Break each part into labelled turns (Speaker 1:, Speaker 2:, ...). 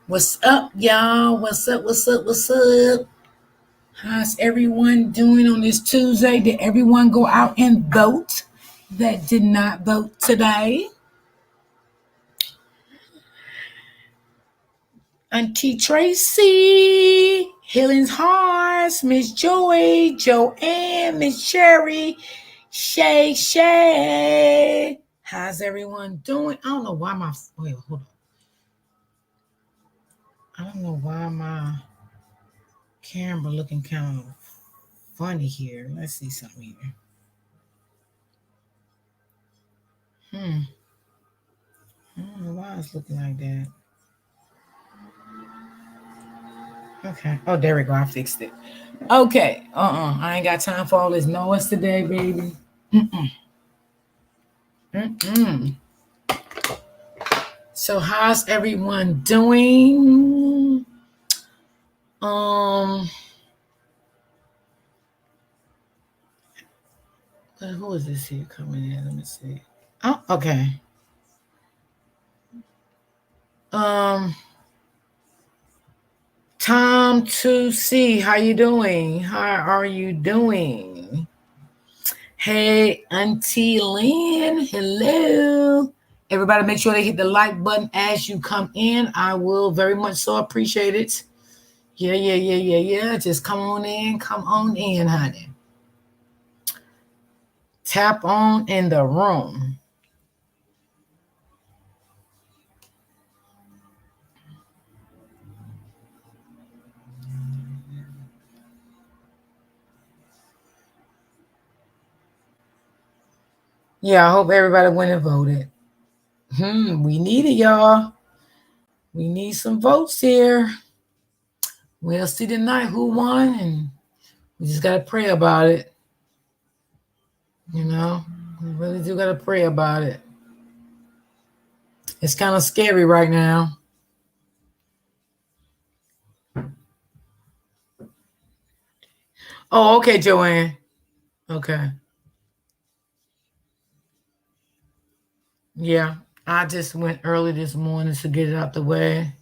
Speaker 1: What's up, y'all? What's up? What's up? What's up? How's everyone doing on this Tuesday? Did everyone go out and vote that did not vote today? Auntie Tracy, Healing's Hearts, Miss Joy, Joanne, Miss Sherry, Shay. How's everyone doing? I don't know why my wait, hold on. I don't know why my camera looking kind of funny here. Let's see something here. I don't know why it's looking like that. Okay. Oh, there we go. I fixed it. Okay. I ain't got time for all this noise today, baby. Mm-mm. So, how's everyone doing? Um, who is this here coming in? Let me see. Oh, okay. Um, Tom to see how you doing? How are you doing? Hey, Auntie Lynn. Hello. Everybody, make sure they hit the like button as you come in. I will very much so appreciate it. Yeah. Just come on in, honey. Tap on in the room. Yeah, I hope everybody went and voted. We need it, y'all. We need some votes here. We'll see tonight who won, and we just gotta pray about it. You know, we really do gotta pray about it. It's kind of scary right now. Oh, okay, Joanne. Okay. Yeah. I just went early this morning to get it out the way.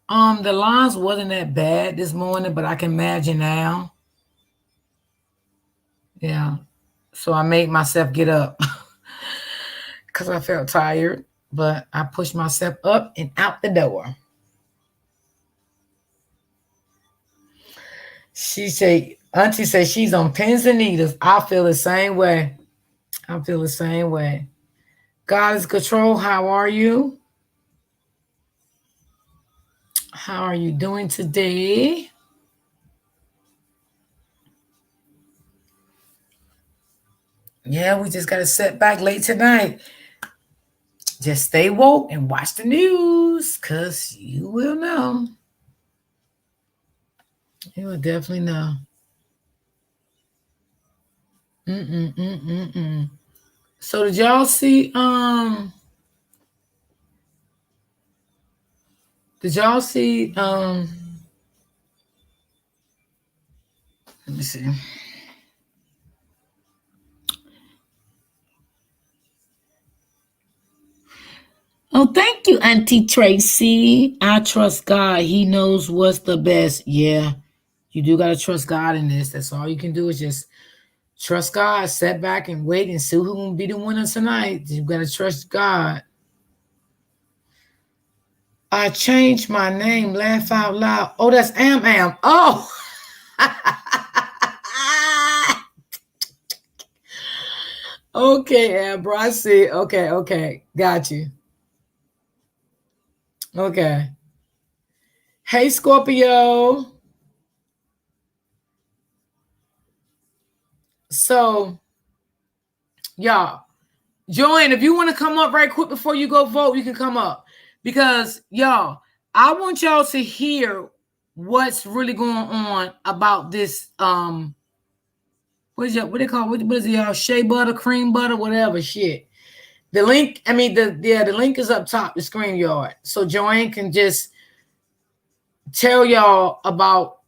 Speaker 1: The lines wasn't that bad this morning, but I can imagine now. Yeah. So I made myself get up because I felt tired, but I pushed myself up and out the door. Auntie said she's on pins and needles. I feel the same way. I feel the same way. God is control. How are you? How are you doing today? Yeah, we just got to sit back late tonight. Just stay woke and watch the news because you will know. You will definitely know. Mm-mm. So did y'all see did y'all see let me see. Oh, thank you, Auntie Tracy. I trust God. He knows what's the best. Yeah, you do gotta trust God in this. That's all you can do is just trust God, sit back and wait and see who will be the winner tonight. You gotta trust God. I changed my name, laugh out loud. Oh, that's Am. Oh. Okay, Amber, I see. Okay. Got you. Okay. Hey, Scorpio. So, y'all, Joanne, if you want to come up right quick before you go vote, you can come up. Because, y'all, I want y'all to hear what's really going on about this what they call what is it, y'all? Shea butter, cream butter, whatever shit. The link, the link is up top, the screen yard. So Joanne can just tell y'all about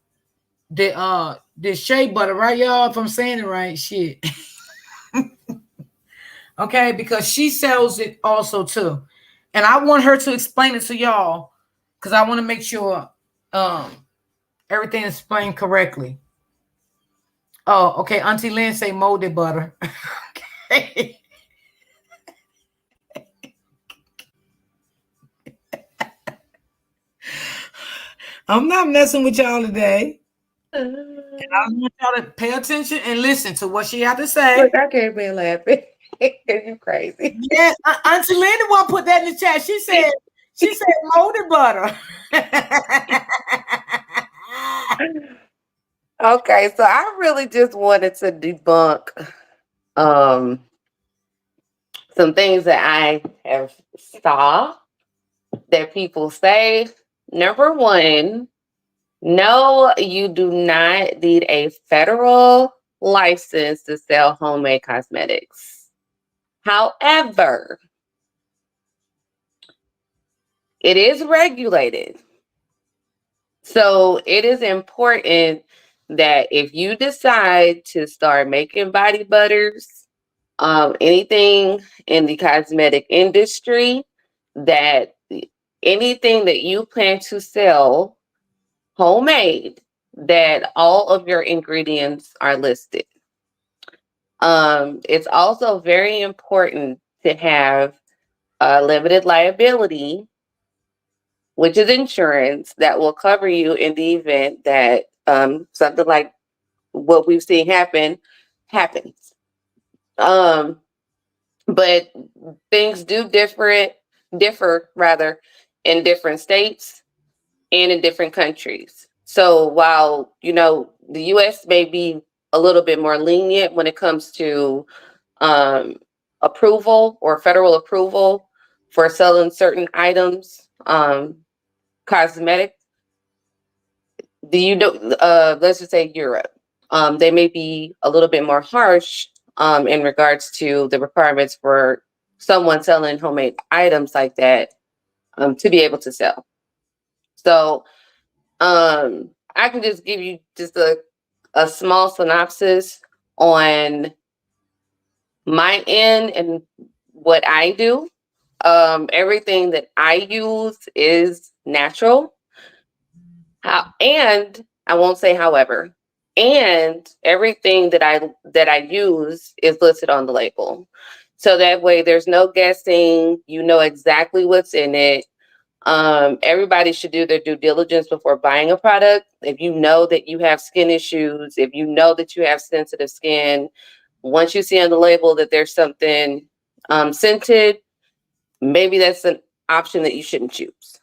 Speaker 1: the shea butter, right, y'all? If I'm saying it right, shit. Okay, because she sells it also too. And I want her to explain it to y'all because I want to make sure um everything is explained correctly. Oh, okay. Auntie Lynn say molded butter. Okay. I'm not messing with y'all today. I want y'all to pay attention and listen to what she had to
Speaker 2: Look,
Speaker 1: say.
Speaker 2: I can't be laughing. You crazy.
Speaker 1: Yeah, Auntie Lynn the one put that in the chat. She said molded butter.
Speaker 2: Okay, so I really just wanted to debunk um some things that I have saw that people say. Number one, no, you do not need a federal license to sell homemade cosmetics. However, it is regulated. So it is important that if you decide to start making body butters, anything in the cosmetic industry, that anything that you plan to sell homemade, that all of your ingredients are listed. It's also very important to have a limited liability, which is insurance that will cover you in the event that something like what we've seen happens. Um, but things do differ rather in different states and in different countries. So while the U.S. may be a little bit more lenient when it comes to um, approval or federal approval for selling certain items, cosmetic, let's just say Europe, they may be a little bit more harsh in regards to the requirements for someone selling homemade items like that to be able to sell. So I can just give you just a small synopsis on my end and what I do. Everything that I use is natural. And I won't say however. And everything that I use is listed on the label. So that way there's no guessing, you know exactly what's in it. Everybody should do their due diligence before buying a product. If you know that you have skin issues, if you know that you have sensitive skin, once you see on the label that there's something scented, maybe that's an option that you shouldn't choose.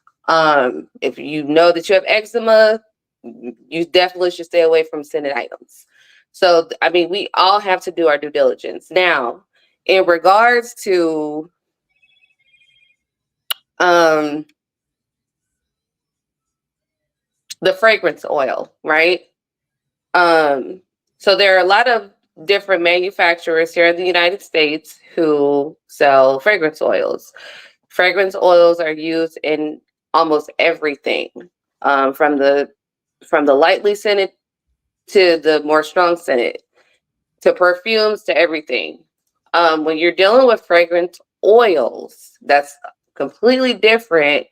Speaker 2: If you know that you have eczema, you definitely should stay away from scented items. So, I mean, we all have to do our due diligence. Now, in regards to um, the fragrance oil, right? Um, so there are a lot of different manufacturers here in the United States who sell fragrance oils. Fragrance oils are used in almost everything, from the lightly scented to the more strong scented, to perfumes to everything. When you're dealing with fragrance oils, that's completely different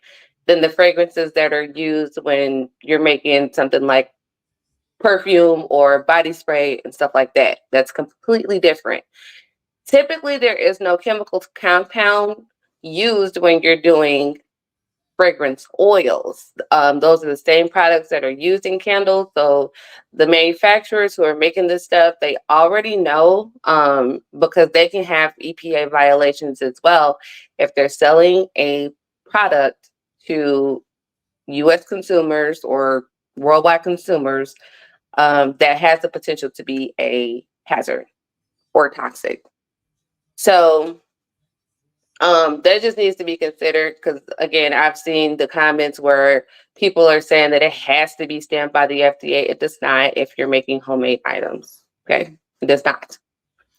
Speaker 2: than the fragrances that are used when you're making something like perfume or body spray and stuff like that. That's completely different. Typically, there is no chemical compound used when you're doing fragrance oils. Those are the same products that are used in candles. So the manufacturers who are making this stuff, they already know, because they can have EPA violations as well if they're selling a product to US consumers or worldwide consumers, that has the potential to be a hazard or toxic. So that just needs to be considered because, again, I've seen the comments where people are saying that it has to be stamped by the FDA. It does not if you're making homemade items. Okay, it does not.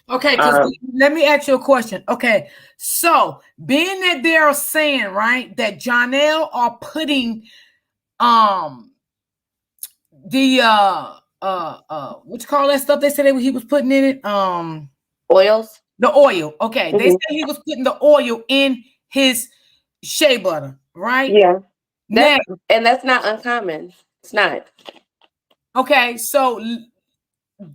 Speaker 1: Okay, because let me ask you a question. Okay, so being that they're saying right that Janelle are putting um the what you call that stuff they said he was putting in it
Speaker 2: Oils.
Speaker 1: the oil. Okay, they
Speaker 2: Mhm.
Speaker 1: said he was putting the oil in his shea butter, right?
Speaker 2: Yeah. That's
Speaker 1: Now,
Speaker 2: and that's not uncommon. It's not.
Speaker 1: okay, so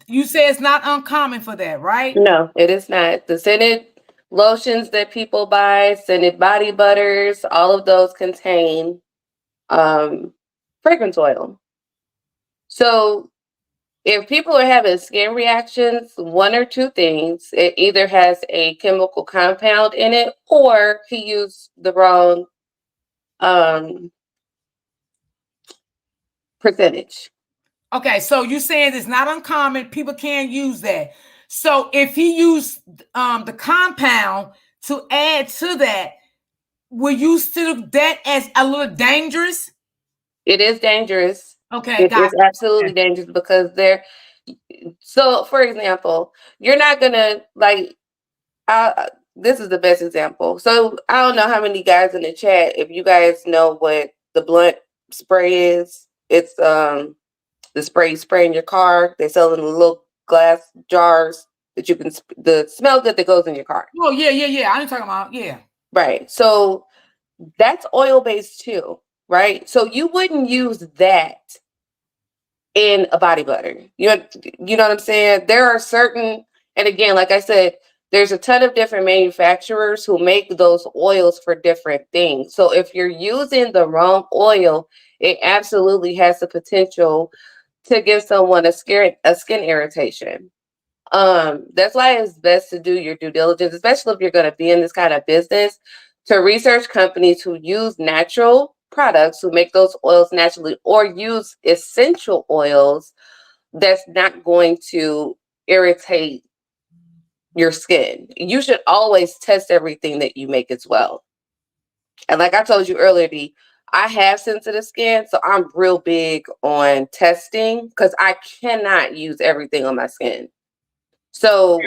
Speaker 1: you say it's not uncommon for that, right?
Speaker 2: No, it is not. The scented lotions that people buy, scented body butters, all of those contain um, fragrance oil. So if people are having skin reactions, one or two things, it either has a chemical compound in it or he used the wrong um, percentage.
Speaker 1: Okay, so you saying it's not uncommon. People can't use that. So if he used the compound to add to that, will you still that as a little dangerous?
Speaker 2: It is dangerous.
Speaker 1: Okay,
Speaker 2: It is
Speaker 1: gotcha.
Speaker 2: absolutely dangerous because they're so. For example, you're not gonna like. This is the best example. So I don't know how many guys in the chat. If you guys know what the blunt spray is, it's the spray you spray in your car. They sell it in little glass jars that you can the smell good that goes in your car.
Speaker 1: Oh yeah, yeah, yeah. I'm talking about
Speaker 2: Right. So that's oil based too, right? So you wouldn't use that in a body butter. You know what I'm saying? There are certain, and again, like I said, there's a ton of different manufacturers who make those oils for different things. So if you're using the wrong oil, it absolutely has the potential to give someone a skin irritation. That's why it's best to do your due diligence, especially if you're going to be in this kind of business, to research companies who use natural products, who make those oils naturally, or use essential oils that's not going to irritate your skin. You should always test everything that you make as well. And like I told you earlier, I have sensitive skin, so I'm real big on testing because I cannot use everything on my skin. So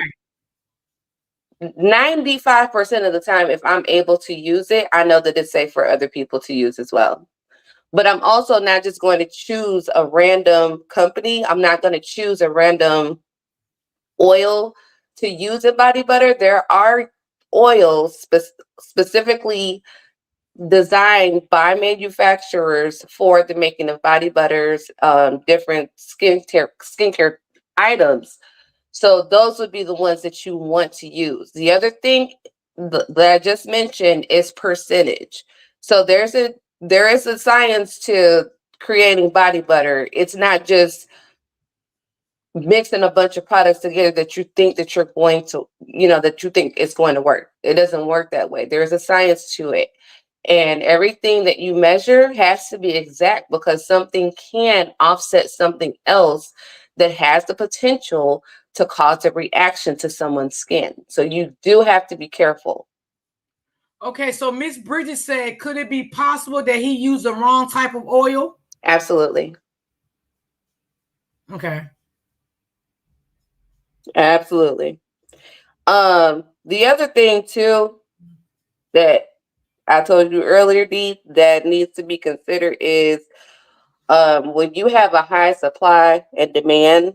Speaker 2: 95% of the time, if I'm able to use it, I know that it's safe for other people to use as well. But I'm also not just going to choose a random company. I'm not going to choose a random oil to use in body butter. There are oils specifically designed by manufacturers for the making of body butters, different skincare items. So those would be the ones that you want to use. The other thing that I just mentioned is percentage. So there is a science to creating body butter. It's not just mixing a bunch of products together that you think that you're going to, that you think it's going to work. It doesn't work that way. There's a science to it. And everything that you measure has to be exact because something can offset something else that has the potential to cause a reaction to someone's skin. So you do have to be careful.
Speaker 1: Okay, so Miss Bridget said, could it be possible that he used the wrong type of oil?
Speaker 2: Absolutely.
Speaker 1: Okay.
Speaker 2: Absolutely. The other thing too that I told you earlier, Dee, that needs to be considered is when you have a high supply and demand,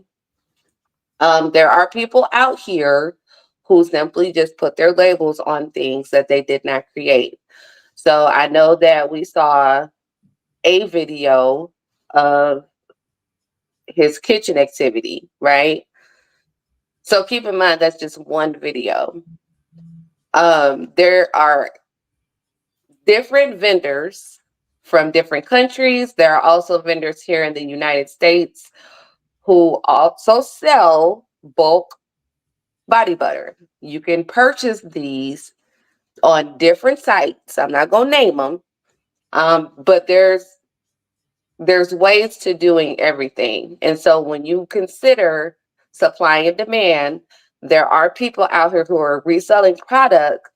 Speaker 2: there are people out here who simply just put their labels on things that they did not create. So I know that we saw a video of his kitchen activity, right? So keep in mind that's just one video. There are different vendors from different countries. There are also vendors here in the United States who also sell bulk body butter. You can purchase these on different sites. I'm not going to name them, but there's ways to doing everything. And so when you consider supply and demand, there are people out here who are reselling product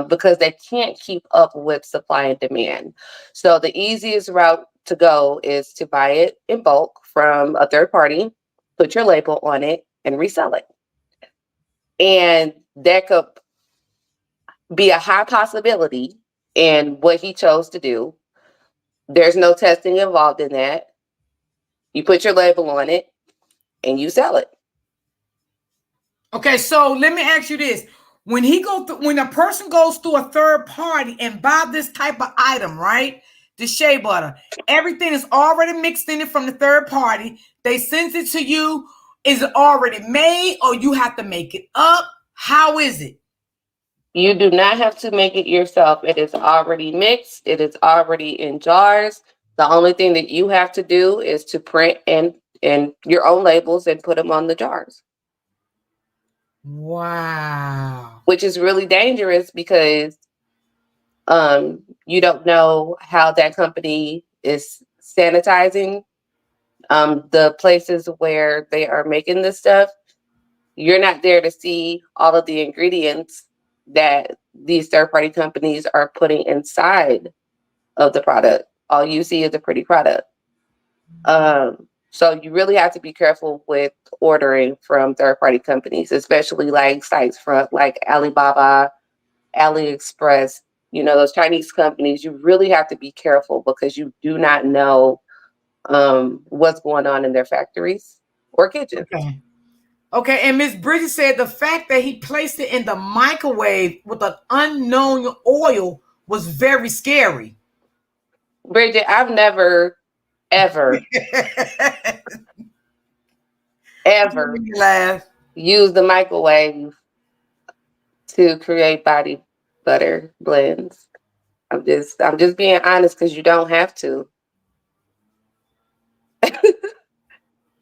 Speaker 2: because they can't keep up with supply and demand. So the easiest route to go is to buy it in bulk from a third party, put your label on it, and resell it. And that could be a high possibility in what he chose to do. There's no testing involved in that. You put your label on it and you sell it.
Speaker 1: Okay, so let me ask you this. When a person goes through a third party and buy this type of item, right? the shea butter. Everything is already mixed in it from the third party. They send it to you. Is it already made or you have to make it up? How is it?
Speaker 2: You do not have to make it yourself. It is already mixed. It is already in jars. The only thing that you have to do is to print and your own labels and put them on the jars,
Speaker 1: Wow.
Speaker 2: which is really dangerous because you don't know how that company is sanitizing the places where they are making this stuff. You're not there to see all of the ingredients that these third party companies are putting inside of the product. All you see is a pretty product. So you really have to be careful with ordering from third party companies, especially like sites from like Alibaba, AliExpress, those Chinese companies. You really have to be careful because you do not know what's going on in their factories or kitchens.
Speaker 1: Okay. Okay, and Miss Bridget said the fact that he placed it in the microwave with an unknown oil was very scary.
Speaker 2: Bridget, I've never, ever, ever
Speaker 1: You laugh.
Speaker 2: used the microwave to create body butter blends. I'm just being honest because you don't have to.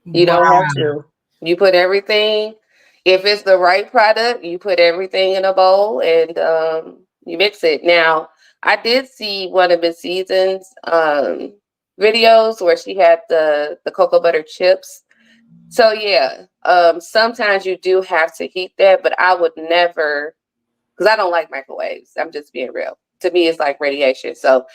Speaker 2: You don't have
Speaker 1: Wow.
Speaker 2: to. You put everything, if it's the right product, you put everything in a bowl and you mix it. Now, I did see one of Miss Season's videos where she had the cocoa butter chips. So yeah, sometimes you do have to heat that, but I would never, because I don't like microwaves. I'm just being real. To me, it's like radiation. So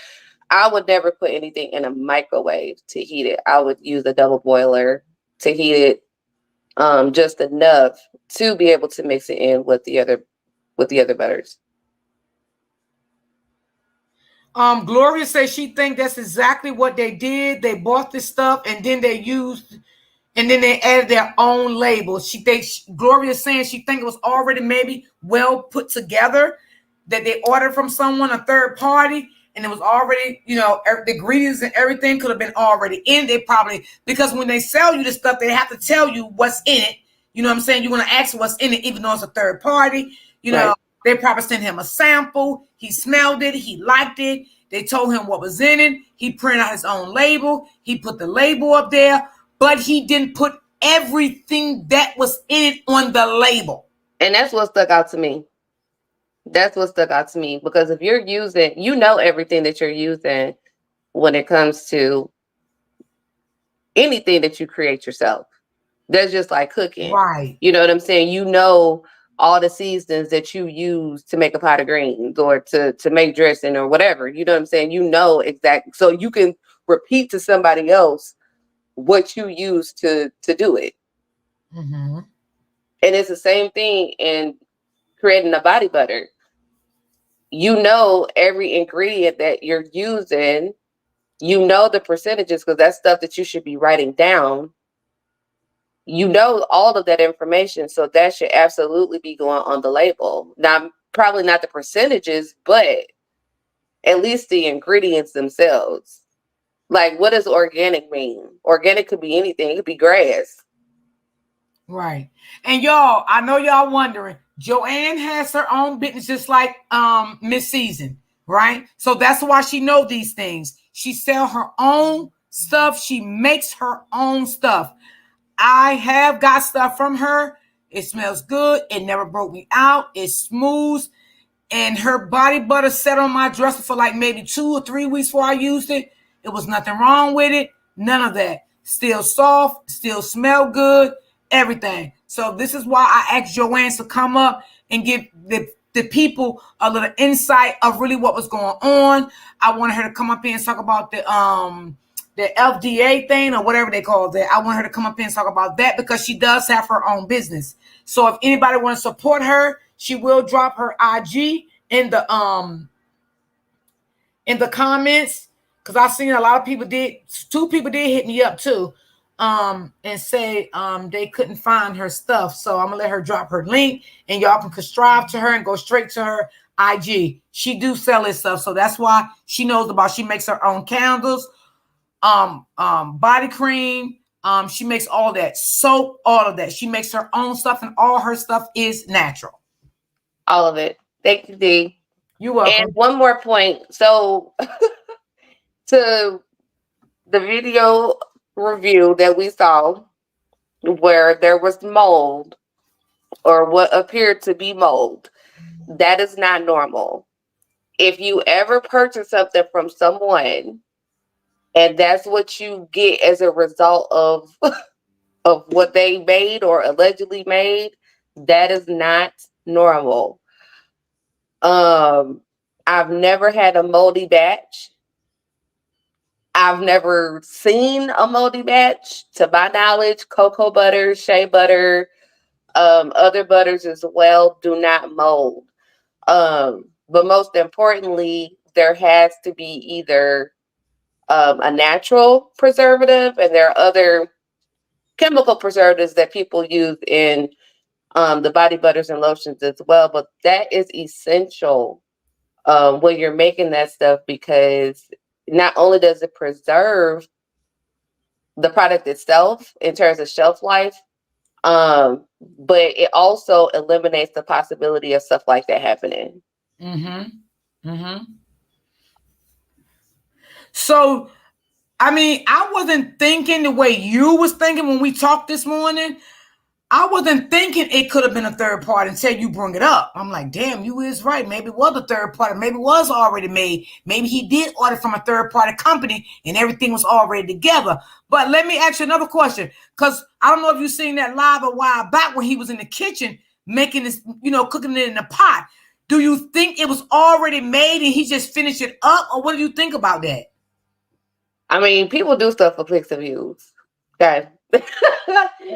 Speaker 2: I would never put anything in a microwave to heat it. I would use a double boiler to heat it just enough to be able to mix it in with the other butters.
Speaker 1: Gloria says she think that's exactly what they did. They bought this stuff and then they used and then they added their own label. She thinks Gloria is saying she think it was already maybe well put together that they ordered from someone, a third party, and it was already, the ingredients and everything could have been already in. They probably because when they sell you the stuff, they have to tell you what's in it. You know what I'm saying? You're gonna ask what's in it, even though it's a third party. You know,
Speaker 2: Right.
Speaker 1: they probably sent him a sample. He smelled it. He liked it. They told him what was in it. He printed out his own label. He put the label up there, but he didn't put everything that was in it on the label.
Speaker 2: And that's what stuck out to me. That's what stuck out to me because if you're using, everything that you're using when it comes to anything that you create yourself. That's just like cooking.
Speaker 1: Right.
Speaker 2: You know what I'm saying? All the seasonings that you use to make a pot of greens or to make dressing or whatever. You know what I'm saying? Exactly. So you can repeat to somebody else what you use to do it.
Speaker 1: Mm-hmm.
Speaker 2: And it's the same thing in creating a body butter. You know every ingredient that you're using, the percentages because that's stuff that you should be writing down. All of that information, so that should absolutely be going on the label. Now, probably not the percentages, but at least the ingredients themselves. Like, what does organic mean? Organic could be anything. It could be grass.
Speaker 1: Right. And y'all, I know y'all wondering, Joanne has her own business just like Miss Season, right? So that's why she know these things. She sell her own stuff. She makes her own stuff. I have got stuff from her. It smells good. It never broke me out. It's smooth. And her body butter sat on my dresser for like maybe 2 or 3 weeks before I used it. It was nothing wrong with it. None of that. Still soft, still smell good, everything. So this is why I asked Joanne to come up and give the people a little insight of really what was going on. I wanted her to come up here and talk about the FDA thing or whatever they call that. I want her to come up here and talk about that because she does have her own business. So if anybody wants to support her, she will drop her IG in the comments because I've seen a lot of people did. 2 people did hit me up too, and say they couldn't find her stuff. So I'm gonna let her drop her link, and y'all can subscribe to her and go straight to her IG. She do sell this stuff, so that's why she knows about. She makes her own candles, body cream. She makes all that soap, all of that. She makes her own stuff, and all her stuff is natural.
Speaker 2: All of it. Thank you, D.
Speaker 1: You're
Speaker 2: And
Speaker 1: welcome.
Speaker 2: one more point. So to the video review that we saw where there was mold or what appeared to be mold, that is not normal. If you ever purchase something from someone and that's what you get as a result of of what they made or allegedly made, that is not normal. Um, I've never had a moldy batch. I've never seen a moldy batch. To my knowledge, cocoa butter, shea butter, other butters as well do not mold. But most importantly, there has to be either a natural preservative, and there are other chemical preservatives that people use in the body butters and lotions as well. But that is essential when you're making that stuff, because not only does it preserve the product itself in terms of shelf life, but it also eliminates the possibility of stuff like that happening.
Speaker 1: Mm-hmm. Mm-hmm. So, I mean, I wasn't thinking the way you was thinking when we talked this morning. I wasn't thinking it could have been a third party until you bring it up. I'm like, damn, you is right. Maybe it was a third party. Maybe it was already made. Maybe he did order from a third party company and everything was already together. But let me ask you another question. Because I don't know if you seen that live a while back when he was in the kitchen making this, cooking it in a pot. Do you think it was already made and he just finished it up? Or what do you think about that?
Speaker 2: I mean, people do stuff for clicks and views. Okay. I'm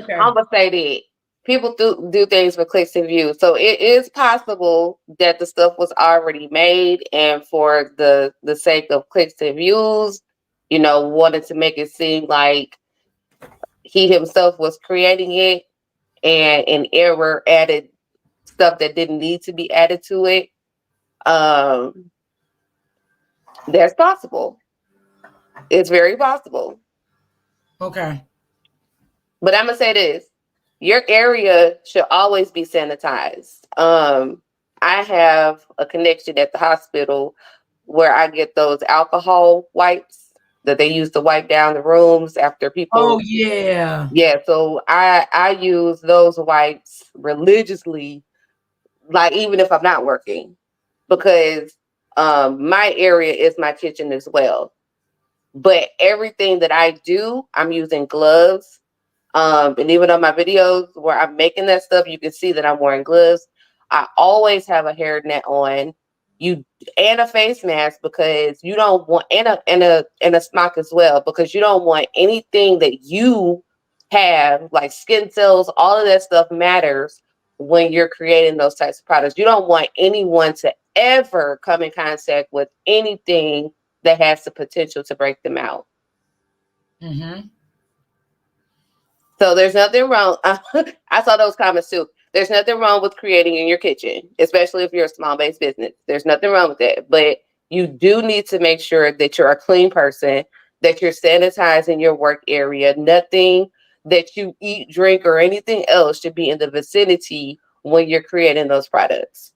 Speaker 1: Okay.
Speaker 2: gonna say that people do things for clicks and views. So it is possible that the stuff was already made, and for the sake of clicks and views, wanted to make it seem like he himself was creating it, and an error added stuff that didn't need to be added to it. Um, that's possible. It's very possible.
Speaker 1: Okay.
Speaker 2: But I'm gonna say this: your area should always be sanitized. I have a connection at the hospital where I get those alcohol wipes that they use to wipe down the rooms after
Speaker 1: Oh,
Speaker 2: people.
Speaker 1: yeah.
Speaker 2: Yeah, so I use those wipes religiously, like even if I'm not working, because my area is my kitchen as well. But everything that I do, I'm using gloves. And even on my videos where I'm making that stuff, you can see that I'm wearing gloves. I always have a hairnet on, you and a face mask, because you don't want, and a smock as well, because you don't want anything that you have, like skin cells, all of that stuff matters when you're creating those types of products. You don't want anyone to ever come in contact with anything that has the potential to break them out.
Speaker 1: Mm-hmm.
Speaker 2: So there's nothing wrong. I saw those comments too. There's nothing wrong with creating in your kitchen, especially if you're a small based business. There's nothing wrong with that. But you do need to make sure that you're a clean person, that you're sanitizing your work area. Nothing that you eat, drink, or anything else should be in the vicinity when you're creating those products.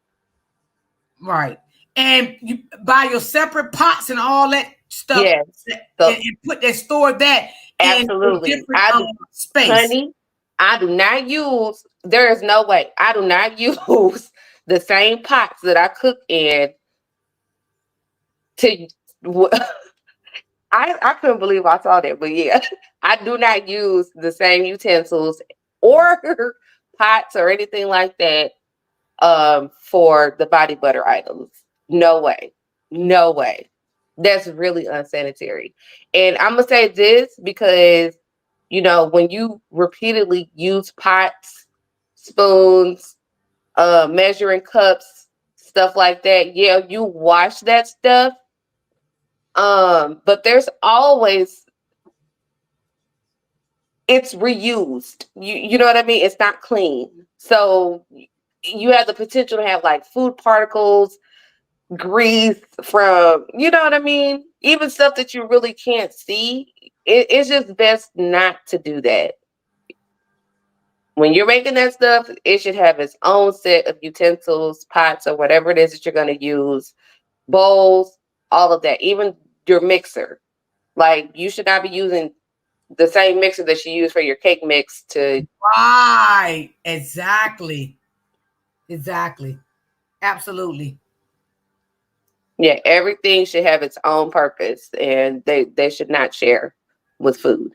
Speaker 1: Right. And you buy your separate pots and all that stuff,
Speaker 2: Yes.
Speaker 1: and,
Speaker 2: So
Speaker 1: and put that store that in a
Speaker 2: absolutely.
Speaker 1: different space.
Speaker 2: Honey, I do not use, there is no way, I do not use the same pots that I cook in to, I couldn't believe I saw that, but yeah, I do not use the same utensils or pots or anything like that for the body butter items. No way. No way. That's really unsanitary. And I'm gonna say this because when you repeatedly use pots, spoons, measuring cups, stuff like that, yeah, you wash that stuff. But there's always, it's reused. You know what I mean? It's not clean. So you have the potential to have like food particles, grease, from, you know what I mean? Even stuff that you really can't see. It's just best not to do that. When you're making that stuff, it should have its own set of utensils, pots, or whatever it is that you're going to use, bowls, all of that, even your mixer. Like, you should not be using the same mixer that you use for your cake mix to.
Speaker 1: Right. Exactly. Exactly. Absolutely.
Speaker 2: Yeah, everything should have its own purpose, and they should not share with food.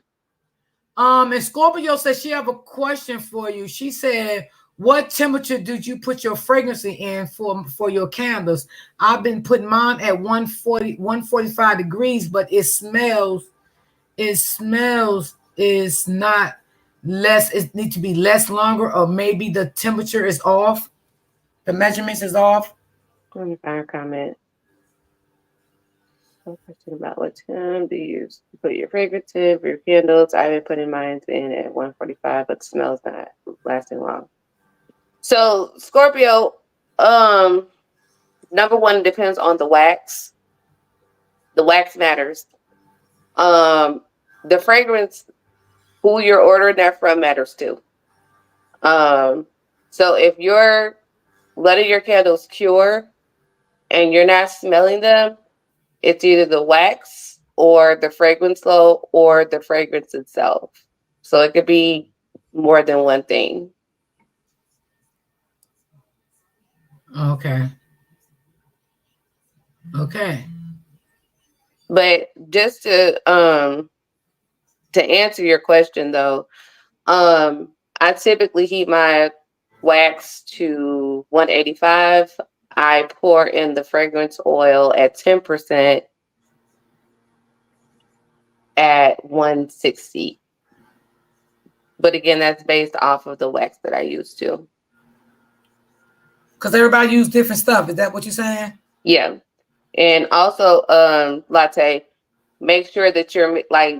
Speaker 1: And Scorpio says she have a question for you. She said, what temperature did you put your fragrance in for your candles? I've been putting mine at 140, 145 degrees, but it smells is not less, it needs to be less longer, or maybe the temperature is off. The measurements is off.
Speaker 2: Let me find a comment. Some question about what time do you put your fragrance in for your candles. I've been putting mine in at 145, but the smell's not lasting long. So Scorpio, number one, depends on the wax. The wax matters. The fragrance, who you're ordering that from, matters too. So if you're letting your candles cure and you're not smelling them, it's either the wax or the fragrance load or the fragrance itself. So it could be more than one thing.
Speaker 1: Okay. Okay.
Speaker 2: But just to answer your question though, I typically heat my wax to 185. I pour in the fragrance oil at 10% at 160. But again, that's based off of the wax that I use too.
Speaker 1: Because everybody use different stuff. Is that what you're saying?
Speaker 2: Yeah. And also, latte, make sure that you're like,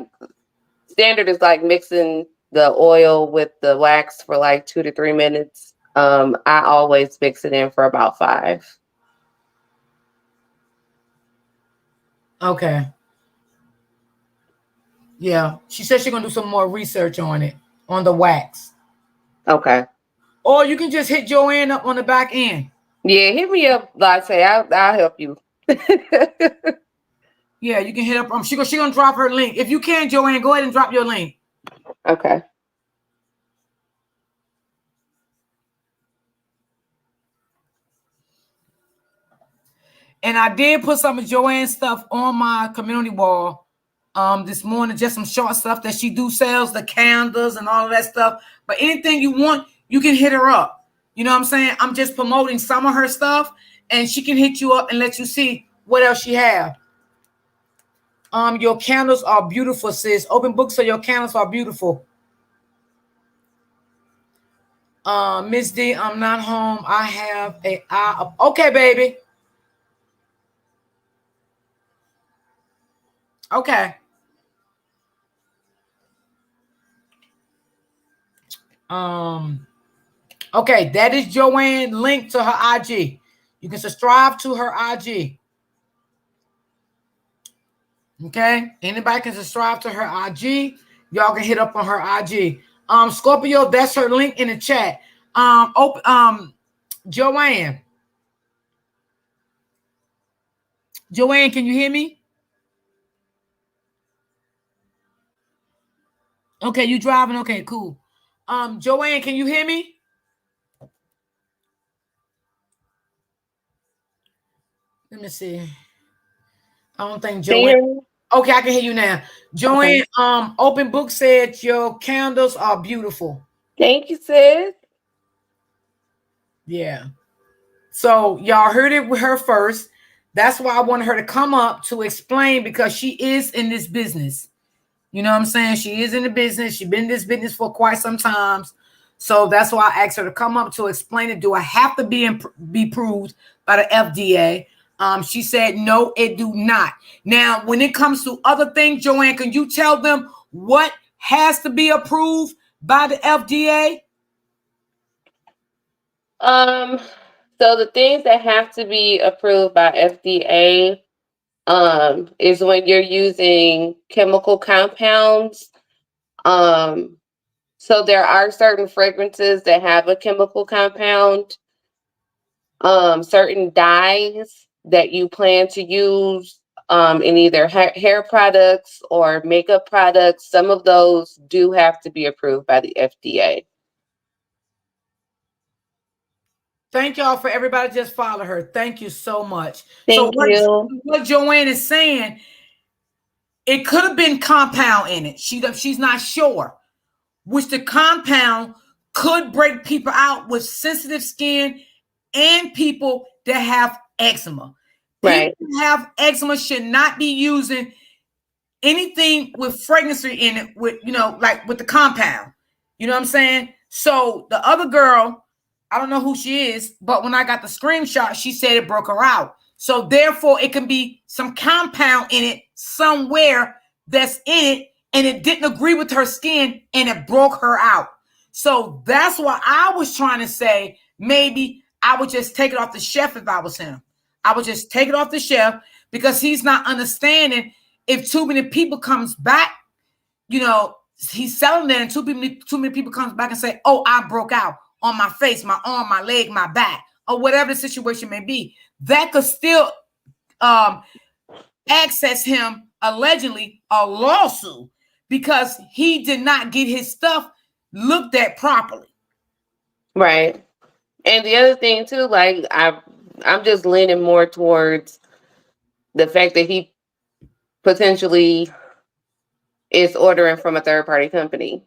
Speaker 2: standard is like mixing the oil with the wax for like 2 to 3 minutes. I always mix it in for about 5.
Speaker 1: Okay. Yeah. She said she's going to do some more research on it, on the wax.
Speaker 2: Okay.
Speaker 1: Or you can just hit Joanne up on the back end.
Speaker 2: Yeah, hit me up, latte. I'll help you.
Speaker 1: Yeah, you can hit up. She gonna drop her link. If you can, Joanne, go ahead and drop your link.
Speaker 2: Okay.
Speaker 1: And I did put some of Joanne's stuff on my community wall this morning, just some short stuff that she do sells, the candles and all of that stuff. But anything you want, you can hit her up. You know what I'm saying? I'm just promoting some of her stuff, and she can hit you up and let you see what else she have. Your candles are beautiful, sis. Open books, so your candles are beautiful. Miss D, I'm not home. I have a eye up. Okay, baby. Okay. Okay, that is Joanne link to her IG. You can subscribe to her IG. Okay, anybody can subscribe to her IG. Y'all can hit up on her IG. Scorpio, that's her link in the chat. Joanne. Joanne, can you hear me? Okay, you driving? Okay, cool. Joanne, can you hear me? Let me see. I don't think
Speaker 2: Can you
Speaker 1: Joanne.
Speaker 2: hear me?
Speaker 1: Okay, I can hear you now. Joanne,
Speaker 2: Okay.
Speaker 1: Open Book said your candles are beautiful.
Speaker 2: Thank you, sis.
Speaker 1: Yeah. So y'all heard it with her first. That's why I wanted her to come up to explain, because she is in this business. You know what I'm saying? She is in the business. She's been in this business for quite some time. So that's why I asked her to come up to explain it. Do I have to be approved by the FDA? She said, no, it do not. Now, when it comes to other things, Joanne, can you tell them what has to be approved by the FDA?
Speaker 2: So the things that have to be approved by FDA is when you're using chemical compounds. Um, so there are certain fragrances that have a chemical compound, certain dyes that you plan to use in either hair products or makeup products. Some of those do have to be approved by the FDA.
Speaker 1: Thank y'all for everybody just follow her. Thank you so much. So
Speaker 2: Thank you.
Speaker 1: what Joanne is saying, it could have been compound in it. She's not sure, which the compound could break people out with sensitive skin and people that have eczema. People
Speaker 2: Right.
Speaker 1: who have eczema should not be using anything with fragrance in it, with like with the compound. You know what I'm saying? So the other girl, I don't know who she is, but when I got the screenshot, she said it broke her out. So therefore, it can be some compound in it somewhere that's in it, and it didn't agree with her skin, and it broke her out. So that's why I was trying to say maybe I would just take it off the shelf if I was him. I would just take it off the shelf because he's not understanding if too many people comes back, he's selling it, and too many people comes back and say, "Oh, I broke out on my face, my arm, my leg, my back," or whatever the situation may be. That could still access him allegedly a lawsuit because he did not get his stuff looked at properly.
Speaker 2: Right. And the other thing too, like I'm just leaning more towards the fact that he potentially is ordering from a third party company.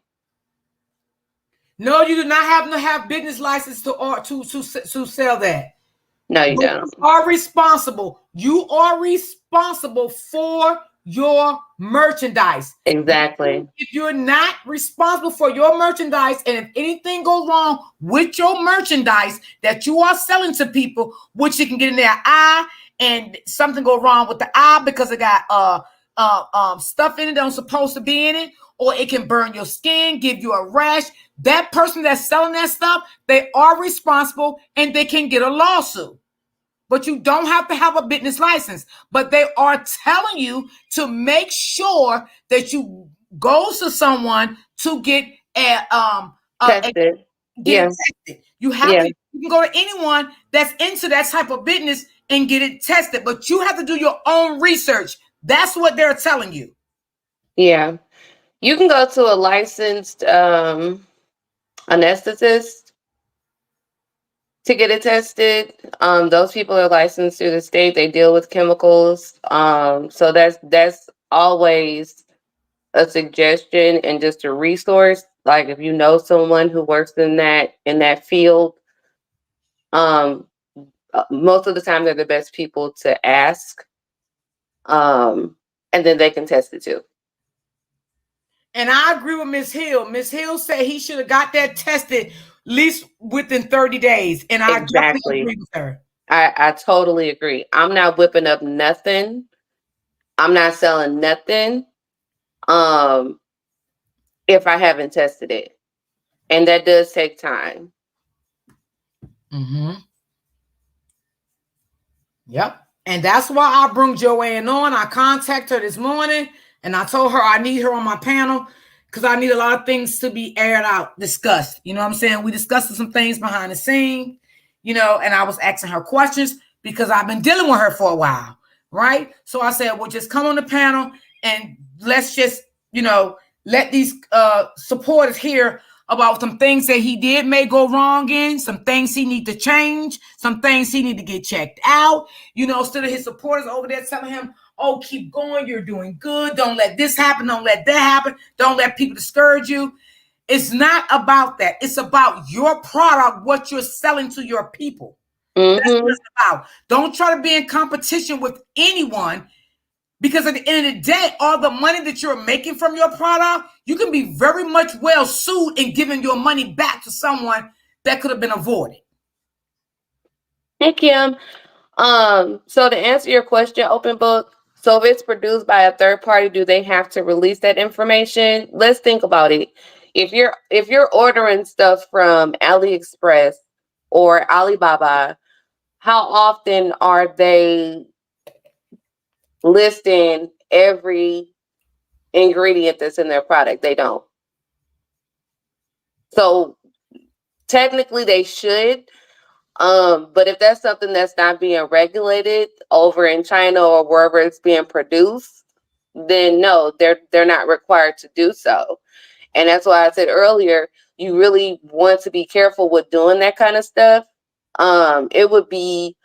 Speaker 1: No, you do not have to have business license to sell that.
Speaker 2: No, you
Speaker 1: But
Speaker 2: don't.
Speaker 1: you are responsible. You are responsible for your merchandise.
Speaker 2: Exactly.
Speaker 1: If you're not responsible for your merchandise, and if anything goes wrong with your merchandise that you are selling to people, which you can get in their eye, and something go wrong with the eye because it got stuff in it that don't supposed to be in it, or it can burn your skin, give you a rash. That person that's selling that stuff, they are responsible and they can get a lawsuit. But you don't have to have a business license. But they are telling you to make sure that you go to someone to get
Speaker 2: Tested.
Speaker 1: get it
Speaker 2: Yeah.
Speaker 1: tested. You have
Speaker 2: Yeah.
Speaker 1: to. You can go to anyone that's into that type of business and get it tested. But you have to do your own research. That's what they're telling you.
Speaker 2: Yeah. You can go to a licensed anesthetist to get it tested. Those people are licensed through the state. They deal with chemicals. So that's always a suggestion and just a resource. Like if you know someone who works in that field, um, most of the time they're the best people to ask. And then they can test it too.
Speaker 1: And I agree with Ms. Hill. Ms. Hill said he should have got that tested at least within 30 days. And I definitely
Speaker 2: Exactly.
Speaker 1: agree with her.
Speaker 2: I totally agree. I'm not whipping up nothing. I'm not selling nothing. Um, if I haven't tested it. And that does take time.
Speaker 1: Mm-hmm. Yep. And that's why I bring Joanne on. I contacted her this morning and I told her I need her on my panel because I need a lot of things to be aired out, discussed. You know what I'm saying? We discussed some things behind the scene, and I was asking her questions because I've been dealing with her for a while, right? So I said, well, just come on the panel and let's just, let these supporters hear about some things that he did may go wrong in, some things he need to change, some things he need to get checked out. Instead of his supporters over there telling him, "Oh, keep going, you're doing good. Don't let this happen. Don't let that happen. Don't let people discourage you." It's not about that. It's about your product, what you're selling to your people. That's what
Speaker 2: Mm-hmm.
Speaker 1: it's about. Don't try to be in competition with anyone. Because at the end of the day, all the money that you're making from your product, you can be very much well sued in giving your money back to someone that could have been avoided.
Speaker 2: Hey Kim. So to answer your question, open book. So if it's produced by a third party, do they have to release that information? Let's think about it. If you're ordering stuff from AliExpress or Alibaba, how often are they listing every ingredient that's in their product? They don't. So technically they should. But if that's something that's not being regulated over in China or wherever it's being produced, then no, they're not required to do so. And that's why I said earlier, you really want to be careful with doing that kind of stuff. It would be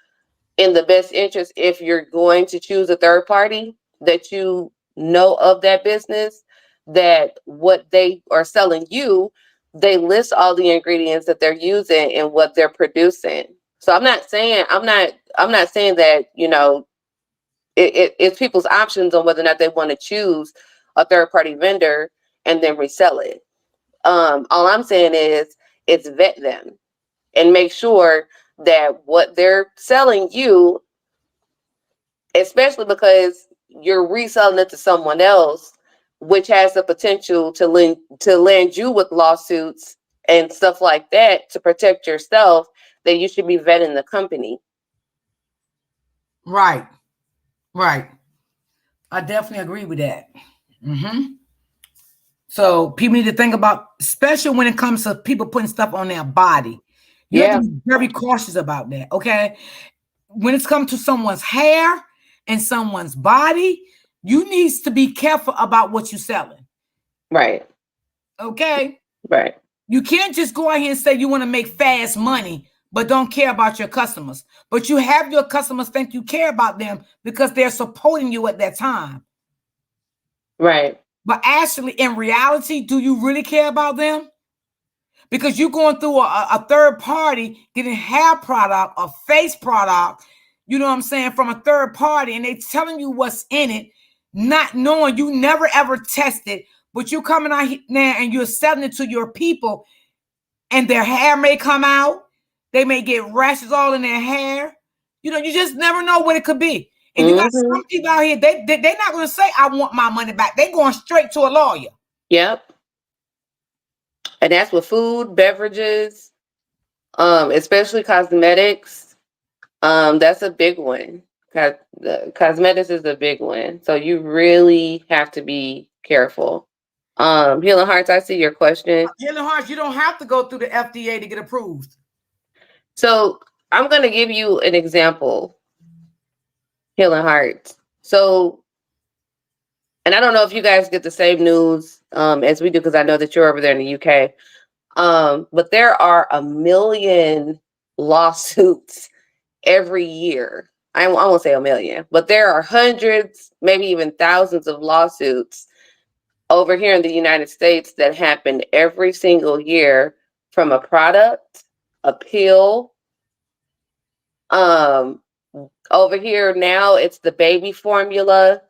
Speaker 2: in the best interest, if you're going to choose a third party, that you know of that business, that what they are selling you, they list all the ingredients that they're using and what they're producing. So I'm not saying that, it's people's options on whether or not they want to choose a third party vendor and then resell it. All I'm saying is, it's vet them and make sure that what they're selling you, especially because you're reselling it to someone else, which has the potential to land you with lawsuits and stuff like that, to protect yourself, that you should be vetting the company.
Speaker 1: Right. Right. I definitely agree with that. So people need to think about, especially when it comes to people putting stuff on their body. You have to
Speaker 2: Yeah.
Speaker 1: be very cautious about that. Okay. When it's come to someone's hair and someone's body, you need to be careful about what you're selling.
Speaker 2: Right.
Speaker 1: Okay.
Speaker 2: Right.
Speaker 1: You can't just go out here and say you want to make fast money, but don't care about your customers. But you have your customers think you care about them because they're supporting you at that time.
Speaker 2: Right.
Speaker 1: But actually, in reality, do you really care about them? Because you're going through a third party getting hair product or face product, you know what I'm saying, from a third party, and they telling you what's in it, not knowing, you never ever tested, but you're coming out now and you're selling it to your people, and their hair may come out, they may get rashes all in their hair. You just never know what it could be. And you got
Speaker 2: Mm-hmm.
Speaker 1: some people out here, they're not going to say, I want my money back. They're going straight to a lawyer.
Speaker 2: Yep. And that's with food, beverages, especially cosmetics. That's a big one. The cosmetics is a big one. So you really have to be careful. Healing Hearts, I see your question.
Speaker 1: Healing Hearts, you don't have to go through the FDA to get approved.
Speaker 2: So I'm going to give you an example, Healing Hearts. So, and I don't know if you guys get the same news as we do, because I know that you're over there in the UK. But there are a million lawsuits every year. I won't say a million, but there are hundreds, maybe even thousands of lawsuits over here in the United States that happen every single year, from a product, a pill. Um, Over here now, it's the baby formula.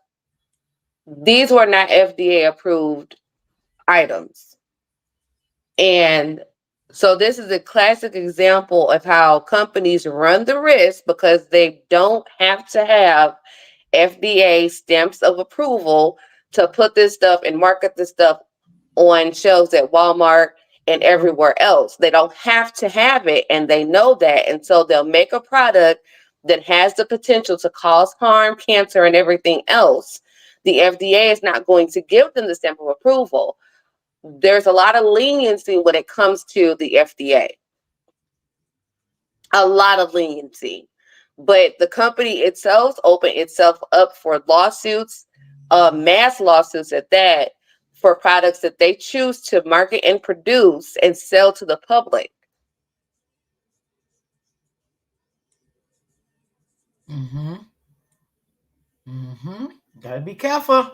Speaker 2: These were not FDA approved items. And so this is a classic example of how companies run the risk, because they don't have to have FDA stamps of approval to put this stuff and market this stuff on shelves at Walmart and everywhere else. They don't have to have it, and they know that. And so they'll make a product that has the potential to cause harm, cancer, and everything else. The FDA is not going to give them the stamp of approval. There's a lot of leniency when it comes to the FDA. A lot of leniency. But the company itself opened itself up for lawsuits, mass lawsuits at that, for products that they choose to market and produce and sell to the public.
Speaker 1: Gotta be careful.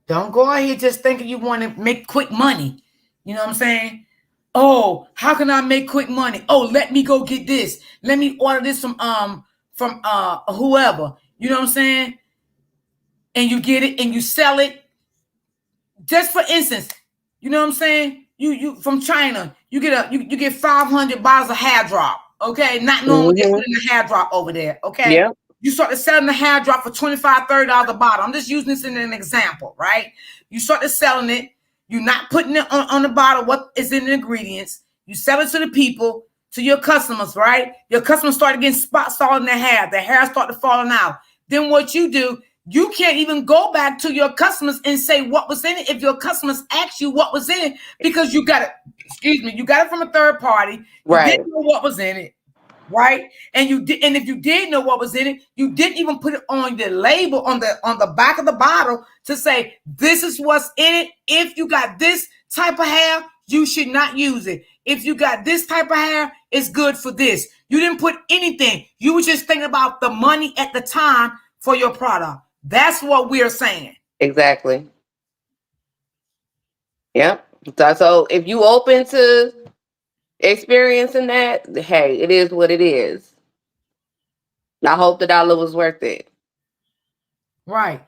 Speaker 1: Don't go out here just thinking you want to make quick money. You know what I'm saying? Oh, how can I make quick money? Oh, let me go get this. Let me order this from whoever. You know what I'm saying? And you get it and you sell it. Just for instance, you know what I'm saying? You from China, you get 500 bottles of hair drop. Okay, not knowing what they
Speaker 2: Mm-hmm.
Speaker 1: put in the hair drop over there. Okay,
Speaker 2: Yep.
Speaker 1: you started selling the hair drop for $25, $30 a bottle. I'm just using this in an example, right? You started selling it. You're not putting it on the bottle what is in the ingredients. You sell it to the people to your customers, right? Your customers started getting spots all in their hair started falling out. Then what you do, you can't even go back to your customers and say what was in it if your customers ask you what was in it because you got it, excuse me, you got it from a third party. You
Speaker 2: Right.
Speaker 1: didn't know what was in it, right? And you did, and if you did know what was in it, you didn't even put it on the label on the back of the bottle to say this is what's in it. If you got this type of hair, you should not use it. If you got this type of hair, it's good for this. You didn't put anything. You were just thinking about the money at the time for your product. That's what we're saying.
Speaker 2: Exactly. Yep. So if you open to experiencing that, hey, it is what it is. I hope the dollar was worth it.
Speaker 1: Right.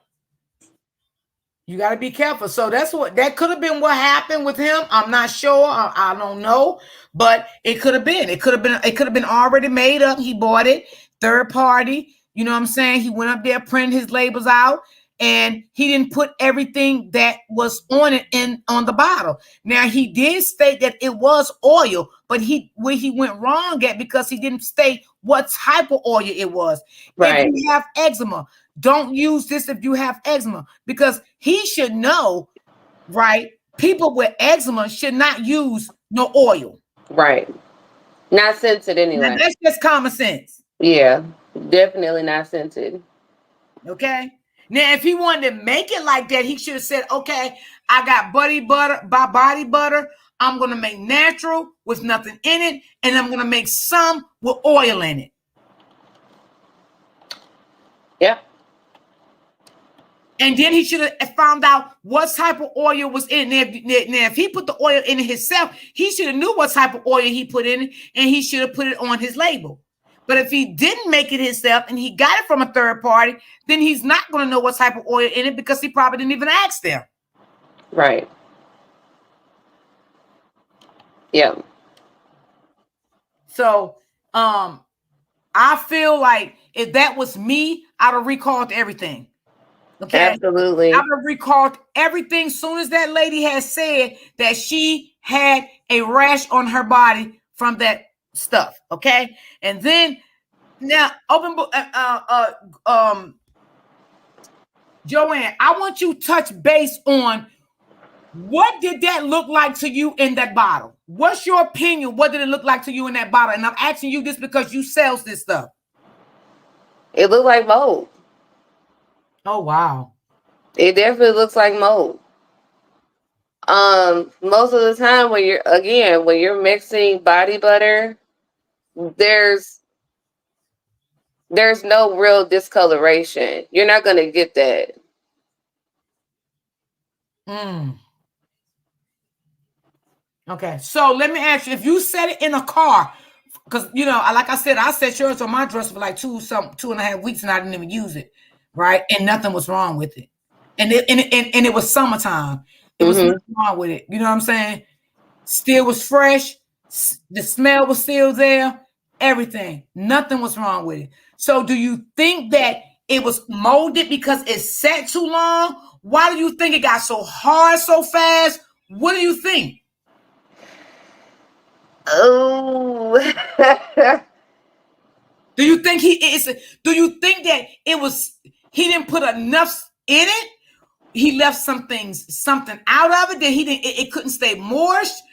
Speaker 1: You got to be careful. So that's what that could have been what happened with him. I'm not sure. I don't know, but it could have been. It could have been. It could have been already made up. He bought it third party. You know what I'm saying? He went up there, printed his labels out, and he didn't put everything that was on it in on the bottle. Now he did state that it was oil, but where he went wrong at because he didn't state what type of oil it was. If
Speaker 2: Right.
Speaker 1: you have eczema, don't use this if you have eczema because he should know, right? People with eczema should not use no oil.
Speaker 2: Right. Not scented
Speaker 1: Now,
Speaker 2: anyway.
Speaker 1: that's just common sense.
Speaker 2: Yeah. Definitely not scented.
Speaker 1: Okay. Now, if he wanted to make it like that, he should have said, okay, I got body butter. I'm going to make natural with nothing in it, and I'm going to make some with oil in it.
Speaker 2: Yep.
Speaker 1: And then he should have found out what type of oil was in there. Now, if he put the oil in it himself, he should have knew what type of oil he put in it, and he should have put it on his label. But if he didn't make it himself and he got it from a third party, then he's not going to know what type of oil in it because he probably didn't even ask them.
Speaker 2: Right. Yep.
Speaker 1: So, I feel like if that was me, I'd have recalled everything. Okay.
Speaker 2: Absolutely.
Speaker 1: I would have recalled everything soon as that lady had said that she had a rash on her body from that stuff. Okay. And then now open book Joanne, I want you to touch base on what did that look like to you in that bottle? What's your opinion? What did it look like to you in that bottle? And I'm asking you this because you sells this stuff.
Speaker 2: It looked like mold.
Speaker 1: Oh wow.
Speaker 2: It definitely looks like mold. Most of the time when you're mixing body butter, there's no real discoloration. You're not gonna get that.
Speaker 1: Okay, so let me ask you: if you set it in a car, because like I said, I set yours on my dresser for like 2.5 weeks, and I didn't even use it, right? And nothing was wrong with it, and it was summertime. It was nothing wrong with it. You know what I'm saying? Still was fresh. The smell was still there. Everything, nothing was wrong with it. So, do you think that it was molded because it sat too long? Why do you think it got so hard so fast? What do you think?
Speaker 2: Oh.
Speaker 1: Do you think do you think that he didn't put enough in it? He left something out of it that it couldn't stay moist.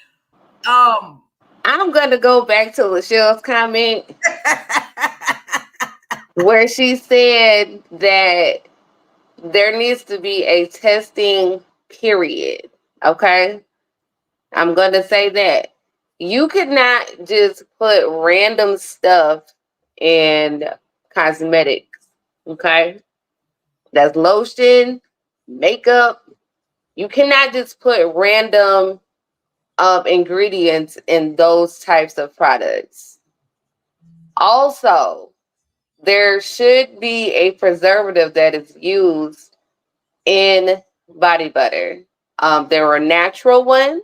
Speaker 2: I'm gonna go back to Lachelle's comment where she said that there needs to be a testing period. Okay. I'm gonna say that. You could not just put random stuff in cosmetics. Okay. That's lotion, makeup. You cannot just put random ingredients in those types of products. Also, there should be a preservative that is used in body butter. There are natural ones,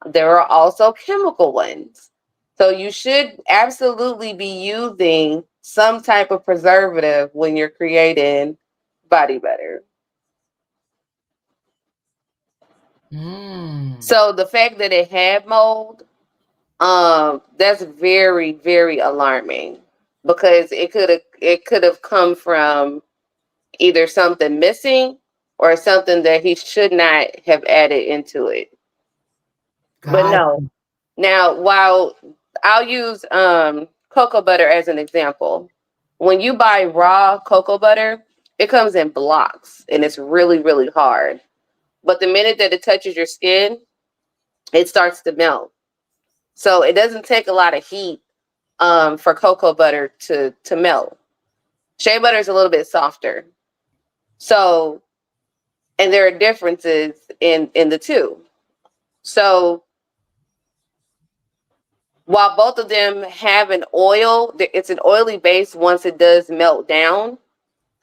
Speaker 2: there are also chemical ones. So you should absolutely be using some type of preservative when you're creating body butter. So the fact that it had mold, That's very, very alarming because it could have come from either something missing or something that he should not have added into it. But
Speaker 1: God.
Speaker 2: no. Now, while I'll use cocoa butter as an example. When you buy raw cocoa butter, it comes in blocks and it's really, really hard. But the minute that it touches your skin, it starts to melt. So it doesn't take a lot of heat for cocoa butter to melt. Shea butter is a little bit softer. So, and there are differences in the two. So while both of them have an oil, it's an oily base once it does melt down.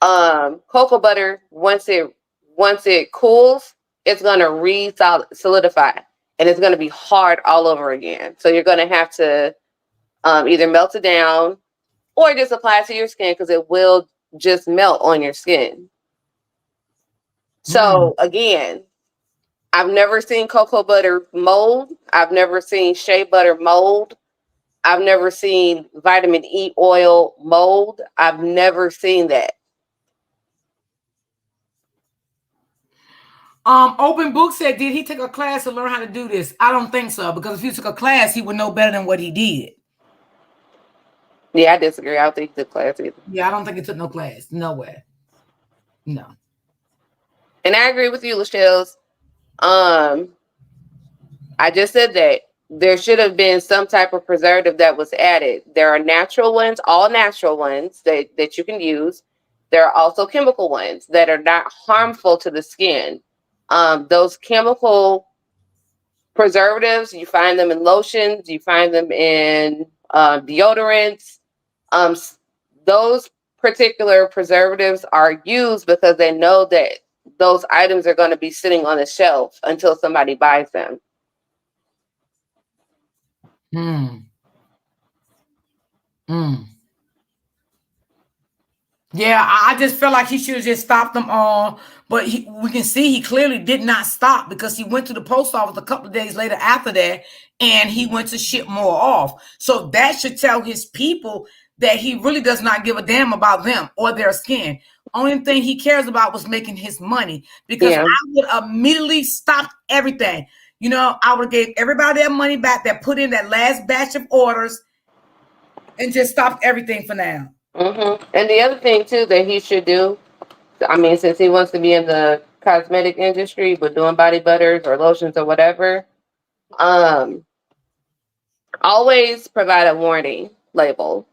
Speaker 2: Cocoa butter once it cools, it's gonna solidify and it's gonna be hard all over again. So you're gonna have to either melt it down or just apply it to your skin because it will just melt on your skin.
Speaker 1: Hmm.
Speaker 2: So again, I've never seen cocoa butter mold. I've never seen shea butter mold. I've never seen vitamin E oil mold. I've never seen that.
Speaker 1: Open Book said, did he take a class to learn how to do this? I don't think so, because if he took a class, he would know better than what he did.
Speaker 2: Yeah, I disagree. I don't think the class either.
Speaker 1: Yeah, I don't think he took no class. No way. No.
Speaker 2: And I agree with you, Lachelle's. Um, I just said that there should have been some type of preservative that was added. There are natural ones, all natural ones that you can use. There are also chemical ones that are not harmful to the skin. Those chemical preservatives, you find them in lotions, you find them in deodorants. Um, those particular preservatives are used because they know that those items are going to be sitting on the shelf until somebody buys them.
Speaker 1: Hmm. Hmm. Yeah, I just felt like he should have just stopped them all. But we can see he clearly did not stop because he went to the post office a couple of days later after that and he went to ship more off. So that should tell his people that he really does not give a damn about them or their skin. Only thing he cares about was making his money, because
Speaker 2: Yeah.
Speaker 1: I would immediately stop everything. I would have gave everybody their money back that put in that last batch of orders and just stopped everything for now.
Speaker 2: And the other thing too that he should do, I mean, since he wants to be in the cosmetic industry, but doing body butters or lotions or whatever, um, always provide a warning label,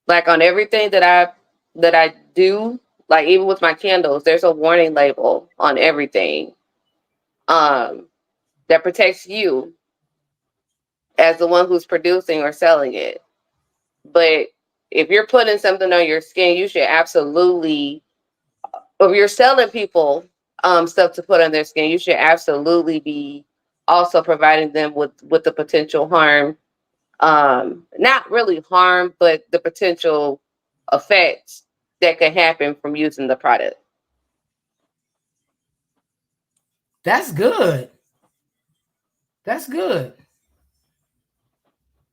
Speaker 2: like on everything that I do. Like even with my candles, there's a warning label on everything, um, that protects you as the one who's producing or selling it. But if you're putting something on your skin, you should absolutely, if you're selling people stuff to put on their skin, you should absolutely be also providing them with the potential harm, not really harm, but the potential effects that could happen from using the product.
Speaker 1: That's good. That's good.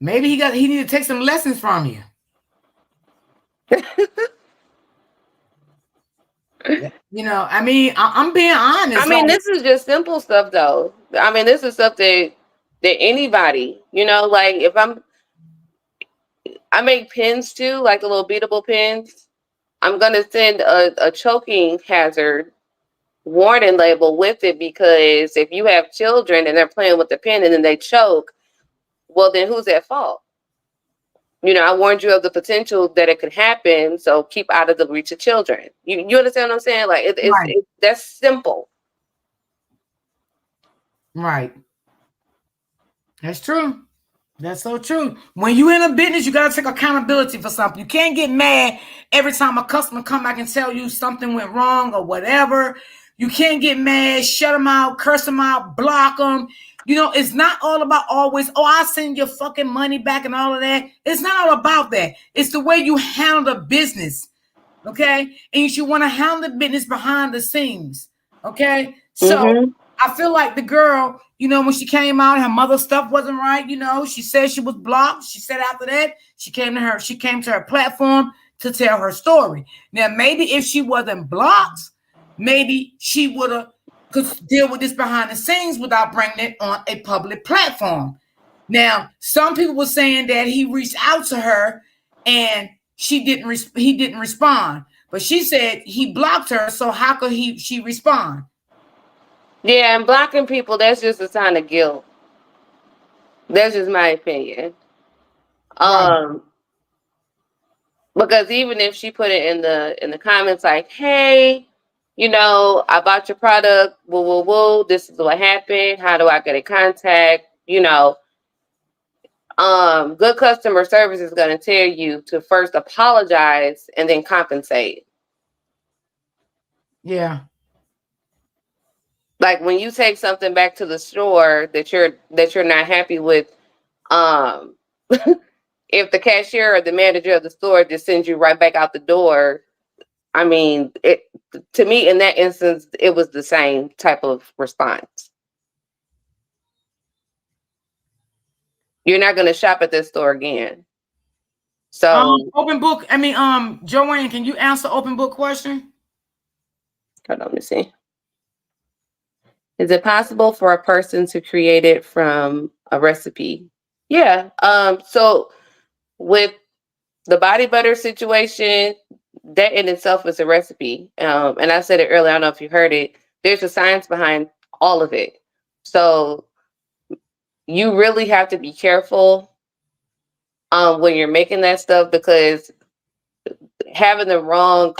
Speaker 1: Maybe he need to take some lessons from you. I mean, I'm being
Speaker 2: I
Speaker 1: honest.
Speaker 2: mean,
Speaker 1: Like,
Speaker 2: this is just simple stuff, though. I mean, this is stuff that anybody, like if I make pins too, like the little beatable pins. I'm gonna send a choking hazard warning label with it because if you have children and they're playing with the pen and then they choke, well, then who's at fault? I warned you of the potential that it could happen, so keep out of the reach of children. You understand what I'm saying? Like
Speaker 1: right,
Speaker 2: that's simple.
Speaker 1: right. That's true. That's so true. When you in a business, you gotta take accountability for something. You can't get mad every time a customer come back and tell you something went wrong or whatever. You can't get mad, shut them out, curse them out, block them. It's not all about always, oh, I send your fucking money back and all of that. It's not all about that. It's the way you handle the business. Okay. And you should want to handle the business behind the scenes. Okay. So
Speaker 2: Mm-hmm.
Speaker 1: I feel like the girl, when she came out, her mother's stuff wasn't right. She said she was blocked. She said after that, she came to her platform to tell her story. Now, maybe if she wasn't blocked, maybe she would have could deal with this behind the scenes without bringing it on a public platform. Now, some people were saying that he reached out to her and he didn't respond. But she said he blocked her, so how could she respond?
Speaker 2: Yeah, and blocking people, that's just a sign of guilt. That's just my opinion.
Speaker 1: Right.
Speaker 2: Um, because even if she put it in the comments like, hey, I bought your product, woo woo woo, this is what happened, how do I get in contact? Good customer service is gonna tell you to first apologize and then compensate.
Speaker 1: Yeah.
Speaker 2: Like when you take something back to the store that you're not happy with, um if the cashier or the manager of the store just sends you right back out the door, I mean, to me in that instance, it was the same type of response. You're not going to shop at this store again. So,
Speaker 1: Open book. I mean, Joanne, can you answer open book question?
Speaker 2: hold on, let me see. Is it possible for a person to create it from a recipe? Yeah. So with the body butter situation, that in itself is a recipe. And I said it earlier, I don't know if you heard it. There's a science behind all of it. So you really have to be careful when you're making that stuff, because having the wrong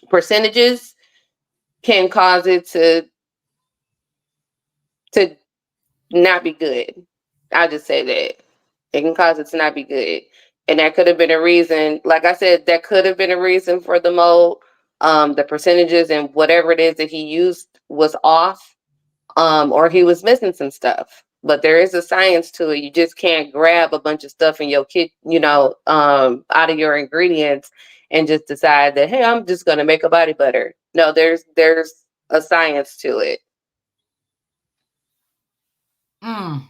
Speaker 2: percentages can cause it to not be good. I'll just say that. It can cause it to not be good. And that could have been a reason, like I said, that could have been a reason for the mold. The percentages and whatever it is that he used was off, or he was missing some stuff. But there is a science to it. You just can't grab a bunch of stuff in your kit, out of your ingredients and just decide that, hey, I'm just gonna make a body butter. No, there's a science to it.
Speaker 1: Mm.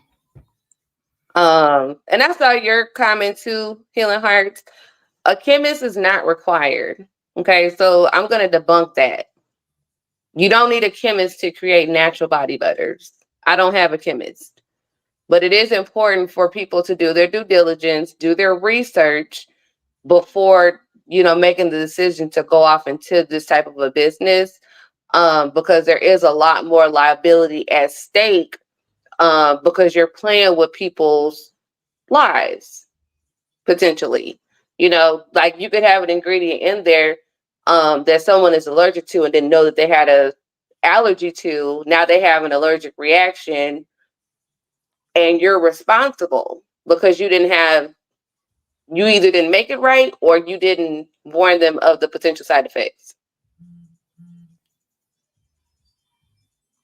Speaker 2: And I saw your comment too, Healing Hearts. A chemist is not required. Okay, so I'm gonna debunk that. You don't need a chemist to create natural body butters. I don't have a chemist. But it is important for people to do their due diligence, do their research before, making the decision to go off into this type of a business, because there is a lot more liability at stake, because you're playing with people's lives potentially. Like you could have an ingredient in there that someone is allergic to and didn't know that they had a allergy to. Now they have an allergic reaction and you're responsible because you either didn't make it right or you didn't warn them of the potential side effects.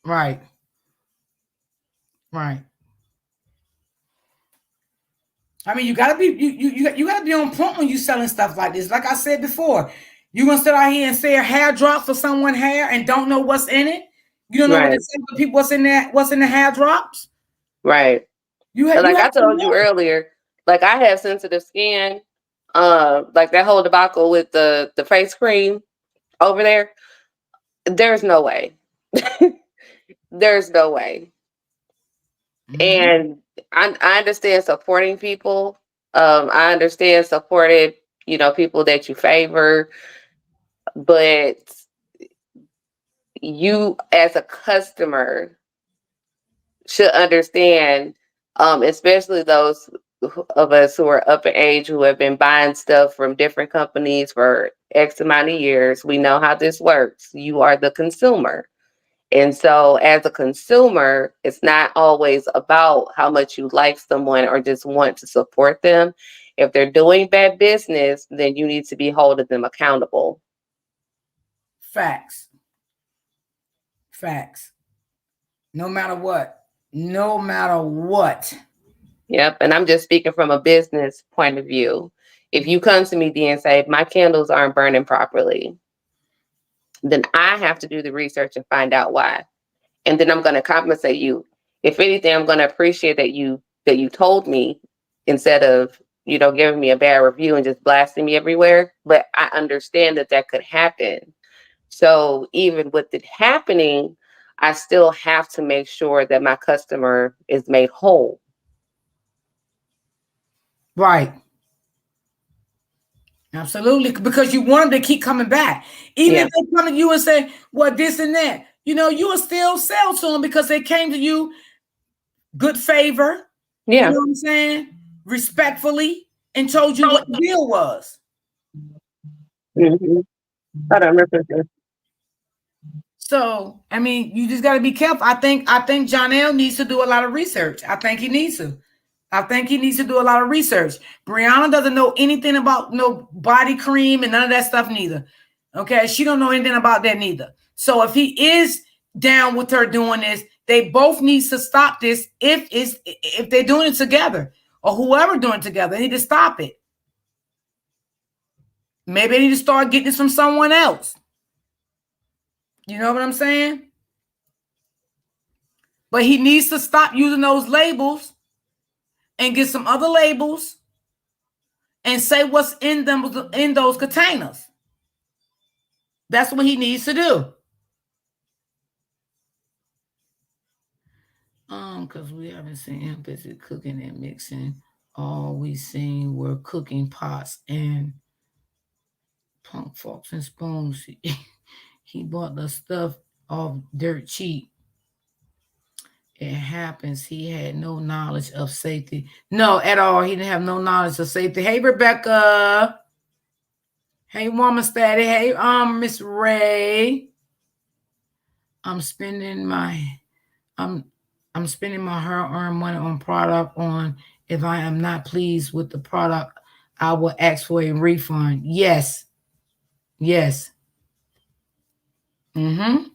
Speaker 1: Right. Right. I mean, you gotta be on point when you selling stuff like this. Like I said before, you gonna sit out here and say a hair drop for someone hair and don't know what's in it. You don't know what to
Speaker 2: Right.
Speaker 1: say to people. What's in the hair drops?
Speaker 2: Right. And
Speaker 1: You
Speaker 2: like
Speaker 1: have
Speaker 2: I
Speaker 1: to
Speaker 2: told you
Speaker 1: know.
Speaker 2: earlier, like I have sensitive skin. Like that whole debacle with the face cream over there. There's no way. There's no way.
Speaker 1: Mm-hmm.
Speaker 2: And I understand supporting people. I understand supporting, people that you favor, but you as a customer should understand, especially those of us who are up in age who have been buying stuff from different companies for X amount of years. We know how this works. You are the consumer. And so, as a consumer, it's not always about how much you like someone or just want to support them. If they're doing bad business, then you need to be holding them accountable.
Speaker 1: Facts. Facts. No matter what. No matter what.
Speaker 2: Yep. And I'm just speaking from a business point of view. If you come to me, D, and say, my candles aren't burning properly, then I have to do the research and find out why. and then I'm going to compensate you. If anything, I'm going to appreciate that you told me instead of, you know, giving me a bad review and just blasting me everywhere. But I understand that that could happen. So even with it happening, I still have to make sure that my customer is made whole.
Speaker 1: Right. Absolutely. Because you want them to keep coming back. Even
Speaker 2: Yeah.
Speaker 1: if they come to you and say, well, this and that, you know, you will still sell to them because they came to you good favor, you
Speaker 2: Yeah.
Speaker 1: know what I'm saying? Respectfully, and told you what the deal was.
Speaker 2: Mm-hmm. Hold on, real.
Speaker 1: So, I mean, you just got to be careful. I think John L needs to do a lot of research. I think he needs to. I think he needs to do a lot of research. Brianna doesn't know anything about no body cream and none of that stuff neither. Okay, she don't know anything about that neither. So if he is down with her doing this, they both needs to stop this. If they're doing it together or whoever doing it together, they need to stop it. Maybe they need to start getting this from someone else. You know what I'm saying? But he needs to stop using those labels and get some other labels and say what's in them in those containers. That's what he needs to do. Because we haven't seen him busy cooking and mixing. All we seen were cooking pots and punk forks and spoons. He bought the stuff off dirt cheap. It happens. He had no knowledge of safety. No, at all. He didn't have no knowledge of safety. Hey, Rebecca. Hey, Woman Static. Hey, Miss Ray. I'm spending my I'm I'm spending my hard-earned money on product on if I am not pleased with the product, I will ask for a refund. Yes. Yes. Mm-hmm.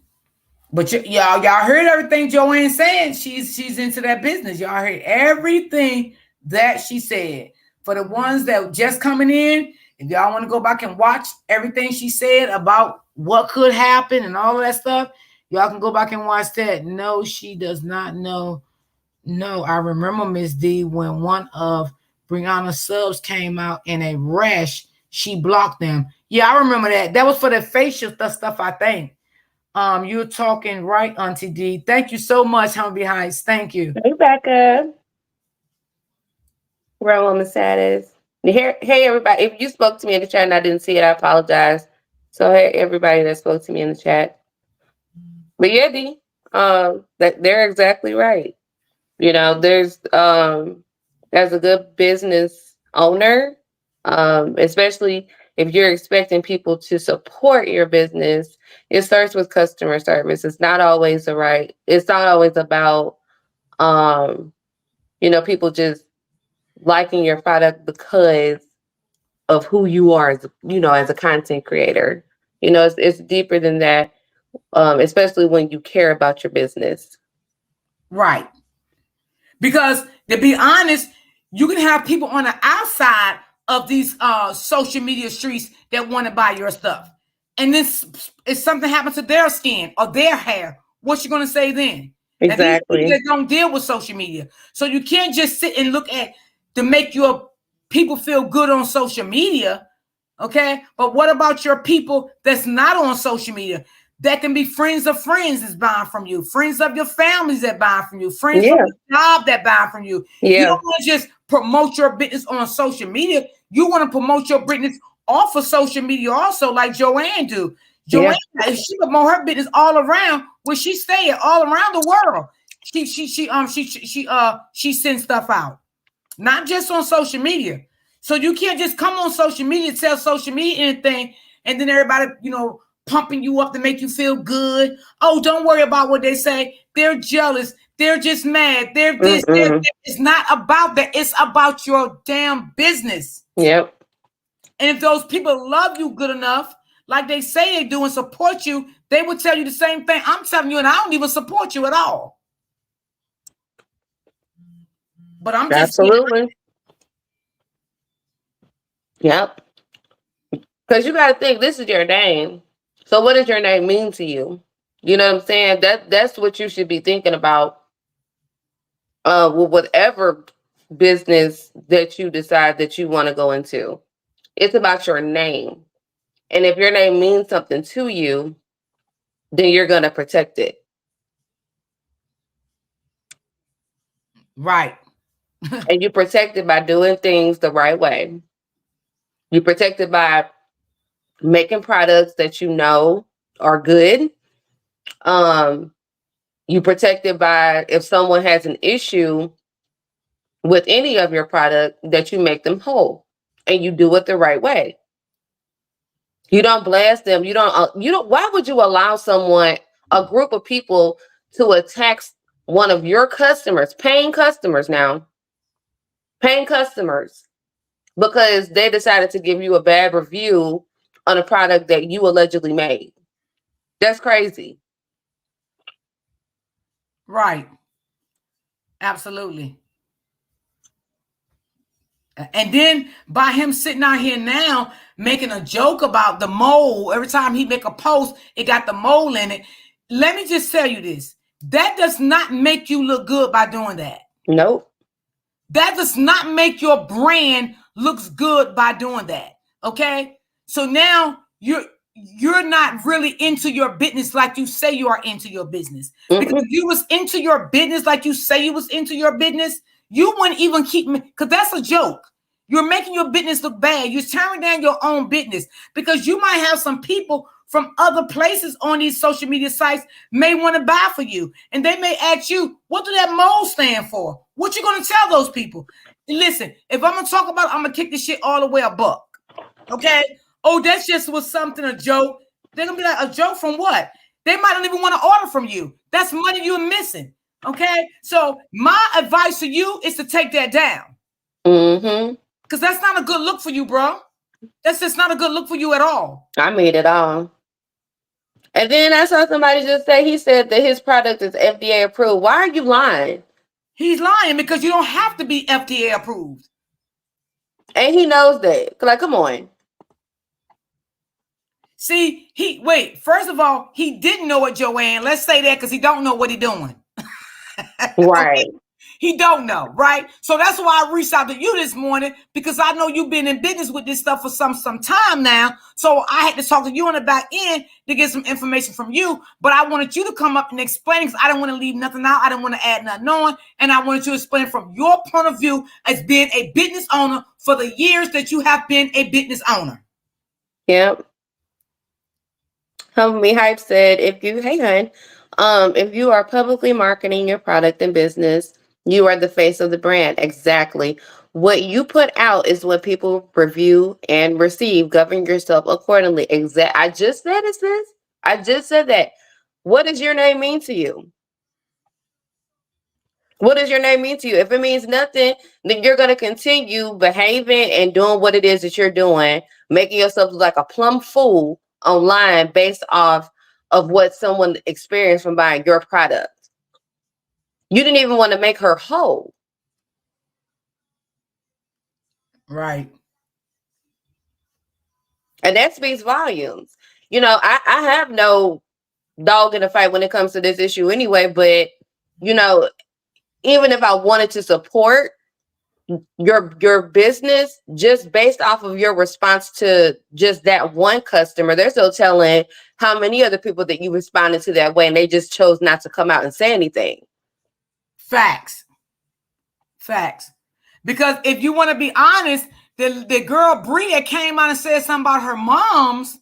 Speaker 1: But y'all heard everything Joanne saying. She's into that business. Y'all heard everything that she said. For the ones that just coming in, if y'all want to go back and watch everything she said about what could happen and all of that stuff, y'all can go back and watch that. No, she does not know. No, I remember Miss D when one of Brianna's subs came out in a rash, she blocked them. Yeah, I remember that. That was for the facial stuff, I think. You're talking right, Auntie D. Thank you so much, Humby Heights. Thank you.
Speaker 2: Hey, Becca. Real woman status. Hey, everybody. If you spoke to me in the chat and I didn't see it, I apologize. So, hey, everybody that spoke to me in the chat. But yeah, D, that they're exactly right. You know, as a good business owner, especially if you're expecting people to support your business, it starts with customer service. It's not always about, um, people just liking your product because of who you are as a content creator. It's deeper than that, especially when you care about your business.
Speaker 1: Right. Because to be honest, you can have people on the outside of these social media streets that want to buy your stuff. And this if something happens to their skin or their hair, what you gonna say then? Now these people
Speaker 2: Exactly.
Speaker 1: that don't deal with social media. So you can't just sit and look at to make your people feel good on social media. Okay. But what about your people that's not on social media? That can be friends of friends that's buying from you, friends of your families that buy from you, friends from
Speaker 2: Yeah.
Speaker 1: your job that buy from you. You
Speaker 2: Yeah.
Speaker 1: don't want to just promote your business on social media. You want to promote your business off of social media also, like Joanne do. Joanne,
Speaker 2: Yeah.
Speaker 1: if she promote her business all around where she stay at, all around the world, she sends stuff out, not just on social media. So you can't just come on social media, tell social media anything, and then everybody, pumping you up to make you feel good. Oh, don't worry about what they say. They're jealous. They're just mad. They're this. They're
Speaker 2: Mm-mm.
Speaker 1: that. It's not about that. It's about your damn business.
Speaker 2: Yep.
Speaker 1: And if those people love you good enough, like they say they do, and support you, they would tell you the same thing I'm telling you, and I don't even support you at all. But I'm just being
Speaker 2: Absolutely. Yep. Because you got to think this is your name. So what does your name mean to you? You know what I'm saying? That's what you should be thinking about with whatever business that you decide that you want to go into. It's about your name. And if your name means something to you, then you're going to protect it.
Speaker 1: Right.
Speaker 2: And you protect it by doing things the right way. You protect it by making products that you know are good. Um, you protect it by if someone has an issue with any of your product, that you make them whole and you do it the right way. You don't blast them. You don't, why would you allow someone, a group of people, to attack one of your customers, paying customers, because they decided to give you a bad review on a product that you allegedly made? That's crazy.
Speaker 1: Right. Absolutely. And then by him sitting out here now making a joke about the mole, every time he make a post, it got the mole in it. Let me just tell you this. That does not make you look good by doing that.
Speaker 2: Nope.
Speaker 1: That does not make your brand looks good by doing that. Okay? So now you're not really into your business like you say you are into your business. Because
Speaker 2: Mm-mm.
Speaker 1: if you was into your business like you say you was into your business, you wouldn't even keep me, because that's a joke. You're making your business look bad. You're tearing down your own business because you might have some people from other places on these social media sites may want to buy for you. And they may ask you, what do that mole stand for? What you going to tell those people? And listen, if I'm going to talk about it, I'm going to kick this shit all the way a buck. Okay? Oh, that just was something, a joke. They're going to be like, a joke from what? They might not even want to order from you. That's money you're missing. Okay? So my advice to you is to take that down.
Speaker 2: Mm-hmm.
Speaker 1: Because that's not a good look for you, bro. That's just not a good look for you at all.
Speaker 2: I made it all. And then I saw somebody just say, he said that his product is FDA approved. Why are you lying?
Speaker 1: He's lying because you don't have to be FDA approved.
Speaker 2: And he knows that. Like, come on.
Speaker 1: See, first of all, he didn't know it, Joanne. Let's say that because he don't know what he's doing. Okay.
Speaker 2: Right.
Speaker 1: He don't know, right? So that's why I reached out to you this morning, because I know you've been in business with this stuff for some time now. So I had to talk to you on the back end to get some information from you. But I wanted you to come up and explain, because I didn't want to leave nothing out. I didn't want to add nothing on. And I wanted you to explain from your point of view as being a business owner for the years that you have been a business owner.
Speaker 2: Yep. Humble Me Hype said, if you are publicly marketing your product and business, you are the face of the brand. Exactly. What you put out is what people review and receive. Govern yourself accordingly. I just said it, sis. I just said that. What does your name mean to you? What does your name mean to you? If it means nothing, then you're going to continue behaving and doing what it is that you're doing, making yourself look like a plumb fool online based off of what someone experienced from buying your product. You didn't even want to make her whole.
Speaker 1: Right.
Speaker 2: And that speaks volumes. I have no dog in the fight when it comes to this issue anyway, but, you know, even if I wanted to support your business just based off of your response to just that one customer, they're still telling how many other people that you responded to that way, and they just chose not to come out and say anything.
Speaker 1: Facts. Facts. Because if you want to be honest, the girl Bree that came out and said something about her mom's,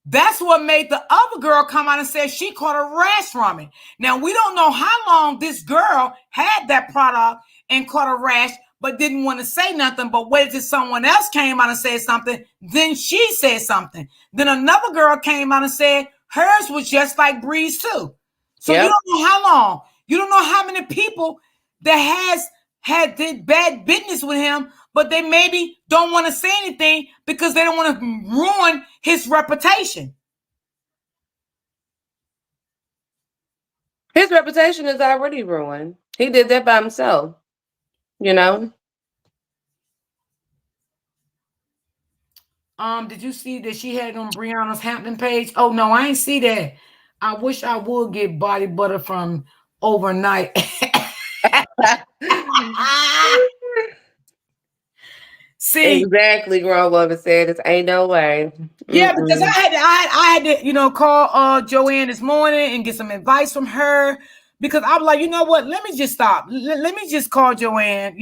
Speaker 1: that's what made the other girl come out and say she caught a rash from it. Now, we don't know how long this girl had that product and caught a rash, but didn't want to say nothing. But waited till someone else came out and said something. Then she said something. Then another girl came out and said hers was just like Bree's too. So you
Speaker 2: Yep.
Speaker 1: don't know how long. You don't know how many people that has had did bad business with him, but they maybe don't want to say anything because they don't want to ruin his reputation.
Speaker 2: His reputation is already ruined. He did that by himself, you know?
Speaker 1: Did you see that she had on Brianna's Hampton page? Oh no, I ain't see that. I wish I would get body butter from overnight. See,
Speaker 2: Exactly, grown woman said it ain't no way.
Speaker 1: yeah, because
Speaker 2: Mm-mm.
Speaker 1: I had to, call Joanne this morning and get some advice from her because I was like, you know what? Let me just stop. Let me just call Joanne,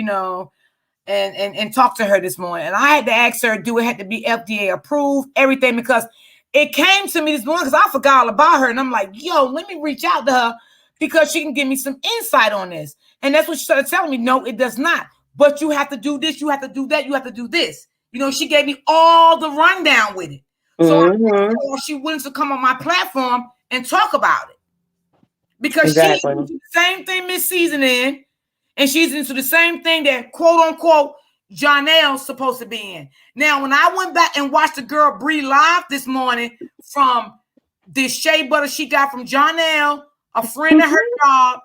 Speaker 1: and talk to her this morning. And I had to ask her, do it have to be FDA approved, everything, because it came to me this morning because I forgot all about her. And I'm like, yo, let me reach out to her because she can give me some insight on this. And that's what she started telling me. No, it does not. But you have to do this, you have to do that, you have to do this. She gave me all the rundown with it. So I asked
Speaker 2: Mm-hmm.
Speaker 1: her if she wanted to come on my platform and talk about it. Because she's
Speaker 2: Exactly.
Speaker 1: the same thing Miss Season in, and she's into the same thing that quote unquote Jonelle's supposed to be in. Now, when I went back and watched the girl Bree live this morning from this shea butter she got from Jonelle, a friend of her job,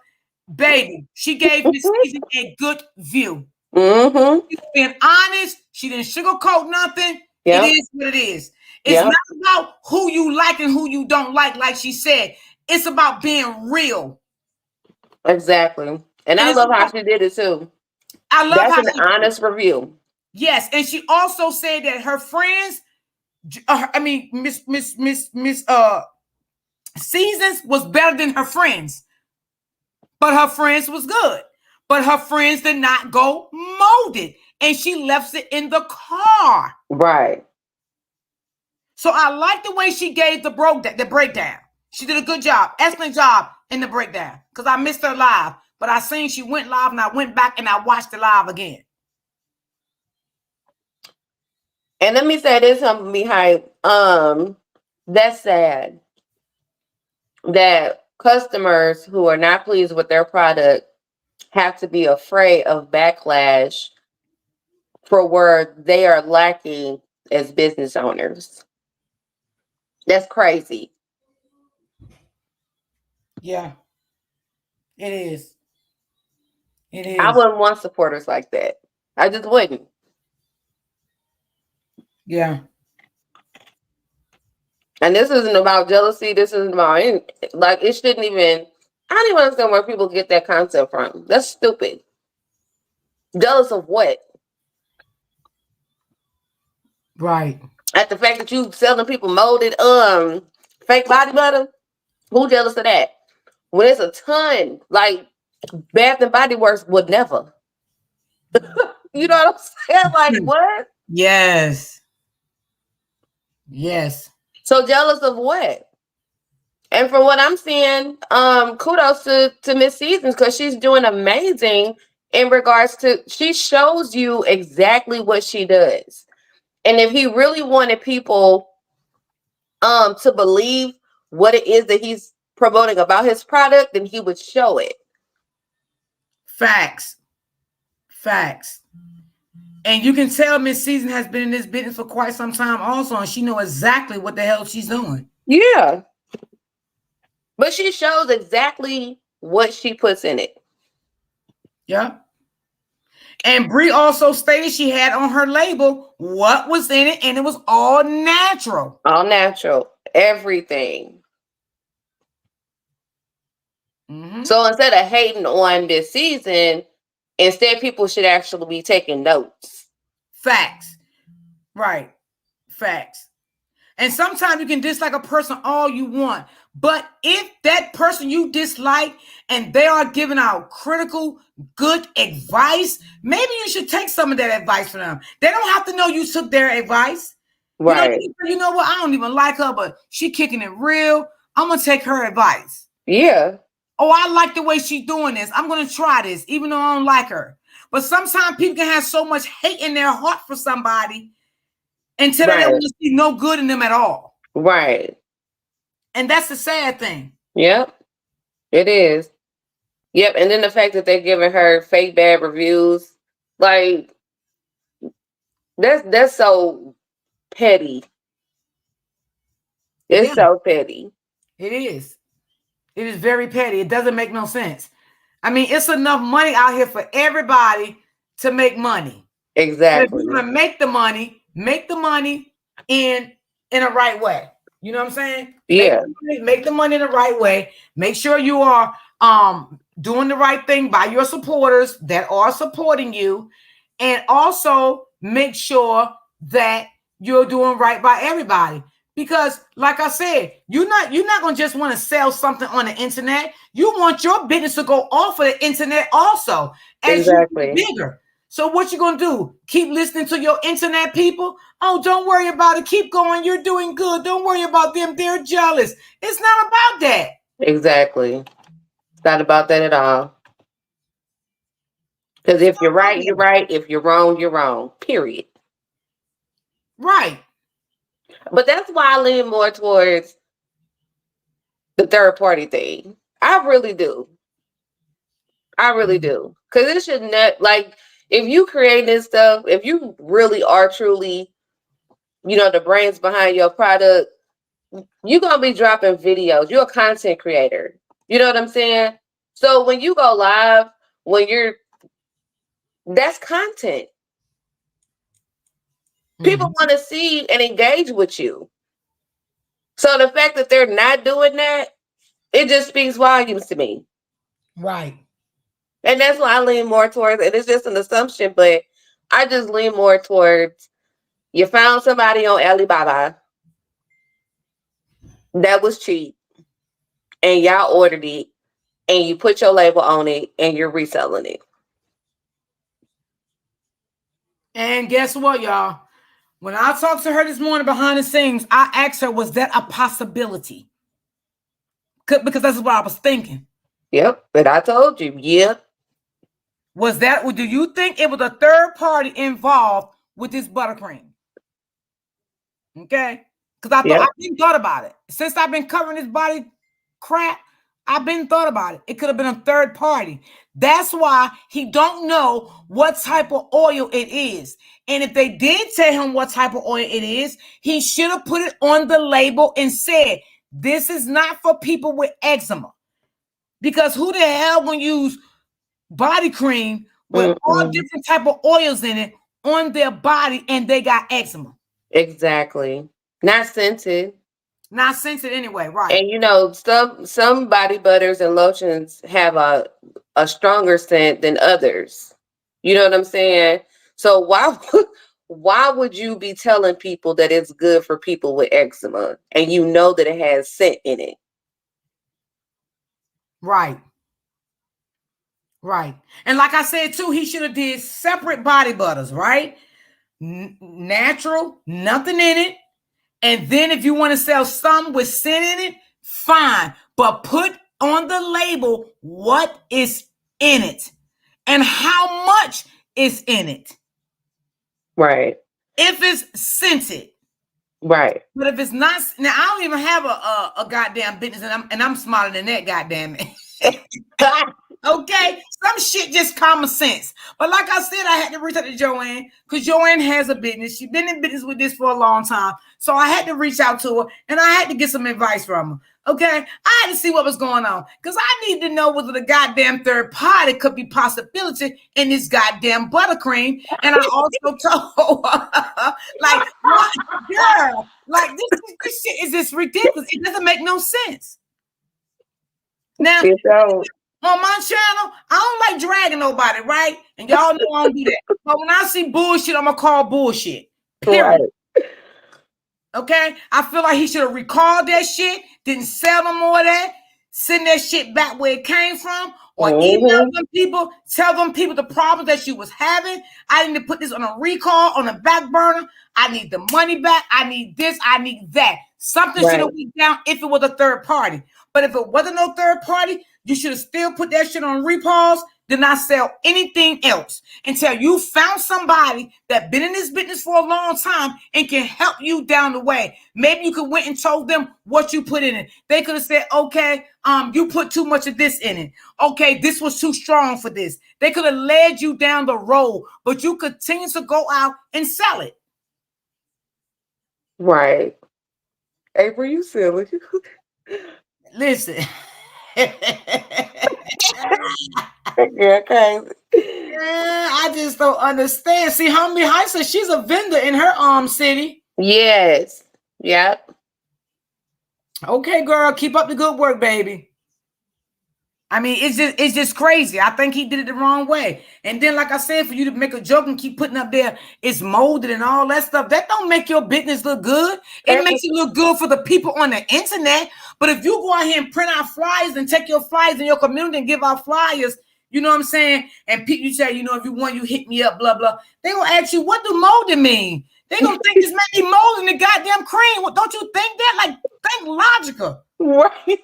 Speaker 1: baby, she gave Miss Season a good view.
Speaker 2: Mm-hmm.
Speaker 1: She's being honest. She didn't sugarcoat nothing. It
Speaker 2: Yep.
Speaker 1: is what it is. It's
Speaker 2: Yep.
Speaker 1: not about who you like and who you don't like she said. It's about being real.
Speaker 2: Exactly. And
Speaker 1: And
Speaker 2: I
Speaker 1: it's
Speaker 2: love how
Speaker 1: about,
Speaker 2: she did it too.
Speaker 1: I love
Speaker 2: That's
Speaker 1: how
Speaker 2: an
Speaker 1: she did it.
Speaker 2: honest review.
Speaker 1: Yes, and she also said that her friends, I mean, Miss Seasons was better than her friends, but her friends was good. But her friends did not go molded, and she left it in the car.
Speaker 2: Right.
Speaker 1: So I like the way she gave the breakdown. She did a good job, excellent job in the breakdown. Because I missed her live, but I seen she went live, and I went back and I watched the live again.
Speaker 2: And let me say this, something behind that's sad that customers who are not pleased with their product have to be afraid of backlash for where they are lacking as business owners. That's crazy.
Speaker 1: Yeah, it is. It
Speaker 2: I
Speaker 1: is.
Speaker 2: wouldn't want supporters like that. I just wouldn't.
Speaker 1: Yeah.
Speaker 2: And this isn't about jealousy. This isn't about any, like it shouldn't even. I don't even understand where people get that concept from. That's stupid. Jealous of what?
Speaker 1: Right.
Speaker 2: At the fact that you selling people molded fake body butter? Who jealous of that? When it's a ton, like Bath and Body Works would never. You know what I'm saying? Like what?
Speaker 1: Yes. Yes.
Speaker 2: So jealous of what? And from what I'm seeing, kudos to Miss Seasons because she's doing amazing in regards to she shows you exactly what she does. And if he really wanted people to believe what it is that he's promoting about his product, then he would show it.
Speaker 1: Facts. Facts. And you can tell Miss Season has been in this business for quite some time also, and she know exactly what the hell she's doing.
Speaker 2: Yeah. But she shows exactly what she puts in it.
Speaker 1: Yeah. And Brie also stated she had on her label what was in it, and it was all natural.
Speaker 2: All natural. Everything.
Speaker 1: Mm-hmm.
Speaker 2: So instead of hating on this season, instead people should actually be taking notes.
Speaker 1: Facts. Right. Facts. And sometimes you can dislike a person all you want. But if that person you dislike and they are giving out critical, good advice, maybe you should take some of that advice from them. They don't have to know you took their advice.
Speaker 2: Right.
Speaker 1: You know what? I don't even like her, but she kicking it real. I'm gonna take her advice.
Speaker 2: Yeah.
Speaker 1: Oh, I like the way she's doing this. I'm gonna try this, even though I don't like her. But sometimes people can have so much hate in their heart for somebody until they don't
Speaker 2: Right.
Speaker 1: see no good in them at all.
Speaker 2: Right.
Speaker 1: And that's the sad thing.
Speaker 2: Yep. It is. Yep. And then the fact that they're giving her fake bad reviews, like that's so petty. It's
Speaker 1: Yeah,
Speaker 2: so petty.
Speaker 1: it is. It is very petty. It doesn't make no sense. I mean, it's enough money out here for everybody to make money. But if
Speaker 2: Exactly.
Speaker 1: you're gonna make the money in a right way. You know what I'm saying?
Speaker 2: Yeah.
Speaker 1: Make the money the right way. Make sure you are doing the right thing by your supporters that are supporting you, and also make sure that you're doing right by everybody. Because, like I said, you're not gonna just want to sell something on the internet. You want your business to go off of the internet also as you get
Speaker 2: Exactly.
Speaker 1: bigger. So what you gonna do? Keep listening to your internet people? Oh, don't worry about it. Keep going. You're doing good. Don't worry about them. They're jealous. It's not about that.
Speaker 2: Exactly. It's not about that at all. Because
Speaker 1: It's
Speaker 2: if you're
Speaker 1: not about
Speaker 2: right, you're
Speaker 1: that.
Speaker 2: right. If you're wrong, you're wrong. Period.
Speaker 1: Right.
Speaker 2: But that's why I lean more towards the third party thing. I really do. I really
Speaker 1: Mhm.
Speaker 2: do. Because it should not, like, if you create this stuff, if you really are truly, the brains behind your product, you're going to be dropping videos. You're a content creator. You know what I'm saying? So when you go live, when you're, that's content. People
Speaker 1: Mhm.
Speaker 2: want to see and engage with you. So the fact that they're not doing that, it just speaks volumes to me.
Speaker 1: Right.
Speaker 2: And that's why I lean more towards, and it's just an assumption, but I just lean more towards you found somebody on Alibaba that was cheap and y'all ordered it and you put your label on it and you're reselling it.
Speaker 1: And guess what, y'all? When I talked to her this morning behind the scenes, I asked her, was that a possibility? Because that's what I was thinking.
Speaker 2: Yep. But I told you, yep.
Speaker 1: Was that, do you think it was a third party involved with this buttercream? Okay. Because
Speaker 2: Yep.
Speaker 1: I've been thought about it. Since I've been covering this body crap, I've been thought about it. It could have been a third party. That's why he don't know what type of oil it is. And if they did tell him what type of oil it is, he should have put it on the label and said, this is not for people with eczema. Because who the hell will use body cream with all
Speaker 2: Mm-mm.
Speaker 1: different type of oils in it on their body and they got eczema?
Speaker 2: Exactly. Not scented.
Speaker 1: Not scented anyway, right?
Speaker 2: And some body butters and lotions have a stronger scent than others. You know what I'm saying? So why would you be telling people that it's good for people with eczema and you know that it has scent in it?
Speaker 1: Right. Right. And like I said too, he should have did separate body butters, right? Natural, nothing in it. And then if you want to sell some with scent in it, fine. But put on the label what is in it and how much is in it.
Speaker 2: Right.
Speaker 1: If it's scented.
Speaker 2: Right.
Speaker 1: But if it's not, now I don't even have a goddamn business, and I'm smarter than that, goddamn it. Okay, some shit just common sense. But like I said, I had to reach out to Joanne because Joanne has a business. She's been in business with this for a long time. So I had to reach out to her and I had to get some advice from her. Okay, I had to see what was going on because I need to know whether the goddamn third party could be possibility in this goddamn buttercream. And I also told her, like, what, girl, like this shit is just ridiculous. It doesn't make no sense. Now,
Speaker 2: You don't.
Speaker 1: on my channel, I don't like dragging nobody, right? And y'all know I don't do that. But when I see bullshit, I'm gonna call bullshit.
Speaker 2: Right.
Speaker 1: Period. Okay? I feel like he should have recalled that shit, didn't sell no more of that, send that shit back where it came from, or email
Speaker 2: Mm-hmm.
Speaker 1: them people, tell them people the problems that you was having. I need to put this on a recall, on a back burner. I need the money back. I need this. I need that. Something should
Speaker 2: Right.
Speaker 1: have went down if it was a third party. But if it wasn't no third party, you should have still put that shit on repause, did not sell anything else until you found somebody that been in this business for a long time and can help you down the way. Maybe you could went and told them what you put in it. They could have said, okay, you put too much of this in it. Okay, this was too strong for this. They could have led you down the road, but you continue to go out and sell it.
Speaker 2: Right. April, you silly.
Speaker 1: Listen.
Speaker 2: You're crazy.
Speaker 1: I just don't understand. See, Homie Heisa, she's a vendor in her city.
Speaker 2: Yes. Yep.
Speaker 1: Okay, girl, keep up the good work, baby. I mean, it's just crazy. I think he did it the wrong way. And then, like I said, for you to make a joke and keep putting up there, it's molded and all that stuff. That don't make your business look good. It makes it look good for the people on the internet. But if you go out here and print out flyers and take your flyers in your community and give out flyers, you know what I'm saying? And people, you say, if you want, you hit me up, blah blah. They gonna ask you, what do molded mean? They gonna think this may be molding the goddamn cream. Well, don't you think that? Like, think logical.
Speaker 2: Right.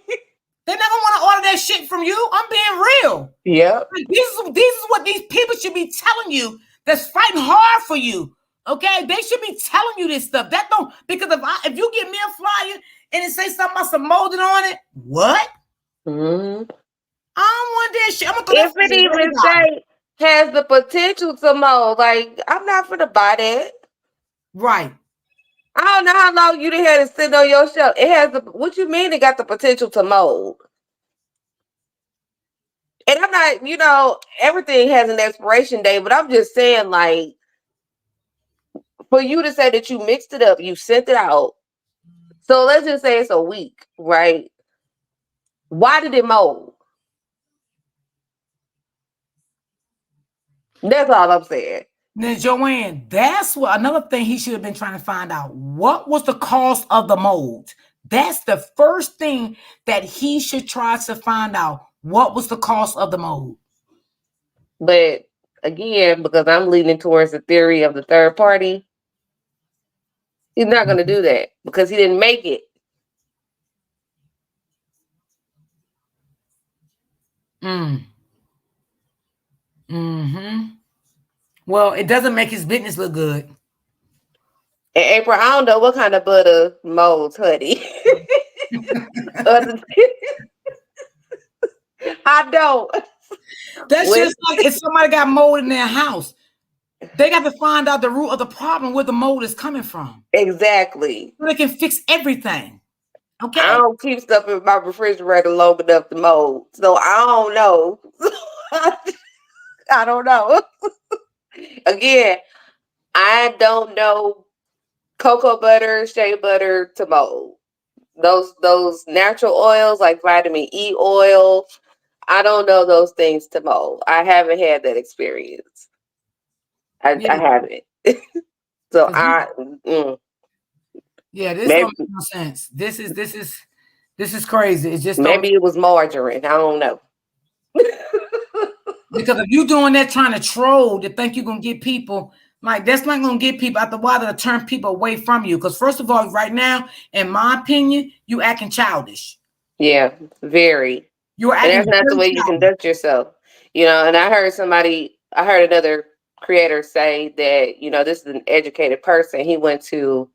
Speaker 1: They're not gonna want to order that shit from you. I'm being real.
Speaker 2: Yep.
Speaker 1: Like, this is what these people should be telling you. That's fighting hard for you. Okay, they should be telling you this stuff. That don't, because if you give me a flyer and it say something about some molding on it, what?
Speaker 2: Mm-hmm.
Speaker 1: I don't want that shit. I'm gonna throw
Speaker 2: If
Speaker 1: that
Speaker 2: it even say has the potential to mold, like I'm not gonna buy that.
Speaker 1: Right.
Speaker 2: I don't know how long you done had it sitting on your shelf. It has the. What you mean? It got the potential to mold? And I'm not. Everything has an expiration date, but I'm just saying, like, for you to say that you mixed it up, you sent it out. So let's just say it's a week, right? Why did it mold? That's all I'm saying.
Speaker 1: Now, Joanne, that's what another thing he should have been trying to find out. What was the cause of the mold? That's the first thing that he should try to find out. What was the cause of the mold?
Speaker 2: But again, because I'm leaning towards the theory of the third party, he's not going to do that because he didn't make it.
Speaker 1: Mm-hmm. Well, it doesn't make his business look good.
Speaker 2: And April, I don't know what kind of butter molds, honey. I don't.
Speaker 1: That's just like if somebody got mold in their house. They got to find out the root of the problem, where the mold is coming from.
Speaker 2: Exactly.
Speaker 1: So they can fix everything. Okay.
Speaker 2: I don't keep stuff in my refrigerator long enough to mold. So I don't know. I don't know. Again, I don't know cocoa butter, shea butter to mold. Those natural oils like vitamin E oil, I don't know those things to mold. I haven't had that experience. I haven't. So
Speaker 1: yeah, this don't make no sense. This is crazy. It's just
Speaker 2: maybe it was margarine. I don't know.
Speaker 1: Because if you're doing that trying to troll to think you're gonna get people, like, that's not gonna get people. After a while, that'll turn people away from you. Because first of all, right now, in my opinion, you acting childish.
Speaker 2: Yeah, very.
Speaker 1: You're
Speaker 2: acting, and that's not the way you conduct yourself. And I heard another creator say that, this is an educated person. He went to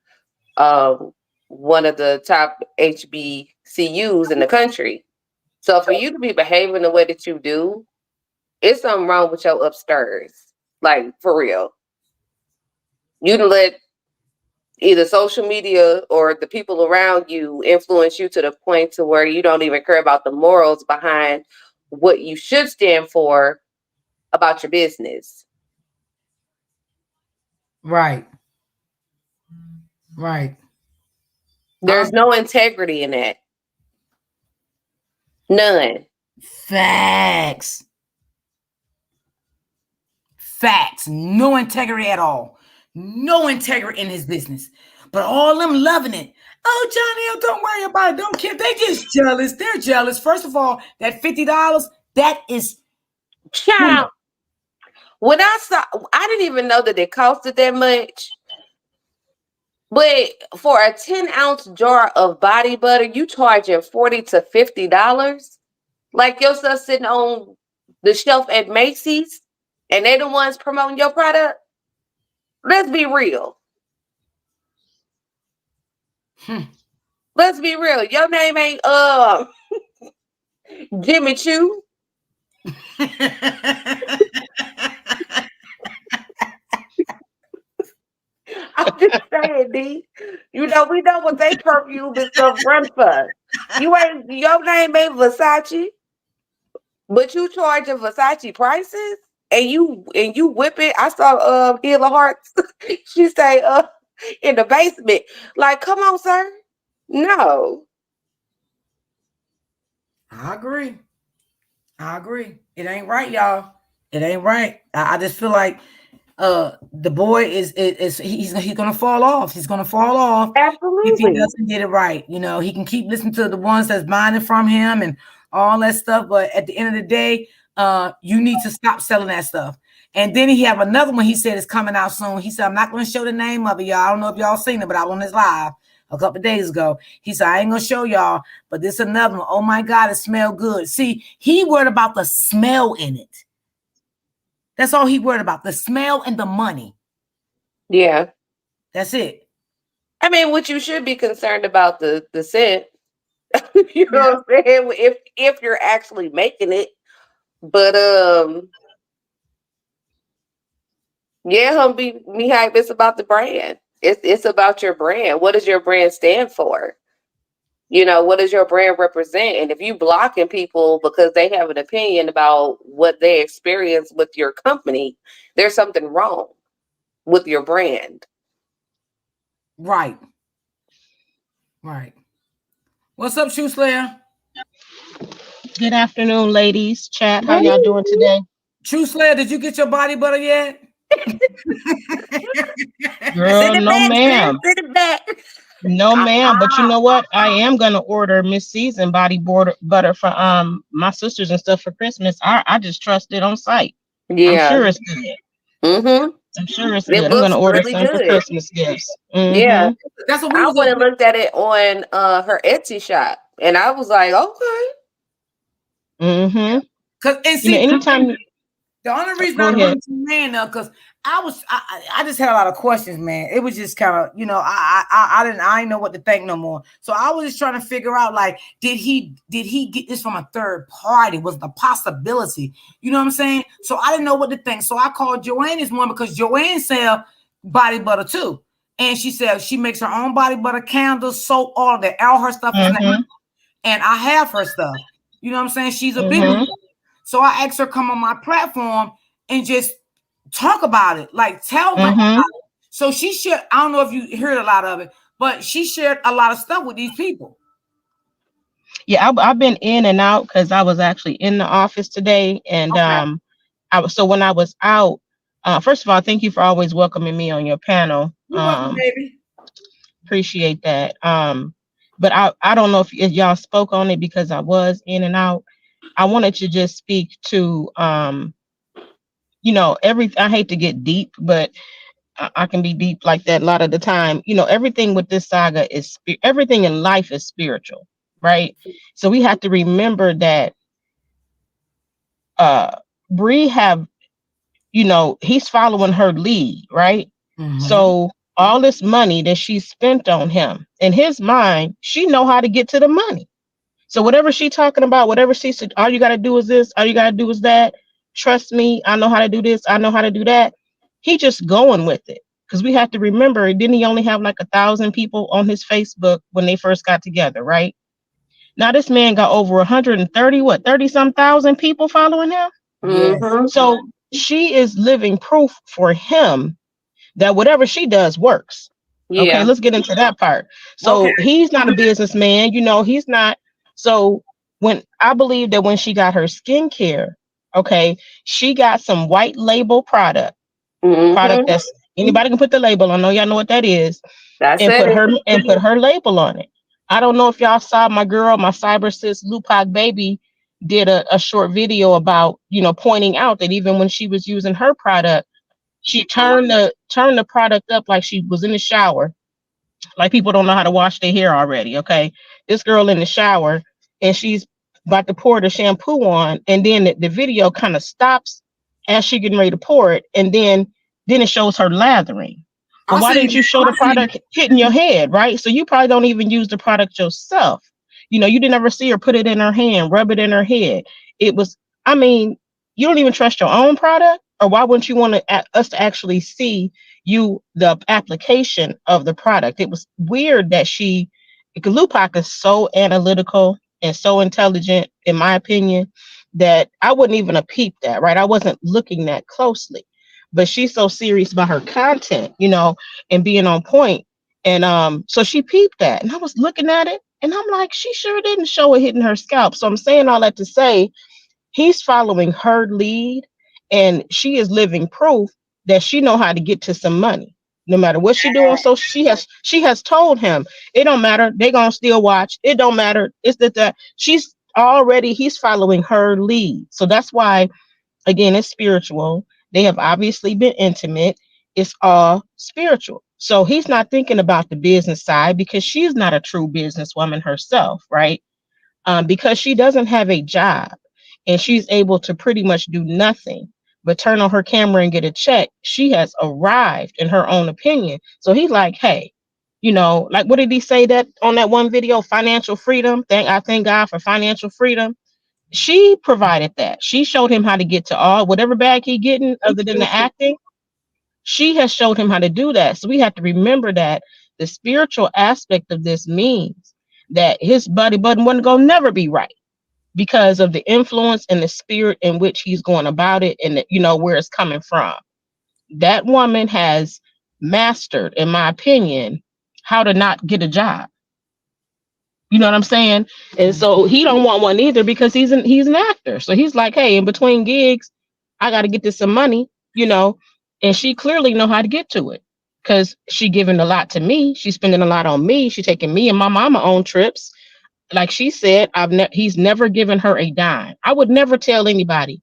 Speaker 2: one of the top HBCUs in the country. So for you to be behaving the way that you do, it's something wrong with your upstairs. Like, for real. You to let either social media or the people around you influence you to the point to where you don't even care about the morals behind what you should stand for about your business.
Speaker 1: Right. Right.
Speaker 2: There's no integrity in that. None.
Speaker 1: Facts. No integrity at all. No integrity in his business. But all them loving it. Oh, Johnny, don't worry about it. Don't care. They just jealous. They're jealous. First of all, that $50, that is...
Speaker 2: Child. When I didn't even know that it costed that much. But for a 10-ounce jar of body butter, you charging $40 to $50. Like your stuff sitting on the shelf at Macy's, and they the ones promoting your product. Let's be real. Let's be real. Your name ain't Jimmy Choo. I'm just saying, D. We know what they perfume and stuff run for. Your name ain't Versace, but you charging Versace prices, and you whip it. I saw Healer Hearts. She say in the basement. Like, come on, sir. No.
Speaker 1: I agree. I agree. It ain't right, y'all. It ain't right. I just feel like the boy is he's gonna fall off. He's gonna fall off if he
Speaker 2: Absolutely.
Speaker 1: doesn't get it right. You know, he can keep listening to the ones that's buying it from him and all that stuff. But at the end of the day, you need to stop selling that stuff. And then he have another one. He said it's coming out soon. He said I'm not going to show the name of it, y'all. I don't know if y'all seen it, but I was on this live a couple of days ago. He said I ain't gonna show y'all, but this another one. Oh my God, it smell good. See, he worried about the smell in it. That's all he worried about, the smell and the money.
Speaker 2: Yeah.
Speaker 1: That's it.
Speaker 2: I mean, what you should be concerned about the scent. You
Speaker 1: Yeah.
Speaker 2: know what I'm saying? If you're actually making it. But yeah, homie, me hype, it's about the brand. It's about your brand. What does your brand stand for? You know, what does your brand represent? And if you blocking people because they have an opinion about what they experience with your company, there's something wrong with your brand.
Speaker 1: Right. Right. What's up, Shoe Slayer?
Speaker 3: Good afternoon, ladies. Chat, how y'all doing
Speaker 2: Woo!
Speaker 3: today?
Speaker 1: Shoe Slayer, did you get your body butter yet?
Speaker 2: Send
Speaker 3: Girl,
Speaker 2: it
Speaker 3: no
Speaker 2: back, sis.
Speaker 3: ma'am.
Speaker 2: Send it back.
Speaker 3: No ma'am. But you
Speaker 1: Ah,
Speaker 3: know what? I am gonna order Miss Season body butter for my sisters and stuff for Christmas. I just trust it on site. I'm
Speaker 2: Yeah.
Speaker 3: sure it's good.
Speaker 2: Mm-hmm.
Speaker 3: I'm sure it's
Speaker 2: It
Speaker 3: good. I'm
Speaker 2: looks
Speaker 3: gonna order
Speaker 2: really
Speaker 3: some for
Speaker 2: good.
Speaker 3: Christmas gifts.
Speaker 2: Yeah.
Speaker 1: that's what we
Speaker 2: I
Speaker 1: was
Speaker 2: went
Speaker 1: up
Speaker 2: and looked at it on her Etsy shop, and I was like, okay.
Speaker 3: Mm-hmm.
Speaker 1: because and
Speaker 3: You know,
Speaker 1: see
Speaker 3: anytime.
Speaker 1: the only reason
Speaker 3: Go
Speaker 1: I
Speaker 3: ahead.
Speaker 1: bring to man up because I just had a lot of questions, man. It was just kind of I didn't know what to think no more. So I was just trying to figure out like did he get this from a third party? Was the possibility? You know what I'm saying? So I didn't know what to think. So I called Joanne this morning because Joanne sell body butter too, and she said she makes her own body butter, candles, soap, all of that. All her stuff is natural,
Speaker 3: Mm-hmm.
Speaker 1: and I have her stuff. You know what I'm saying? She's a business.
Speaker 3: Mm-hmm.
Speaker 1: So I asked her come on my platform and just talk about it, like tell me about
Speaker 3: Mm-hmm.
Speaker 1: it. So she shared. I don't know if you heard a lot of it, but she shared a lot of stuff with these people.
Speaker 3: Yeah, I've been in and out because I was actually in the office today, and
Speaker 1: Okay,
Speaker 3: I was so when I was out. First of all, thank you for always welcoming me on your panel.
Speaker 1: you're welcome, baby.
Speaker 3: Appreciate that. But I don't know if y'all spoke on it because I was in and out. I wanted to just speak to every. I hate to get deep, but I can be deep like that a lot of the time. Everything with this saga is everything in life is spiritual, right? So we have to remember that uh Bree have he's following her lead, right?
Speaker 1: Mm-hmm.
Speaker 3: So all this money that she spent on him, in his mind, she know how to get to the money. So whatever she talking about, whatever she said, all you gotta do is this, all you gotta do is that. Trust me, I know how to do this, I know how to do that. He just going with it. Because we have to remember, didn't he only have like 1,000 people on his Facebook when they first got together, right? Now this man got over 130, 30 some thousand people following him.
Speaker 1: Yes.
Speaker 2: Mm-hmm.
Speaker 3: So she is living proof for him that whatever she does works. Okay,
Speaker 2: Yeah.
Speaker 3: let's get into that part.
Speaker 1: Okay.
Speaker 3: So he's not a businessman, he's not. So when I believe that when she got her skincare, okay, she got some white label product
Speaker 2: Mm-hmm.
Speaker 3: that's anybody can put the label. I know y'all know what that is,
Speaker 2: I
Speaker 3: and
Speaker 2: said
Speaker 3: put
Speaker 2: it.
Speaker 3: her label on it. I don't know if y'all saw my girl, my cyber sis Lupac baby did a short video about, pointing out that even when she was using her product, she turned the product up like she was in the shower, like people don't know how to wash their hair already. Okay, this girl in the shower and she's about to pour the shampoo on, and then the video kind of stops as she getting ready to pour it, and then it shows her lathering. Well,
Speaker 1: I
Speaker 3: why
Speaker 1: see.
Speaker 3: didn't you show
Speaker 1: I
Speaker 3: the
Speaker 1: see.
Speaker 3: product hitting your head, right? So you probably don't even use the product yourself. You didn't ever see her put it in her hand, rub it in her head. It was, I mean, you don't even trust your own product, or why wouldn't you want us to actually see the application of the product? It was weird that because Lupac is so analytical and so intelligent, in my opinion, that I wouldn't even have peeped that, right? I wasn't looking that closely. But she's so serious about her content, and being on point. And so she peeped that. And I was looking at it. And I'm like, she sure didn't show it hitting her scalp. So I'm saying all that to say he's following her lead, and she is living proof that she know how to get to some money no matter what she doing. So she has told him it don't matter, they gonna still watch, it don't matter, it's that she's already, he's following her lead. So that's why, again, it's spiritual. They have obviously been intimate. It's all spiritual. So he's not thinking about the business side because she's not a true businesswoman herself, right? Because she doesn't have a job and she's able to pretty much do nothing but turn on her camera and get a check. She has arrived in her own opinion. So he's like, hey, like what did he say that on that one video? Financial freedom. I thank God for financial freedom. She provided that. She showed him how to get to all whatever bag he getting other than the acting. She has showed him how to do that. So we have to remember that the spiritual aspect of this means that his buddy button wasn't gonna never be right because of the influence and the spirit in which he's going about it, and where it's coming from. That woman has mastered, in my opinion, how to not get a job. You know what I'm saying? And so he don't want one either because he's an actor. So he's like, hey, in between gigs, I got to get this some money, and she clearly know how to get to it because she giving a lot to me. She's spending a lot on me. She taking me and my mama on trips. Like she said, he's never given her a dime. I would never tell anybody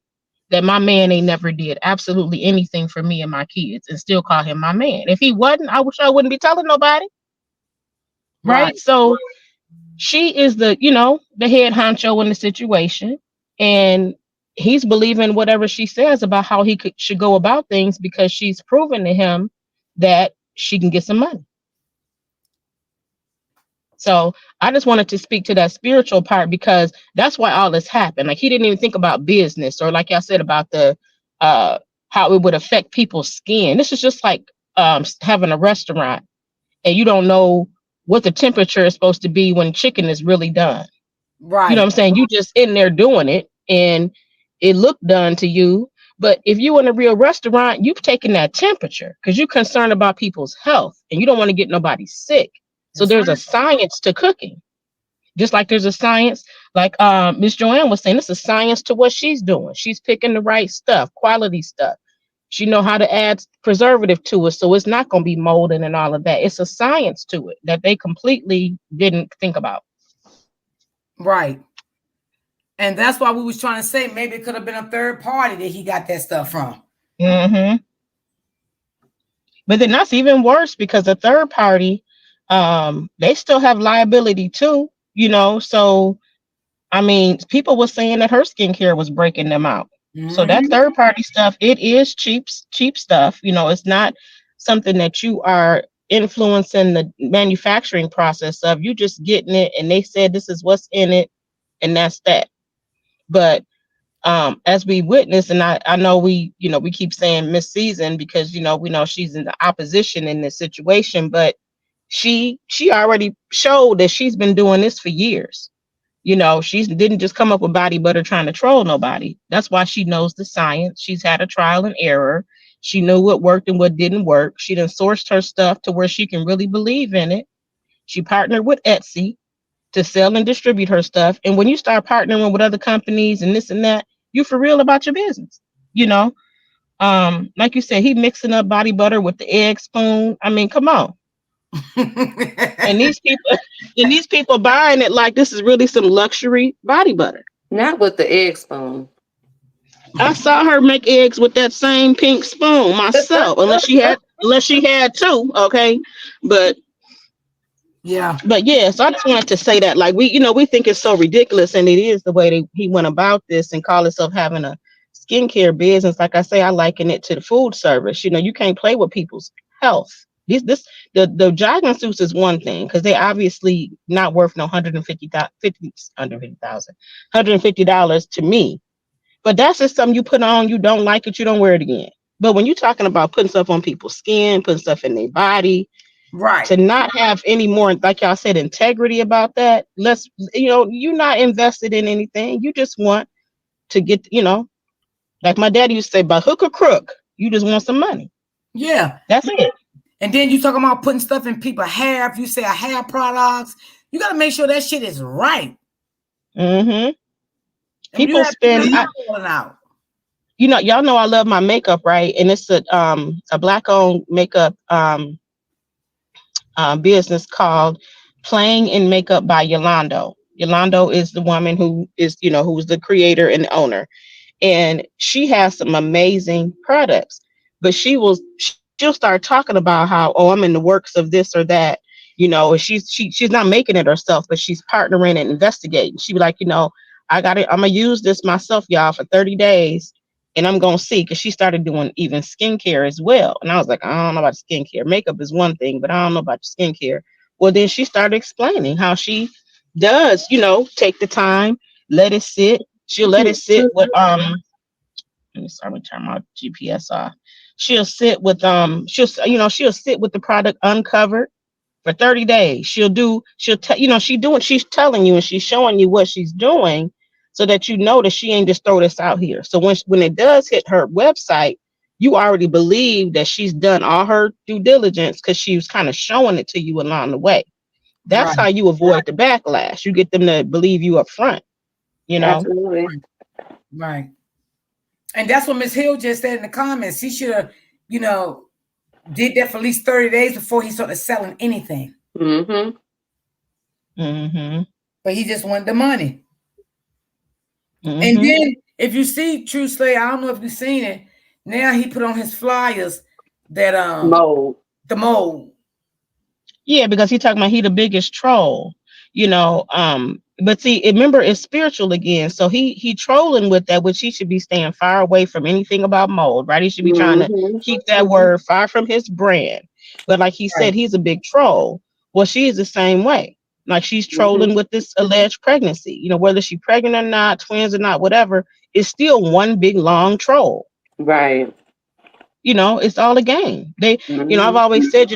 Speaker 3: that my man ain't never did absolutely anything for me and my kids and still call him my man. If he wasn't, I wish I wouldn't be telling nobody.
Speaker 1: Right.
Speaker 3: Right. So she is the head honcho in the situation, and he's believing whatever she says about how should go about things because she's proven to him that she can get some money. So I just wanted to speak to that spiritual part because that's why all this happened. Like he didn't even think about business or like I said about the uh how it would affect people's skin. This is just like having a restaurant and you don't know what the temperature is supposed to be when chicken is really done. You know what
Speaker 1: Right.
Speaker 3: I'm saying? You just in there doing it and it looked done to you. But if you in a real restaurant, you've taken that temperature because you're concerned about people's health and you don't want to get nobody sick. So
Speaker 1: That's
Speaker 3: there's a
Speaker 1: right.
Speaker 3: science to cooking. Just like there's a science, like Miss Joanne was saying, it's a science to what she's doing. She's picking the right stuff, quality stuff. She know how to add preservative to it, so it's not going to be molding and all of that. It's a science to it that they completely didn't think about.
Speaker 1: Right. And that's why we was trying to say maybe it could have been a third party that he got that stuff from.
Speaker 3: Hmm. But then that's even worse because the third party, they still have liability too. So I mean, people were saying that her skincare was breaking them out. So that
Speaker 1: Hmm.
Speaker 3: third party stuff, it is cheap stuff. It's not something that you are influencing the manufacturing process of. You just getting it, and they said this is what's in it, and that's that. But as we witness, and I know we keep saying Miss Season because we know she's in the opposition in this situation, but she already showed that she's been doing this for years. She didn't just come up with body butter trying to troll nobody. That's why she knows the science. She's had a trial and error. She knew what worked and what didn't work. She done sourced her stuff to where she can really believe in it. She partnered with Etsy to sell and distribute her stuff. And when you start partnering with other companies and this and that, you for real about your business. You know, like you said, he mixing up body butter with the egg spoon. I mean, come on. And these people and these people buying it like this is really some luxury body butter.
Speaker 2: Not with the egg spoon.
Speaker 3: I saw her make eggs with that same pink spoon myself, unless she had two, okay. But
Speaker 1: Yeah.
Speaker 3: but yeah, so I just wanted to say that like we think it's so ridiculous, and it is the way he went about this and call himself having a skincare business. Like I say, I liken it to the food service. You can't play with people's health. The jogging suits is one thing because they obviously not worth no 150,000 $150 to me. But that's just something you put on, you don't like it, you don't wear it again. But when you're talking about putting stuff on people's skin, putting stuff in their body,
Speaker 1: Right.
Speaker 3: to not have any more, like y'all said, integrity about that, you're not invested in anything. You just want to get, like my daddy used to say, by hook or crook, you just want some money.
Speaker 1: Yeah.
Speaker 3: That's it.
Speaker 1: And then you talking about putting stuff in people hair. If you say a hair products, you got to make sure that shit is right.
Speaker 3: Mm-hmm.
Speaker 1: And you
Speaker 3: People
Speaker 1: have people
Speaker 3: spend,
Speaker 1: falling out.
Speaker 3: y'all know I love my makeup, right? And it's a black owned makeup business called Playing in Makeup by Yolando. Yolando is the woman who is, who's the creator and owner, and she has some amazing products. But she'll start talking about how, oh, I'm in the works of this or that, and she's not making it herself, but she's partnering and investigating. She be like, I'm gonna use this myself, y'all, for 30 days, and I'm gonna see, because she started doing even skincare as well. And I was like, I don't know about skincare. Makeup is one thing, but I don't know about skincare. Well, then she started explaining how she does, take the time, let it sit. She'll let it sit with let me turn my GPS off. She'll sit with the product uncovered for 30 days. She's telling you and she's showing you what she's doing, so that that she ain't just throw this out here. So when it does hit her website, you already believe that she's done all her due diligence, because she was kind of showing it to you along the way. That's
Speaker 1: Right,
Speaker 3: how you avoid the backlash. You get them to believe you up front, you know.
Speaker 2: Absolutely.
Speaker 1: right, right. And that's what Miss Hill just said in the comments. He should have, you know, did that for at least 30 days before he started selling anything.
Speaker 2: Mm-hmm.
Speaker 3: Mhm.
Speaker 1: But he just wanted the money. And
Speaker 3: Mhm.
Speaker 1: then if you see True Slay, I don't know if you've seen it. Now he put on his flyers that
Speaker 2: Mold.
Speaker 1: the mold.
Speaker 3: Yeah, because he talking about he the biggest troll, But see, remember, it's spiritual again. So he trolling with that, which he should be staying far away from anything about mold, right? He should be trying to
Speaker 2: Mm-hmm.
Speaker 3: keep that word far from his brand. But like he
Speaker 1: Right,
Speaker 3: said, he's a big troll. Well, she is the same way. Like, she's
Speaker 2: Mm-hmm.
Speaker 3: trolling with this alleged pregnancy. Whether she's pregnant or not, twins or not, whatever, it's still one big long troll.
Speaker 2: Right.
Speaker 3: It's all a game. I've
Speaker 2: Mm-hmm.
Speaker 3: always said,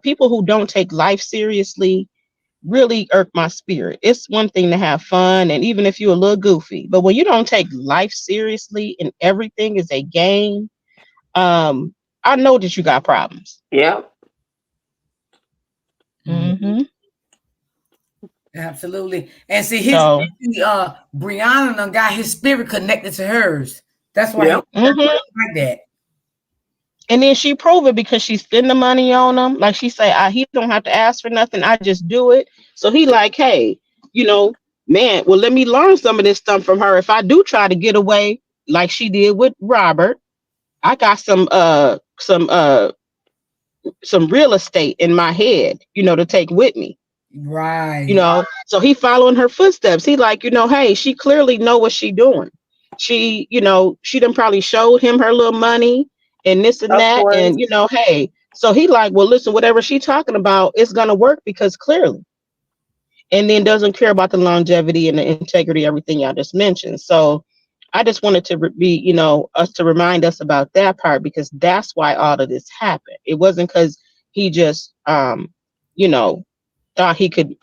Speaker 3: people who don't take life seriously really irk my spirit. It's one thing to have fun, and even if you're a little goofy, but when you don't take life seriously and everything is a game, um, I know that you got problems.
Speaker 2: Yep.
Speaker 1: mhm,
Speaker 3: Hmm.
Speaker 1: absolutely. And see,
Speaker 3: So,
Speaker 1: Brianna done got his spirit connected to hers. That's why he
Speaker 2: Yep.
Speaker 3: mhm.
Speaker 1: like that.
Speaker 3: And then she prove it because she spend the money on him. Like she say, he don't have to ask for nothing. I just do it. So he like, hey, you know, man, well, let me learn some of this stuff from her. If I do try to get away like she did with Robert, I got some real estate in my head, to take with me.
Speaker 1: Right,
Speaker 3: So he following her footsteps. He like, hey, she clearly know what she doing. She done probably showed him her little money and this and
Speaker 2: Of
Speaker 3: that.
Speaker 2: course.
Speaker 3: And hey, so he like, well, listen, whatever she talking about, it's gonna work, because clearly, and then doesn't care about the longevity and the integrity, everything y'all just mentioned. So I just wanted to be, us to remind us about that part, because that's why all of this happened. It wasn't because he just, you know, thought he could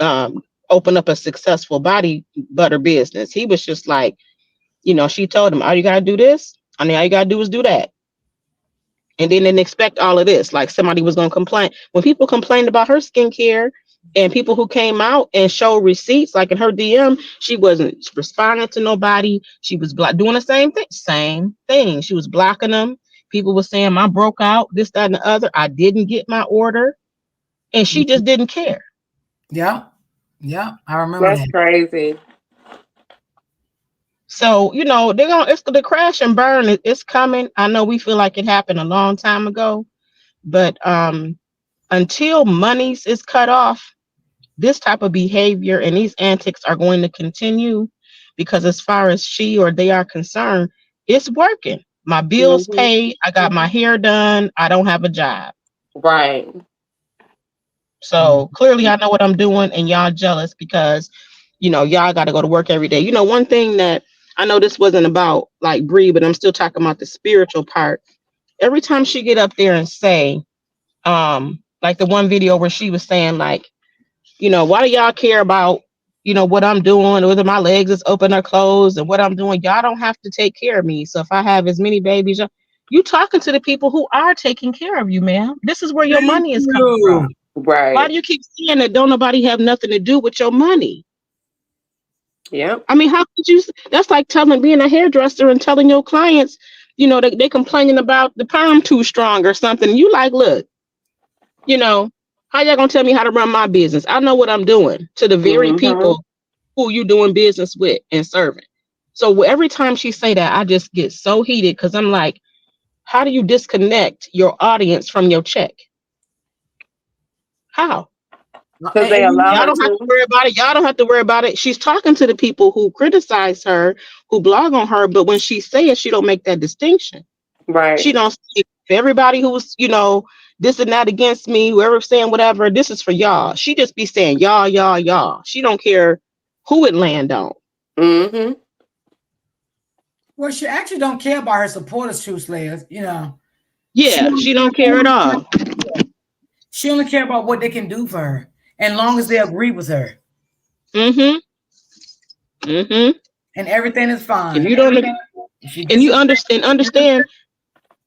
Speaker 3: open up a successful body butter business. He was just like, she told him, all you gotta do this. I mean, all you gotta do is do that. And then didn't expect all of this. Like, somebody was gonna complain. When people complained about her skincare, and people who came out and showed receipts, like in her DM, she wasn't responding to nobody. She was doing the same thing. Same thing. She was blocking them. People were saying, I broke out, this, that, and the other. I didn't get my order. And she just didn't care.
Speaker 1: yeah, yeah, I remember
Speaker 2: That's
Speaker 1: that.
Speaker 2: crazy.
Speaker 3: So, it's the crash and burn. It's coming. I know we feel like it happened a long time ago, but until monies is cut off, this type of behavior and these antics are going to continue, because as far as she or they are concerned, it's working. My bills
Speaker 2: Mm-hmm.
Speaker 3: paid. I got my hair done. I don't have a job.
Speaker 2: Right.
Speaker 3: So clearly I know what I'm doing, and y'all jealous because, y'all got to go to work every day. One thing that I know, this wasn't about like Bree, but I'm still talking about the spiritual part. Every time she get up there and say, like the one video where she was saying, like, why do y'all care about, what I'm doing, whether my legs is open or closed, and what I'm doing? Y'all don't have to take care of me. So if I have as many babies, You talking to the people who are taking care of you, ma'am. This is where your
Speaker 1: Thank
Speaker 3: money is coming from.
Speaker 1: you.
Speaker 3: Why do
Speaker 2: Right.
Speaker 3: you keep saying that don't nobody have nothing to do with your money?
Speaker 2: Yep.
Speaker 3: I mean, how could you? That's like telling being a hairdresser and telling your clients, they complaining about the perm too strong or something. You like, look, you know, how y'all gonna tell me how to run my business? I know what I'm doing to the very
Speaker 2: Mhm.
Speaker 3: people who you doing business with and serving. So every time she say that, I just get so heated because I'm like, how do you disconnect your audience from your check? How?
Speaker 2: Because they
Speaker 1: And you
Speaker 2: allow
Speaker 1: know,
Speaker 3: Y'all
Speaker 2: her
Speaker 3: don't have to
Speaker 2: to.
Speaker 3: worry about it. Y'all don't have to worry about it. She's talking to the people who criticize her, who blog on her, but when she say it, she don't make that distinction. She
Speaker 2: Right.
Speaker 3: don't say everybody who's, this and that against me, whoever's saying whatever, this is for y'all. She just be saying y'all, y'all, y'all. She don't care who it land on.
Speaker 2: Mhm.
Speaker 1: well, she actually don't care about her supporters, true slayers. She
Speaker 3: Yeah,
Speaker 1: only,
Speaker 3: she don't
Speaker 1: she
Speaker 3: care at
Speaker 1: only
Speaker 3: all.
Speaker 1: care, she only care about what they can do for her, and long as they agree with her,
Speaker 3: Mm-hmm. Mm-hmm.
Speaker 1: and everything is
Speaker 3: If
Speaker 1: fine.
Speaker 3: you don't
Speaker 1: If she
Speaker 3: and you
Speaker 1: disagrees,
Speaker 3: understand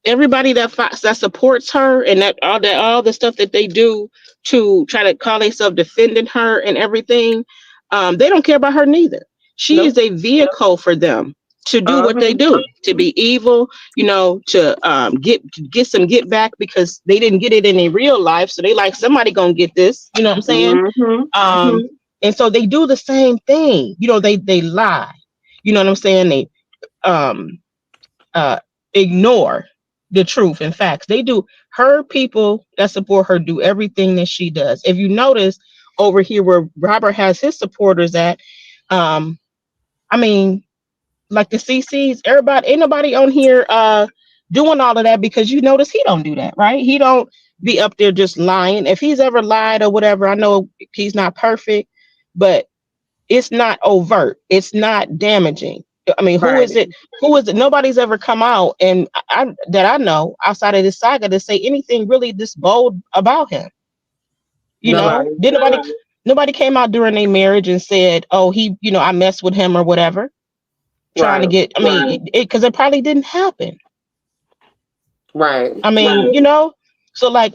Speaker 3: everybody that supports her and all the stuff that they do to try to call themselves defending her and everything, they don't care about her neither. She is
Speaker 2: Nope.
Speaker 3: a vehicle for them to do what they
Speaker 2: Uh-huh.
Speaker 3: do, to be evil, to get some get back because they didn't get it in their real life, so they like somebody gonna get this, you know what I'm saying?
Speaker 2: Mhm.
Speaker 3: And so they do the same thing, they lie, you know what I'm saying? They um uh, ignore the truth and facts. They do. Her people that support her do everything that she does. If you notice over here where Robert has his supporters at, um, I mean, like the CCs, everybody, ain't nobody on here doing all of that because you notice he don't do that, right? He don't be up there just lying. If he's ever lied or whatever, I know he's not perfect, but it's not overt, it's not damaging. I mean, who is
Speaker 2: Right.
Speaker 3: it? Who is it? Nobody's ever come out and that I know outside of this saga to say anything really this bold about him.
Speaker 1: no,
Speaker 2: Right.
Speaker 3: Did nobody came out during their marriage and said, "Oh, he, I messed with him or whatever," trying to
Speaker 2: Right.
Speaker 3: get. I mean, because it probably didn't happen.
Speaker 2: Right.
Speaker 3: I mean, so like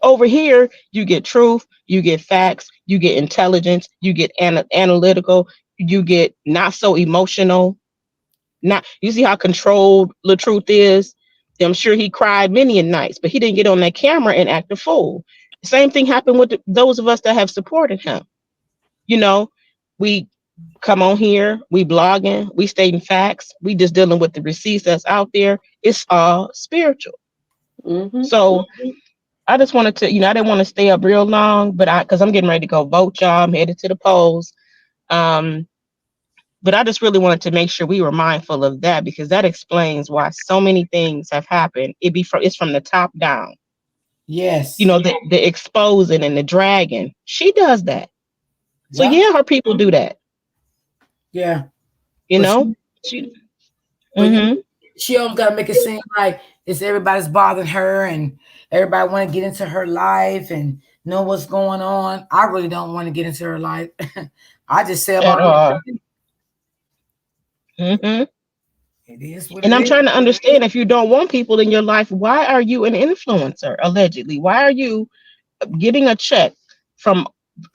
Speaker 3: over here, you get truth, you get facts, you get intelligence, you get analytical, you get not so emotional. Not you see how controlled the truth is. I'm sure he cried many a nights, but he didn't get on that camera and act a fool. Same thing happened with those of us that have supported him. You know, we come on here, we blogging, we stating facts, we just dealing with the receipts that's out there. It's all spiritual.
Speaker 2: Mhm.
Speaker 3: So I just wanted to, I didn't want to stay up real long, but because I'm getting ready to go vote, y'all. I'm headed to the polls. Um, but I just really wanted to make sure we were mindful of that because that explains why so many things have happened. It's from the top down.
Speaker 1: yes,
Speaker 3: The exposing and the dragging. She does that. So
Speaker 1: yeah,
Speaker 3: yeah, her people do that.
Speaker 1: yeah.
Speaker 3: You
Speaker 1: But
Speaker 3: know,
Speaker 1: she,
Speaker 3: she.
Speaker 1: but
Speaker 3: Mm-hmm.
Speaker 1: she always got to make it seem like it's everybody's bothering her, and everybody want to get into her life and know what's going on. I really don't want to get into her life. I just say
Speaker 3: At
Speaker 1: about
Speaker 3: all. Mm-hmm.
Speaker 1: it is what
Speaker 3: And
Speaker 1: it
Speaker 3: I'm
Speaker 1: is.
Speaker 3: trying to understand if you don't want people in your life, why are you an influencer allegedly? Why are you getting a check from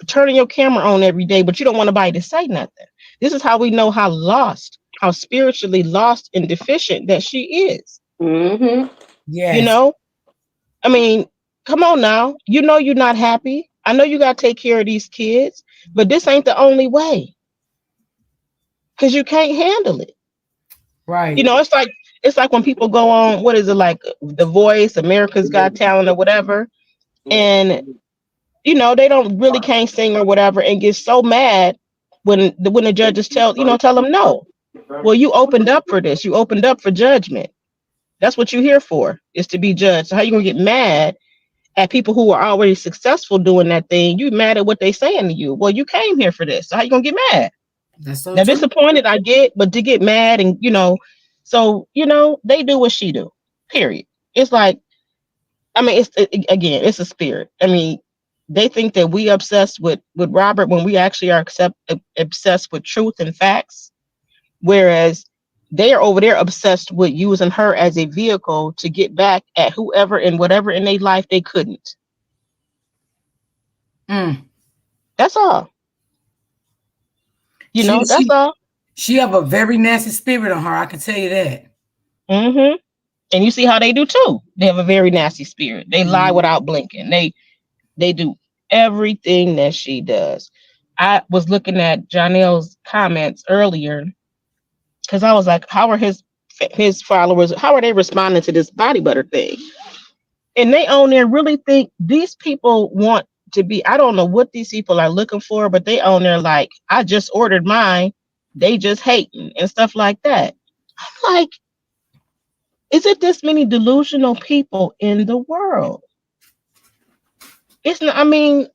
Speaker 3: turning your camera on every day, but you don't want nobody to say nothing? This is how we know how lost, how spiritually lost and deficient that she is.
Speaker 2: Mhm.
Speaker 3: You
Speaker 1: Yes,
Speaker 3: know, I mean, come on now. You know you're not happy. I know you got to take care of these kids, but this ain't the only way because you can't handle it.
Speaker 1: right.
Speaker 3: It's like when people go on, what is it like, The Voice, America's Got Talent, or whatever, and they don't really can't sing or whatever, and get so mad when the judges tell them no. Well, you opened up for this. You opened up for judgment. That's what you're here for, is to be judged. So how you gonna get mad at people who are already successful doing that thing? You mad at what they saying to you? Well, you came here for this. So how you gonna get mad?
Speaker 1: That's so
Speaker 3: Now
Speaker 1: true.
Speaker 3: disappointed I get, but to get mad and so they do what she do. Period. It's like, I mean, again, it's a spirit. I mean, they think that we obsessed with Robert when we actually are obsessed with truth and facts. Whereas they are over there obsessed with using her as a vehicle to get back at whoever and whatever in their life they couldn't.
Speaker 1: Mm.
Speaker 3: That's all. You
Speaker 1: She
Speaker 3: know, that's
Speaker 1: she
Speaker 3: all.
Speaker 1: she have a very nasty spirit on her. I can tell you that.
Speaker 3: Hmm. And you see how they do too. They have a very nasty spirit. They lie
Speaker 1: Mhm.
Speaker 3: without blinking. They do everything that she does. I was looking at Janelle's comments earlier because I was like, how are his followers? How are they responding to this body butter thing? And they on there really think these people want to be. I don't know what these people are looking for, but they on there like, I just ordered mine. They just hating and stuff like that. I'm like, is it this many delusional people in the world? It's not. I mean,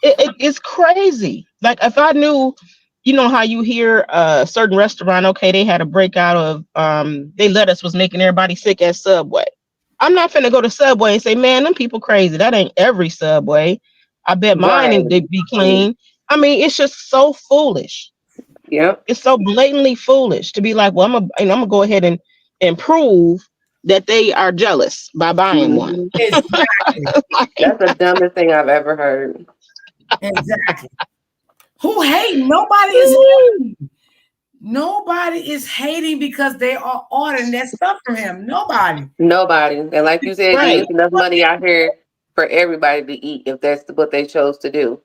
Speaker 3: it's crazy. Like if I knew, you know how you hear a certain restaurant, okay, they had a breakout of they lettuce was making everybody sick at Subway. I'm not finna go to Subway and say, man, them people crazy. That ain't every Subway. I bet mine
Speaker 2: Right.
Speaker 3: and they be clean. I mean, it's just so foolish.
Speaker 2: Yep.
Speaker 3: It's so blatantly foolish to be like, well, I'm gonna go ahead and prove that they are jealous by buying one.
Speaker 2: Hmm.
Speaker 1: Exactly.
Speaker 2: That's
Speaker 3: Like,
Speaker 2: the dumbest thing I've ever heard.
Speaker 1: Exactly. Who hate? Nobody is hating. Nobody is hating because they are ordering that stuff from him. Nobody.
Speaker 2: Nobody. And like you said,
Speaker 3: right.
Speaker 2: it's enough money out here for everybody to eat if that's what they chose to do.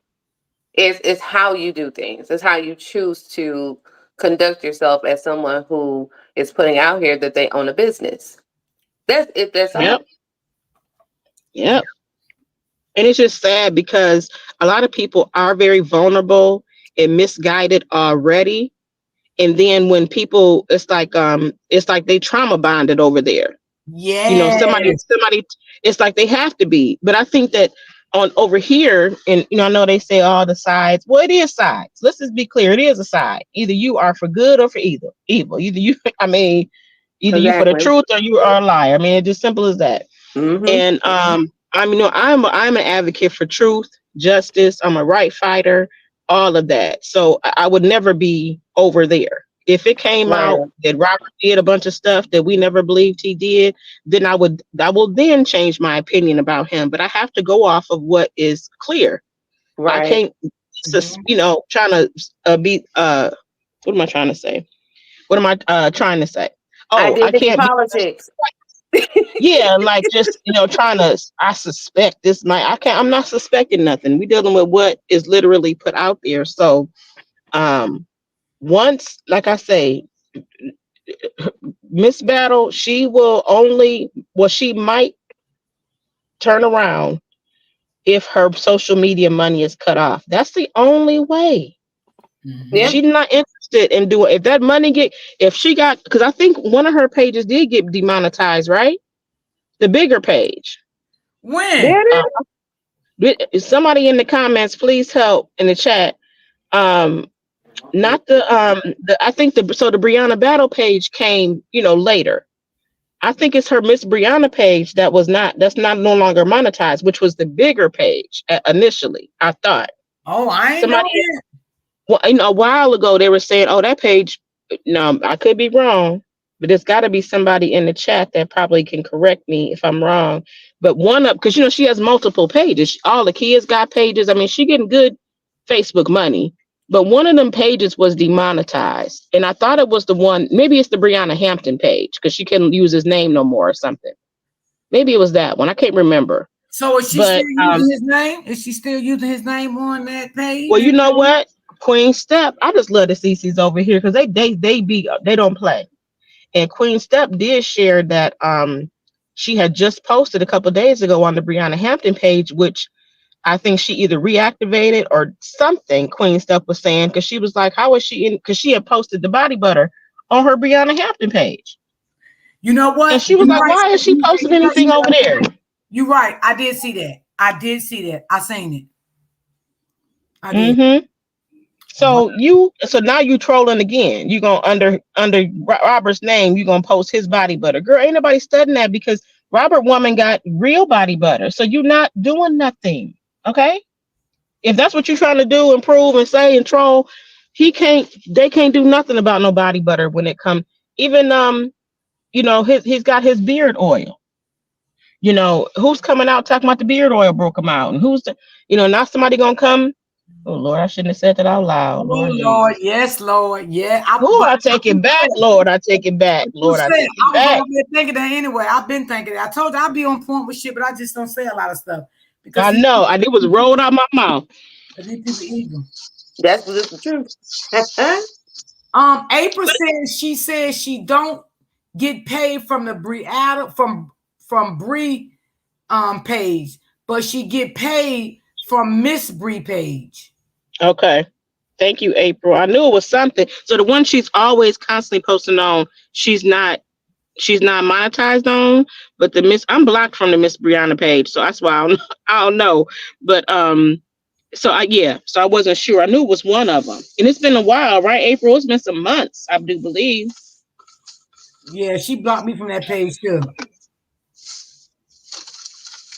Speaker 2: It's how you do things. It's how you choose to conduct yourself as someone who is putting out here that they own a business. That's it. That's
Speaker 3: Yep.
Speaker 2: all.
Speaker 3: Yep. And it's just sad because a lot of people are very vulnerable and misguided already. And then when people, it's like they trauma bonded over there. You know,
Speaker 1: Yes.
Speaker 3: somebody, it's like they have to be. But I think that on over here, and I know they say all the sides. Well, it is sides. Let's just be clear. It is a side. Either you are for good or for evil. Either you, I mean, either you for the
Speaker 2: Exactly.
Speaker 3: truth or you are a liar. I mean, it's just simple as that.
Speaker 2: Hmm.
Speaker 3: And I'm an advocate for truth, justice. I'm a right fighter, all of that. So I would never be over there. If it came out
Speaker 2: Right.
Speaker 3: that Robert did a bunch of stuff that we never believed he did, then I will then change my opinion about him. But I have to go off of what is clear. I
Speaker 2: Right.
Speaker 3: can't
Speaker 1: Mhm.
Speaker 3: trying to be what am I trying to say? What am I trying to say? Oh, I
Speaker 2: Identity
Speaker 3: can't be
Speaker 2: politics.
Speaker 3: yeah, like just trying to. I suspect this might. I can't. I'm not suspecting nothing. We dealing with what is literally put out there. So, um, once, like I say, Miss Battle, she will only. Well, she might turn around if her social media money is cut off. That's the only way.
Speaker 2: Yeah.
Speaker 1: Mhm.
Speaker 3: She's not interested in doing. If that money get, if she got, because I think one of her pages did get demonetized, right? The bigger page.
Speaker 1: When?
Speaker 2: Did it?
Speaker 3: Somebody in the comments, please help in the chat. Um, not the I think the Brianna Battle page came, later. I think it's her Miss Brianna page that's not no longer monetized, which was the bigger page initially. I thought
Speaker 1: Oh, I ain't know
Speaker 3: somebody,
Speaker 1: that.
Speaker 3: well, a while ago they were saying, oh, that page. No, I could be wrong, but there's got to be somebody in the chat that probably can correct me if I'm wrong. But one up because she has multiple pages. All the kids got pages. I mean, she getting good Facebook money. But one of them pages was demonetized, and I thought it was the one. Maybe it's the Brianna Hampton page because she couldn't use his name no more or something. Maybe it was that one. I can't remember.
Speaker 1: So is she still
Speaker 3: But
Speaker 1: using his name? Is she still using his name on that page?
Speaker 3: well, you know what, Queen Step. I just love the CCs over here because they don't play. And Queen Step did share that she had just posted a couple of days ago on the Brianna Hampton page, which I think she either reactivated or something. Queen Step was saying because she was like, "How is she in?" Because she had posted the body butter on her Brianna Hampton page,
Speaker 1: You know
Speaker 3: and
Speaker 1: what?
Speaker 3: she was
Speaker 1: You're
Speaker 3: like,
Speaker 1: right.
Speaker 3: "Why is she posting anything over there?"
Speaker 1: You're right. I did see that. I did see that. I seen it. I did.
Speaker 3: Mm-hmm.
Speaker 1: Wow.
Speaker 3: So now you trolling again. You gonna under Robert's name, you gonna post his body butter. Girl, ain't nobody studying that because Robert woman got real body butter. So you're not doing nothing. Okay? If that's what you're trying to do, improve and say and troll, They can't do nothing about no body butter when it comes. Even he's got his beard oil. Who's coming out talking about the beard oil broke him out, and now somebody gonna come. Oh Lord, I shouldn't have said that out loud.
Speaker 1: Oh
Speaker 3: Lord
Speaker 1: Lord,
Speaker 3: Jesus.
Speaker 1: yes, Lord, yeah.
Speaker 3: Oh, I take it back, Lord. I take it back,
Speaker 1: But you
Speaker 3: Lord. I
Speaker 1: said
Speaker 3: take it
Speaker 1: I was
Speaker 3: back.
Speaker 1: over there thinking that anyway. I've been thinking that. I told you I'd be on point with shit, but I just don't say a lot of stuff because
Speaker 3: I know. It was rolled out my mouth.
Speaker 1: these people evil.
Speaker 2: That's just the truth.
Speaker 1: April says she don't get paid from the from Bree page, but she get paid from Miss Bree page.
Speaker 3: Okay. Thank you, April. I knew it was something. So the one she's always constantly posting on, she's not monetized on, but the Miss I'm blocked from the Miss Brianna page, so that's why I don't know. But so I wasn't sure. I knew it was one of them, and it's been a while, right? April. It's been some months, I do believe.
Speaker 1: Yeah, she blocked me from that page too.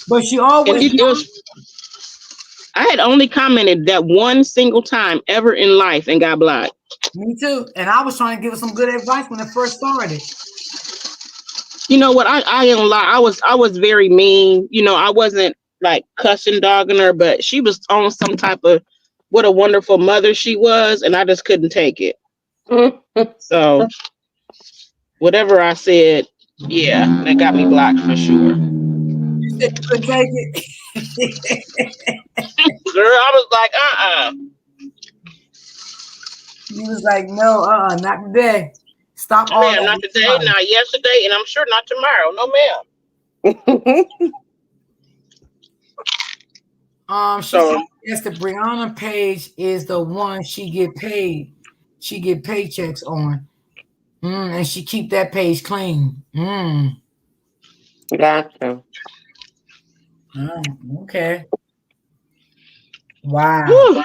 Speaker 1: But she
Speaker 3: And
Speaker 1: always
Speaker 3: it was I had only commented that one single time ever in life and got blocked.
Speaker 1: me too. And I was trying to give her some good advice when it first started.
Speaker 3: You know what? I ain't gonna lie. I was very mean. I wasn't like cussing, dogging her, but she was on some type of what a wonderful mother she was, and I just couldn't take it. So whatever I said, yeah, that got me blocked for sure.
Speaker 1: You said you couldn't take it.
Speaker 3: Girl, I was like,
Speaker 1: You was like, no, not today. Stop all
Speaker 3: ma'am, not
Speaker 1: that
Speaker 3: today,
Speaker 1: lie.
Speaker 3: not yesterday, and I'm sure not tomorrow. No, ma'am.
Speaker 1: She said
Speaker 3: So,
Speaker 1: yes, the Brianna page is the one she get paid. She get paychecks on. And she keep that page clean.
Speaker 2: Gotcha.
Speaker 1: Okay. Wow.
Speaker 3: whew,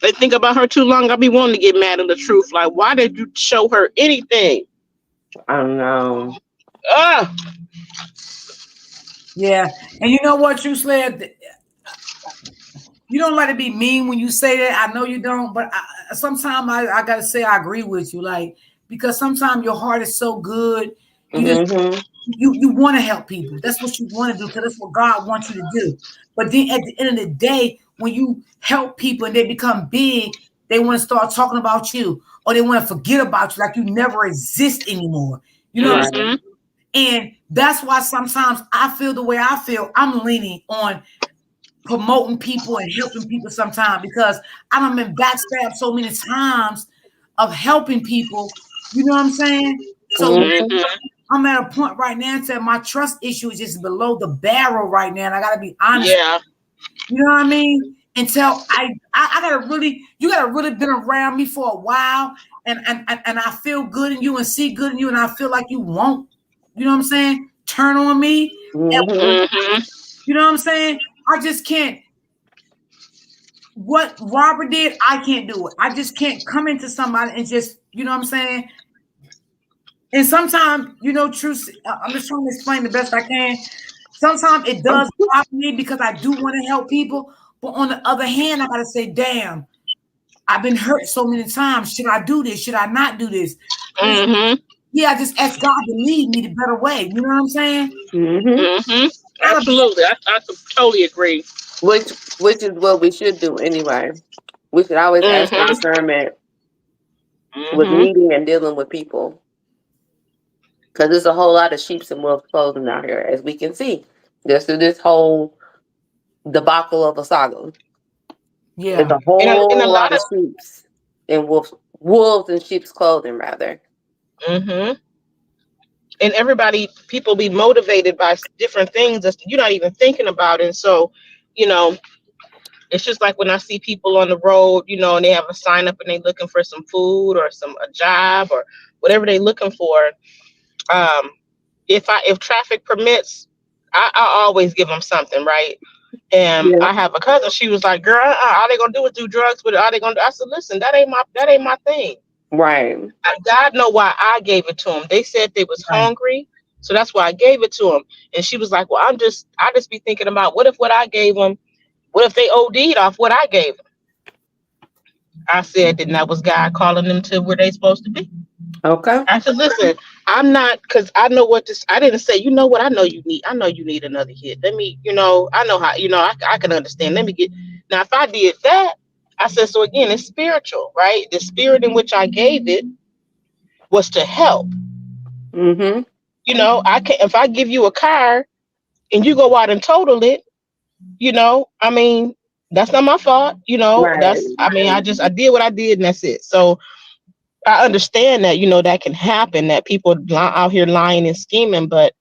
Speaker 3: they think about her too long. I'll be wanting to get mad at the truth. Like, why did you show her anything?
Speaker 2: I don't know.
Speaker 3: Ah,
Speaker 1: Yeah. And you know what, you said? You don't like to be mean when you say that. I know you don't, but sometimes I gotta say I agree with you. Like, because sometimes your heart is so good, you just
Speaker 2: Mm-hmm.
Speaker 1: you want to help people. That's what you want to do because that's what God wants you to do. But then at the end of the day, when you help people and they become big, they want to start talking about you or they want to forget about you like you never exist anymore. You know what I'm saying?
Speaker 2: Right.
Speaker 3: mm-hmm,
Speaker 1: And that's why sometimes I feel the way I feel. I'm leaning on promoting people and helping people sometimes because I done been backstabbed so many times of helping people. You know what I'm saying? So
Speaker 2: Mm-hmm.
Speaker 3: mm-hmm.
Speaker 1: I'm at a point right now that my trust issue is just below the barrel right now. And I gotta be honest.
Speaker 3: Yeah,
Speaker 1: You know what I mean? Until I gotta really, you gotta really been around me for a while, and I feel good in you and see good in you, and I feel like you won't. You know what I'm saying? Turn on me.
Speaker 2: Mm-hmm.
Speaker 3: mm-hmm.
Speaker 1: You know what I'm saying? I just can't. What Robert did, I can't do it. I just can't come into somebody and just, you know what I'm saying? And sometimes, truth, I'm just trying to explain the best I can. Sometimes it does bother me because I do want to help people. But on the other hand, I got to say, damn, I've been hurt so many times. Should I do this? Should I not do this?
Speaker 3: Mm-hmm.
Speaker 1: Yeah, I just ask God to lead me the better way. You know what I'm saying?
Speaker 2: Mm-hmm.
Speaker 3: Mm-hmm.
Speaker 1: Gotta be,
Speaker 3: Absolutely. I totally agree.
Speaker 2: Which is what we should do anyway. We should always ask for
Speaker 3: Mm-hmm.
Speaker 2: discernment with
Speaker 3: Mm-hmm.
Speaker 2: meeting and dealing with people. Because there's a whole lot of sheeps and wolves clothing out here, as we can see. There's this whole debacle of a saga. It's
Speaker 1: yeah.
Speaker 2: a
Speaker 3: And a
Speaker 2: whole
Speaker 3: lot
Speaker 2: lot
Speaker 3: of
Speaker 2: of sheeps and wolves in sheep's clothing, rather.
Speaker 3: mm-hmm. And people be motivated by different things that you're not even thinking about. And so, you know, it's just like when I see people on the road, and they have a sign up and they looking for some food or a job or whatever they looking for. Um, if traffic permits, I always give them something, right? And
Speaker 2: Yeah.
Speaker 3: I have a cousin. She was like, "Girl, all they gonna do is do drugs with it. All they gonna do?" I said, "Listen, that ain't my thing.
Speaker 2: Right.
Speaker 3: God know why I gave it to them. They said they was
Speaker 1: Right.
Speaker 3: hungry, so that's why I gave it to them." And she was like, "Well, I just be thinking about what if what I gave them, what if they OD'd off what I gave them?" I said that was God calling them to where they supposed to be.
Speaker 2: Okay.
Speaker 3: I said, listen, I'm not, because I know what this. I didn't say, you know what? I know you need. I know you need another hit. Let me, I know how. I can understand. Let me get. Now, if I did that, I said, so again, it's spiritual, right? The spirit in which I gave it was to help.
Speaker 2: Mm-hmm.
Speaker 3: I can if I give you a car and you go out and total it. I mean, that's not my fault.
Speaker 2: Right.
Speaker 3: I mean, I did what I did, and that's it. So I understand that, that can happen, that people out here lying and scheming, but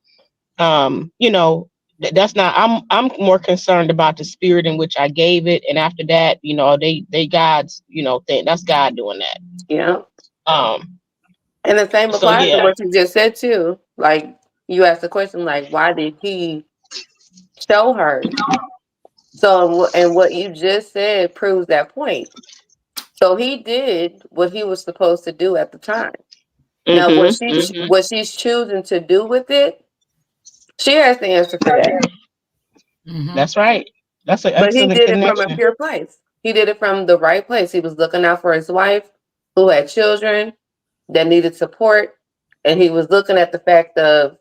Speaker 3: that's not. I'm more concerned about the spirit in which I gave it, and after that, they God's, thing. That's God doing that.
Speaker 2: Yeah.
Speaker 3: Um,
Speaker 2: And the same
Speaker 3: so
Speaker 2: applies to
Speaker 3: yeah.
Speaker 2: what you just said too. Like you asked the question, like, why did he show her? So, and what you just said proves that point. So he did what he was supposed to do at the time. Now,
Speaker 3: Mm-hmm, mm-hmm.
Speaker 2: what she's choosing to do with it, she has the answer for that.
Speaker 1: Mm-hmm.
Speaker 3: That's right. That's an
Speaker 2: But he
Speaker 3: excellent
Speaker 2: did it from a
Speaker 3: connection.
Speaker 2: pure place. He did it from the right place. He was looking out for his wife, who had children that needed support, and he was looking at the fact of,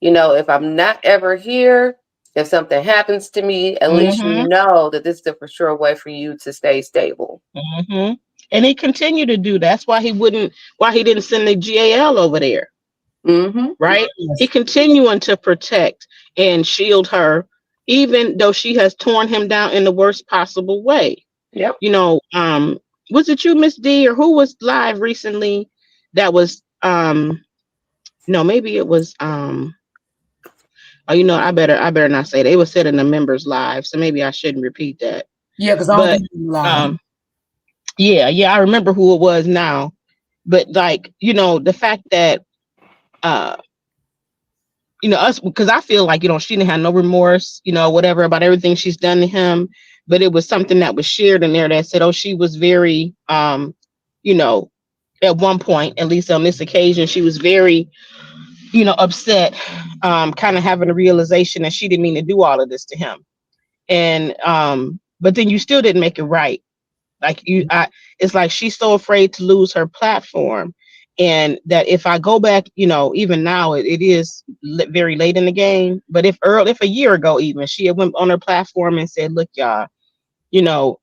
Speaker 2: if I'm not ever here, if something happens to me, at least you
Speaker 3: Mm-hmm,
Speaker 2: know that this is the for sure way for you to stay stable.
Speaker 3: mm-hmm. And he continued to do. That's why he didn't send the GAL over there,
Speaker 2: Mm-hmm.
Speaker 3: right? He
Speaker 1: Yes.
Speaker 3: continuing to protect and shield her, even though she has torn him down in the worst possible way.
Speaker 2: Yep.
Speaker 3: You know, was it you, Miss D, or who was live recently? That was no, maybe it was oh, I better not say that. It was said in the members live, so maybe I shouldn't repeat that.
Speaker 1: Yeah, because I don't
Speaker 3: But
Speaker 1: think you lied.
Speaker 3: um, yeah, I remember who it was now. But like, the fact that uh us, because I feel like, she didn't have no remorse, whatever, about everything she's done to him. But it was something that was shared in there that said, oh, she was very you know at one point, at least on this occasion, she was very, upset, kind of having a realization that she didn't mean to do all of this to him. And but then you still didn't make it right. Like it's like she's so afraid to lose her platform, and that if I go back, even now, it is very late in the game. But if a year ago, even she had went on her platform and said, "Look, y'all,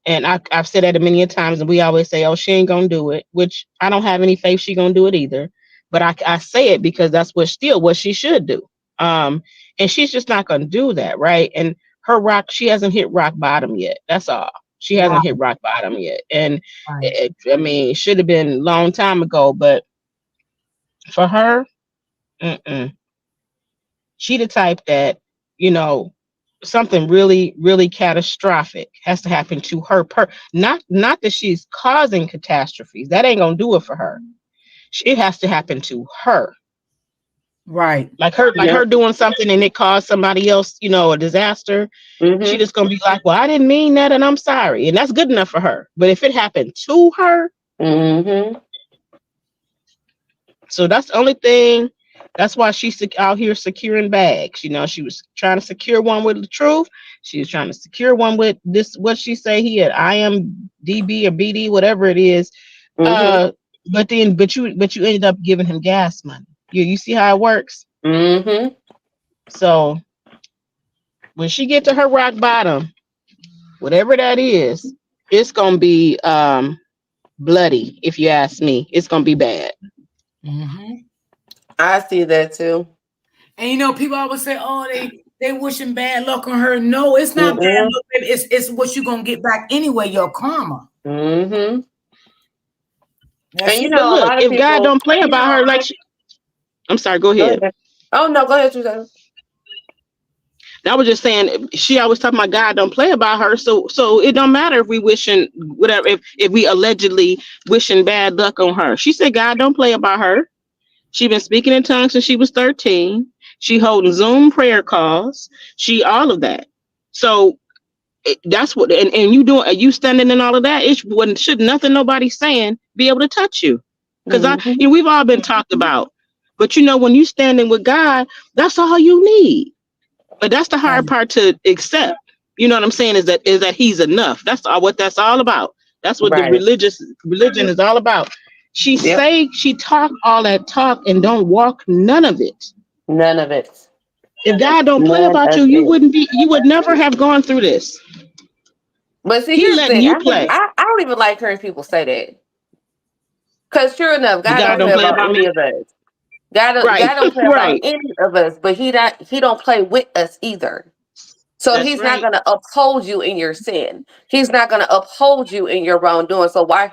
Speaker 3: and I've said that a many a times, and we always say, oh, she ain't gonna do it," which I don't have any faith she gonna do it either. But I say it because that's what she should do. And she's just not gonna do that, right? And she hasn't hit rock bottom yet. That's all. She
Speaker 1: Right,
Speaker 3: hasn't hit rock bottom yet. And
Speaker 1: right.
Speaker 3: I mean, it should have been a long time ago. But for her, mm-mm. She the type that, you know, something really, really catastrophic has to happen to her. Not that she's causing catastrophes. That ain't gonna do it for her. It has to happen to her.
Speaker 1: Right.
Speaker 3: Like her
Speaker 2: Yep.
Speaker 3: doing something and it caused somebody else, a disaster. She
Speaker 2: Mm-hmm.
Speaker 3: just gonna be like, well, I didn't mean that, and I'm sorry, and that's good enough for her. But if it happened to her,
Speaker 2: Mm-hmm.
Speaker 3: so that's the only thing. That's why she's out here securing bags. She was trying to secure one with the truth. She was trying to secure one with this. What she say he had IMDb or BD, whatever it is.
Speaker 2: Mm-hmm.
Speaker 3: Uh, but you ended up giving him gas money. You see how it works.
Speaker 2: Mm-hmm.
Speaker 3: So when she get to her rock bottom, whatever that is, it's gonna be bloody. If you ask me, it's gonna be bad.
Speaker 1: Mm-hmm.
Speaker 2: I see that too.
Speaker 1: And people always say, "Oh, they wishing bad luck on her." No, it's not bad
Speaker 2: Mm-hmm.
Speaker 1: luck, baby. It's what you're gonna get back anyway. Your karma.
Speaker 2: Mm-hmm.
Speaker 1: That's
Speaker 2: And
Speaker 1: it.
Speaker 3: But
Speaker 2: a
Speaker 3: look,
Speaker 2: lot of
Speaker 3: if God
Speaker 2: people.
Speaker 3: don't play about her, I'm sorry, go
Speaker 2: Go
Speaker 3: ahead.
Speaker 2: ahead. Oh no, go ahead, Suzanne.
Speaker 3: I was just saying, she always talking about God don't play about her. So it don't matter if we wishing whatever, if we allegedly wishing bad luck on her. She said God don't play about her. She been speaking in tongues since she was 13. She holding Zoom prayer calls. She all of that. So that's what, and you standing in all of that. It wouldn't should nothing nobody's saying be able to touch you, because
Speaker 2: Mm-hmm.
Speaker 3: we've all been talked about. But when you standing with God, that's all you need. But that's the hard
Speaker 1: Right.
Speaker 3: part to accept. You know what I'm saying? Is that He's enough. That's all. What that's all about. That's what the
Speaker 2: Right.
Speaker 3: religion is all about.
Speaker 2: Yep.
Speaker 3: She talk all that talk and don't walk none of it.
Speaker 2: None of it.
Speaker 3: If God don't play
Speaker 2: None
Speaker 3: about you,
Speaker 2: of it.
Speaker 3: you would never have gone through this.
Speaker 2: But see,
Speaker 3: He
Speaker 2: here's the
Speaker 3: letting
Speaker 2: thing.
Speaker 3: you play.
Speaker 2: I don't even like hearing people say that. Because sure enough,
Speaker 3: The
Speaker 2: God
Speaker 3: God
Speaker 2: don't
Speaker 3: don't
Speaker 2: play
Speaker 3: play
Speaker 2: about
Speaker 3: about
Speaker 2: any
Speaker 3: me.
Speaker 2: of us. God
Speaker 3: Right,
Speaker 2: don't play about
Speaker 3: right.
Speaker 2: any of us, but he don't play with us either. So
Speaker 3: That's
Speaker 2: he's not
Speaker 3: right.
Speaker 2: gonna uphold you in your sin. He's not gonna uphold you in your wrongdoing. So why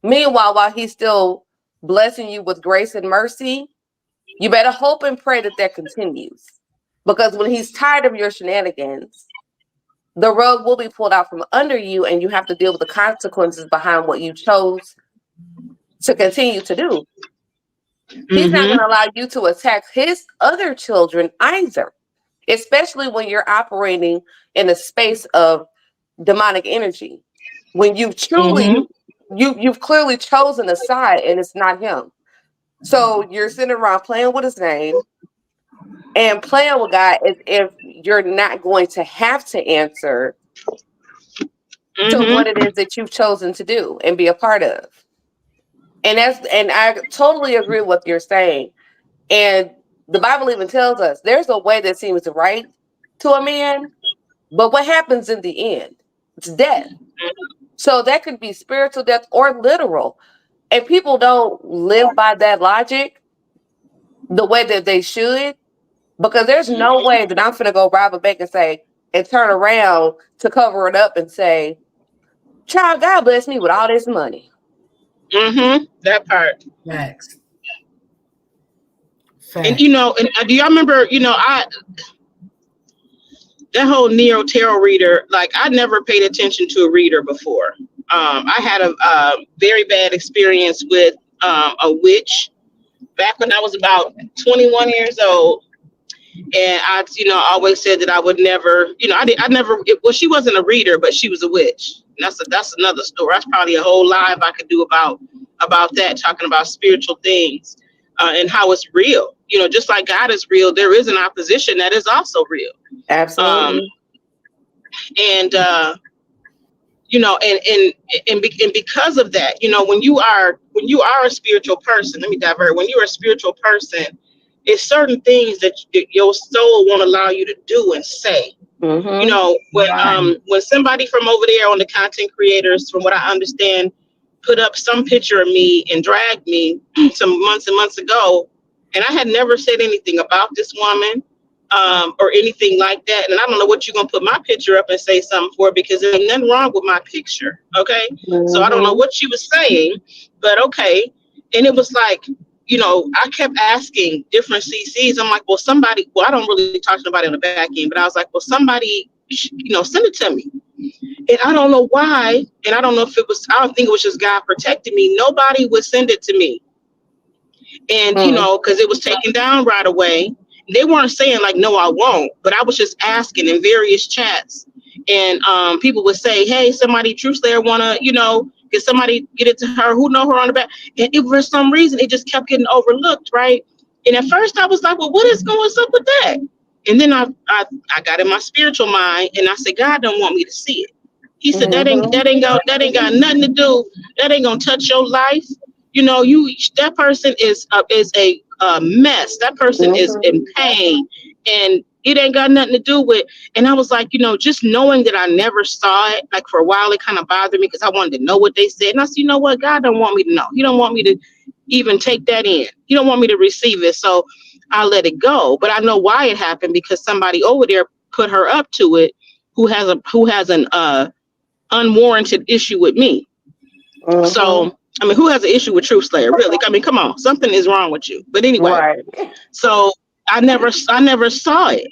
Speaker 2: meanwhile, while he's still blessing you with grace and mercy, you better hope and pray that that continues. Because when he's tired of your shenanigans, the rug will be pulled out from under you and you have to deal with the consequences behind what you chose to continue to do. He's not going
Speaker 3: Mm-hmm.
Speaker 2: to allow you to attack his other children either, especially when you're operating in a space of demonic energy. When you've truly
Speaker 3: Mm-hmm.
Speaker 2: you've clearly chosen a side and it's not him. So you're sitting around playing with his name and playing with God as if you're not going to have to answer to what it
Speaker 3: Mm-hmm.
Speaker 2: is that you've chosen to do and be a part of. And I totally agree with what you're saying. And the Bible even tells us there's a way that seems right to a man, but what happens in the end? It's death. So that could be spiritual death or literal. And people don't live by that logic the way that they should, because there's no way that I'm finna go rob a bank and say and turn around to cover it up and say, "Child, God bless me with all this money."
Speaker 3: Mm-hmm. That part.
Speaker 1: Facts.
Speaker 3: And
Speaker 1: Facts.
Speaker 3: and do y'all remember? I that whole Neo tarot reader. Like, I never paid attention to a reader before. I had a very bad experience with a witch back when I was about 21 years old. And always said that I would never, I never, well, she wasn't a reader, but she was a witch. And that's another story. That's probably a whole live I could do about that, talking about spiritual things, and how it's real. Just like God is real, there is an opposition that is also real. Um,
Speaker 2: Absolutely.
Speaker 3: and, and because of that, when you are a spiritual person, let me divert. When you're a spiritual person, it's certain things that your soul won't allow you to do and say.
Speaker 2: Mm-hmm.
Speaker 3: When somebody from over there on the content creators, from what I understand, put up some picture of me and dragged me some months and months ago, and I had never said anything about this woman, or anything like that. And I don't know what you're gonna put my picture up and say something for, because there ain't nothing wrong with my picture. Okay. So I don't know
Speaker 2: Mm-hmm.
Speaker 3: what she was saying, but okay. And it was like, I kept asking different CCs. I'm like, well, somebody, well, I don't really talk to nobody on the back end, but I was like, well, somebody, send it to me. And I don't know why. And I don't know if I don't think it was just God protecting me. Nobody would send it to me. And,
Speaker 2: Mm.
Speaker 3: because it was taken down right away. They weren't saying like, no, I won't. But I was just asking in various chats. And people would say, hey, somebody, Truth Slayer, wanna, get somebody, get it to her, who know her on the back. And for some reason, it just kept getting overlooked, right? And at first I was like, well, what's up with that? And then I got in my spiritual mind and I said, God don't want me to see it. He said,
Speaker 2: Mm-hmm.
Speaker 3: that ain't got nothing to do. That ain't gonna touch your life. That person is a mess. That person is
Speaker 2: Mm-hmm.
Speaker 3: in pain, and it ain't got nothing to do with. And I was like, just knowing that I never saw it, like for a while, it kind of bothered me because I wanted to know what they said. And I said, you know what, God don't want me to know. He don't want me to even take that in. He don't want me to receive it. So I let it go. But I know why it happened, because somebody over there put her up to it, who has an unwarranted issue with me.
Speaker 2: Mm-hmm.
Speaker 3: So, I mean, who has an issue with Truth Slayer? Really? I mean, come on, something is wrong with you. But anyway,
Speaker 2: Right.
Speaker 3: so I never saw it,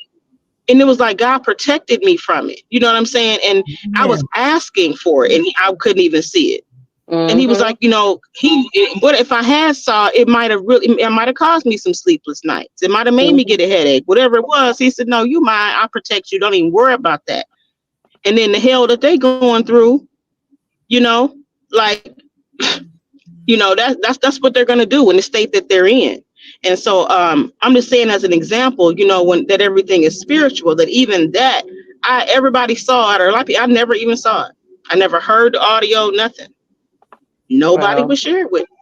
Speaker 3: and it was like God protected me from it. You know what I'm saying? And I
Speaker 1: Yeah.
Speaker 3: was asking for it, and I couldn't even see it. And he was
Speaker 2: Mm-hmm.
Speaker 3: like, what if I had saw it? It might have caused me some sleepless nights. It might have made me
Speaker 2: Mm-hmm.
Speaker 3: get a headache. Whatever it was, he said, no, you mine. I protect you. Don't even worry about that. And then the hell that they going through, you know, like that's what they're going to do in the state that they're in. And so I'm just saying, as an example, when that everything is spiritual, that even that everybody saw it, or a lot of people, I never even saw it. I never heard the audio, nothing. Nobody
Speaker 2: Well,
Speaker 3: would share it with me.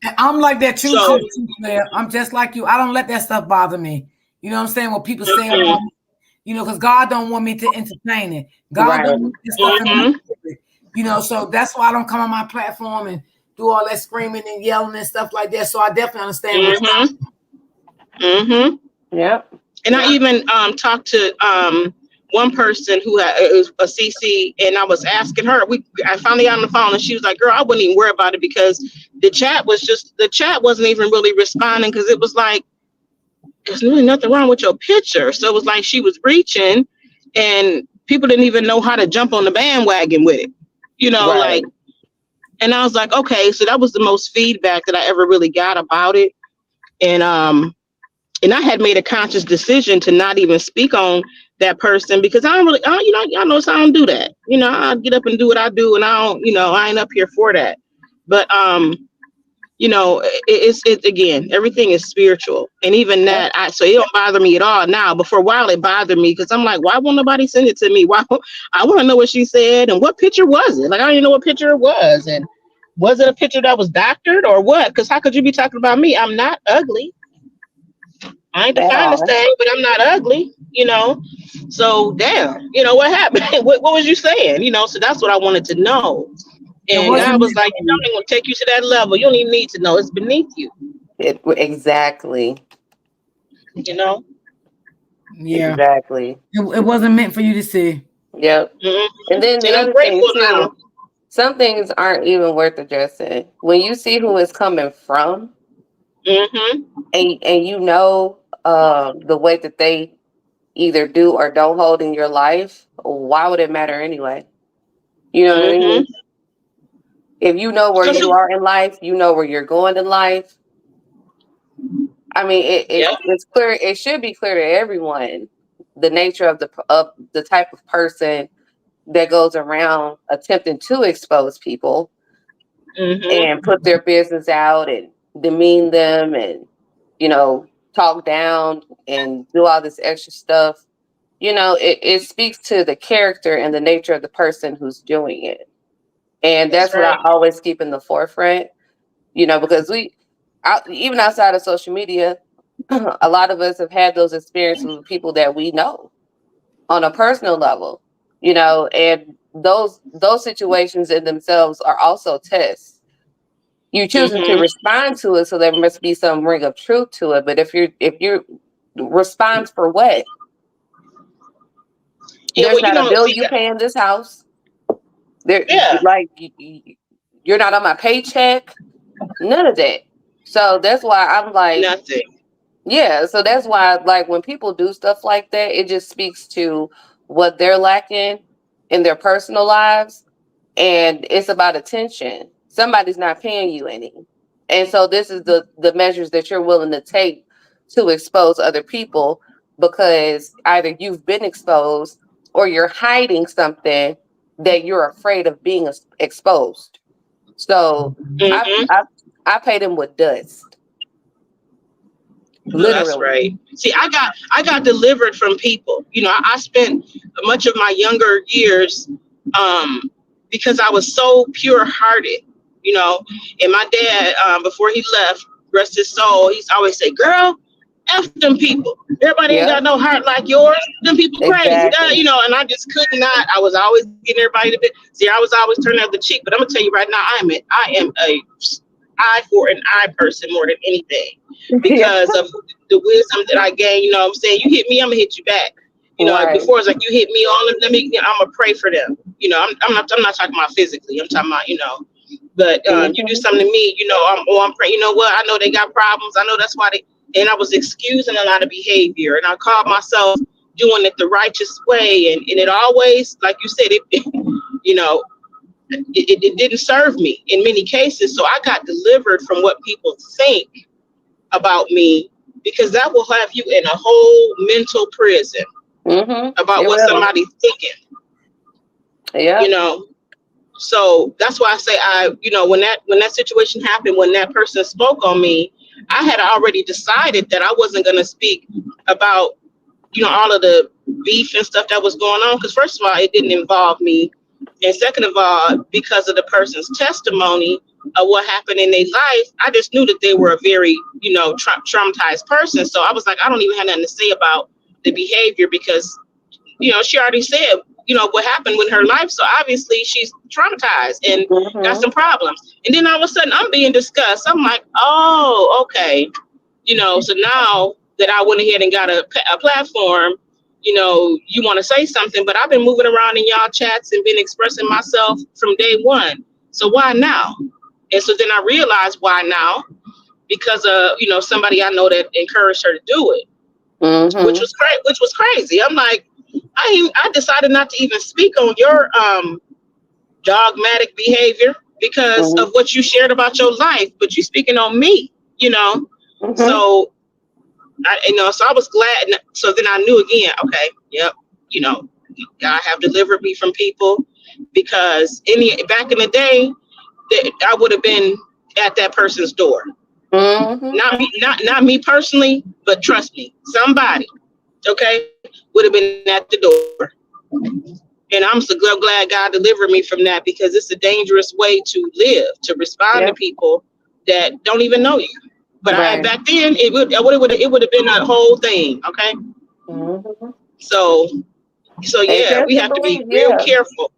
Speaker 1: And I'm like that too,
Speaker 3: So,
Speaker 1: Claire. I'm just like you. I don't let that stuff bother me. You know what I'm saying? What people say
Speaker 3: mm-mm,
Speaker 1: about me, you know, because God don't want me to entertain it. God
Speaker 2: right.
Speaker 1: don't want this stuff in my
Speaker 3: mm-mm,
Speaker 1: spirit. You know, so that's why I don't come on my platform and do all that screaming and yelling and stuff like that. So I definitely understand what
Speaker 3: mm-hmm, mm-hmm.
Speaker 2: Yep.
Speaker 3: And I even talked to one person who was a CC, and I was asking her. I finally got on the phone, and she was like, "Girl, I wouldn't even worry about it because the chat wasn't even really responding because it was like there's really nothing wrong with your picture." So it was like she was reaching, and people didn't even know how to jump on the bandwagon with it,
Speaker 2: Right.
Speaker 3: like. And I was like, okay, so that was the most feedback that I ever really got about it, and I had made a conscious decision to not even speak on that person because I don't really, y'all know, so I don't do that. I get up and do what I do, and I don't, I ain't up here for that. But it's again, everything is spiritual, and even
Speaker 2: Yep.
Speaker 3: that, so it don't bother me at all now. But for a while, it bothered me because I'm like, why won't nobody send it to me? Why? I want to know what she said and what picture was it? Like I don't even know what picture it was, and was it a picture that was doctored or what? Because how could you be talking about me? I'm not ugly. I ain't the
Speaker 2: At
Speaker 3: finest
Speaker 2: all.
Speaker 3: thing, but I'm not ugly. So damn, what happened? what was you saying? So that's what I wanted to know.
Speaker 1: it
Speaker 3: And
Speaker 2: Yep.
Speaker 3: God
Speaker 1: wasn't
Speaker 3: was
Speaker 1: meant
Speaker 3: like,
Speaker 1: for
Speaker 3: I don't
Speaker 1: you.
Speaker 3: even want to take you to that level. You don't even need to know. It's beneath you,
Speaker 2: Exactly.
Speaker 3: you know?
Speaker 1: Yeah,
Speaker 2: Exactly.
Speaker 1: it wasn't meant for you to see.
Speaker 2: Yep.
Speaker 3: hmm
Speaker 2: And then the
Speaker 3: And I'm
Speaker 2: other thing
Speaker 3: grateful now.
Speaker 2: too, some things aren't even worth addressing. When you see who it's coming from,
Speaker 3: hmm
Speaker 2: and you know the way that they either do or don't hold in your life, why would it matter anyway? You know what I
Speaker 3: hmm
Speaker 2: mean? If you know where you
Speaker 3: Especially,
Speaker 2: are in life, you know where you're going in life. I mean,
Speaker 3: yeah,
Speaker 2: it's clear. It should be clear to everyone the nature of the type of person that goes around attempting to expose people and
Speaker 3: hmm
Speaker 2: put their business out and demean them and talk down and do all this extra stuff. It speaks to the character and the nature of the person who's doing it. And
Speaker 3: that's
Speaker 2: that's what I
Speaker 3: right.
Speaker 2: always keep in the forefront, because even outside of social media, a lot of us have had those experiences with people that we know on a personal level, and those situations in themselves are also tests. You choosing to
Speaker 3: hmm
Speaker 2: respond to it, so there must be some ring of truth to it. But if you respond for what?
Speaker 3: Yeah,
Speaker 2: There's
Speaker 3: well,
Speaker 2: not a bill
Speaker 3: see,
Speaker 2: you pay in this house. There,
Speaker 3: yeah,
Speaker 2: like you're not on my paycheck. None of that. So that's why I'm like,
Speaker 3: nothing.
Speaker 2: yeah. So that's why, like, when people do stuff like that, it just speaks to what they're lacking in their personal lives, and it's about attention. Somebody's not paying you any, and so this is the measures that you're willing to take to expose other people, because either you've been exposed or you're hiding something that you're afraid of being exposed. So I
Speaker 3: hmm
Speaker 2: I I pay them with dust,
Speaker 3: No, that's
Speaker 2: literally.
Speaker 3: right. See, I got delivered from people. I spent much of my younger years um because I was so pure hearted, you know. And my dad, before he left, rest his soul, he's always say, "Girl, F them people. Everybody ain't got
Speaker 2: Yep,
Speaker 3: no heart like yours. Them people crazy."
Speaker 2: exactly.
Speaker 3: And I just could not. I was always getting everybody to be. See, I was always turning out the cheek. But I'm gonna tell you right now, I am a eye for an eye person more than anything
Speaker 2: Yeah,
Speaker 3: because of the wisdom that I gained. You know what I'm saying? You hit me, I'm gonna hit you back.
Speaker 2: right.
Speaker 3: Before it's like you hit me on, let me. I'm gonna pray for them. I'm not talking about physically. I'm talking about. But you do
Speaker 2: Hmm.
Speaker 3: something to me, I'm praying. You know what? I know they got problems. I know that's why they. And I was excusing a lot of behavior, and I called myself doing it the righteous way, and it always, like you said, you know, it didn't serve me in many cases. So I got delivered from what people think about me because that will have you in a whole mental prison
Speaker 2: Hmm.
Speaker 3: about
Speaker 2: It
Speaker 3: what
Speaker 2: will.
Speaker 3: somebody's thinking, you
Speaker 2: Yep.
Speaker 3: know. So that's why I say when that situation happened, when that person spoke on me, I had already decided that I wasn't going to speak about all of the beef and stuff that was going on because first of all, it didn't involve me. And second of all, because of the person's testimony of what happened in their life, I just knew that they were a very, traumatized person. So I was like, I don't even have nothing to say about the behavior because, she already said, what happened with her life. So obviously she's traumatized and got
Speaker 2: Mm-hmm.
Speaker 3: some problems. And then all of a sudden I'm being discussed. I'm like, oh, okay. So now that I went ahead and got a platform, you want to say something, but I've been moving around in y'all chats and been expressing myself from day one. So why now? And so then I realized why now, because of, somebody I know that encouraged her to do it,
Speaker 2: Mm-hmm.
Speaker 3: which was crazy. I'm like, I decided not to even speak on your dogmatic behavior because of what you shared about your life, but you speaking on me,
Speaker 2: Mm-hmm.
Speaker 3: So so I was glad. So then I knew again, okay, yep, God have delivered me from people because back in the day, that I would have been at that person's door.
Speaker 2: Mm-hmm.
Speaker 3: Not me personally, but trust me, somebody, okay, would have been at the door. And I'm so glad God delivered me from that because it's a dangerous way to live, to respond to
Speaker 2: Yep.
Speaker 3: people that don't even know you. But
Speaker 2: Right.
Speaker 3: back then it would have been a whole thing, okay?
Speaker 2: Mm-hmm.
Speaker 3: So
Speaker 2: And
Speaker 3: yeah,
Speaker 2: just
Speaker 3: we
Speaker 2: to
Speaker 3: have to
Speaker 2: believe,
Speaker 3: be real
Speaker 2: yeah,
Speaker 3: careful.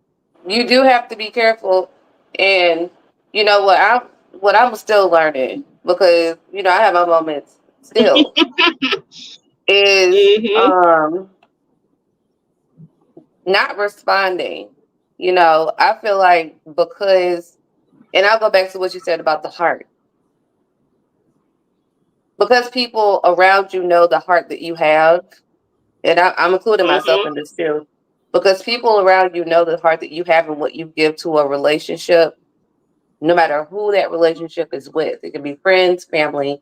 Speaker 2: you do have to be careful. And you know what I'm still learning because I have my moments still is
Speaker 3: Mhm.
Speaker 2: not responding. I feel like because, and I'll go back to what you said about the heart, because people around you know the heart that you have, and I'm including myself
Speaker 3: Mhm.
Speaker 2: in this too, because people around you know the heart that you have and what you give to a relationship, no matter who that relationship is with. It can be friends, family,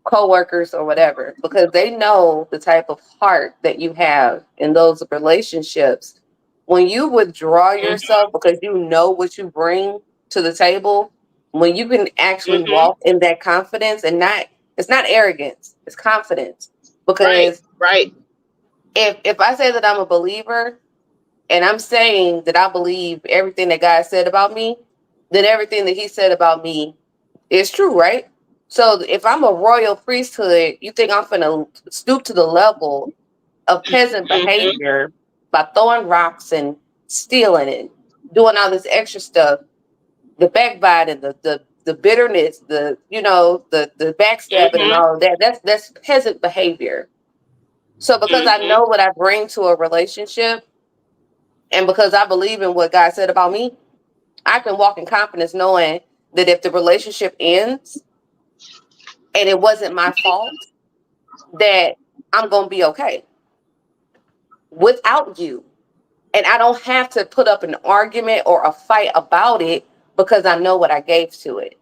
Speaker 2: co-workers, or whatever, because they know the type of heart that you have in those relationships. When you withdraw
Speaker 3: Mhm.
Speaker 2: yourself because you know what you bring to the table, when you can actually
Speaker 3: Mhm.
Speaker 2: walk in that confidence, and not, it's not arrogance, it's confidence.
Speaker 3: Right.
Speaker 2: Because
Speaker 3: Right.
Speaker 2: if I say that I'm a believer, and I'm saying that I believe everything that God said about me, then everything that He said about me is true, right? So if I'm a royal priesthood, you think I'm gonna stoop to the level of peasant
Speaker 3: Mhm.
Speaker 2: behavior by throwing rocks and stealing and doing all this extra stuff, the backbiting, the bitterness, the backstabbing and
Speaker 3: Mhm.
Speaker 2: all of that. That's peasant behavior. So because I
Speaker 3: Mhm.
Speaker 2: know what I bring to a relationship, and because I believe in what God said about me, I can walk in confidence knowing that if the relationship ends and it wasn't my fault, that I'm going to be okay without you. And I don't have to put up an argument or a fight about it because I know what I gave to it.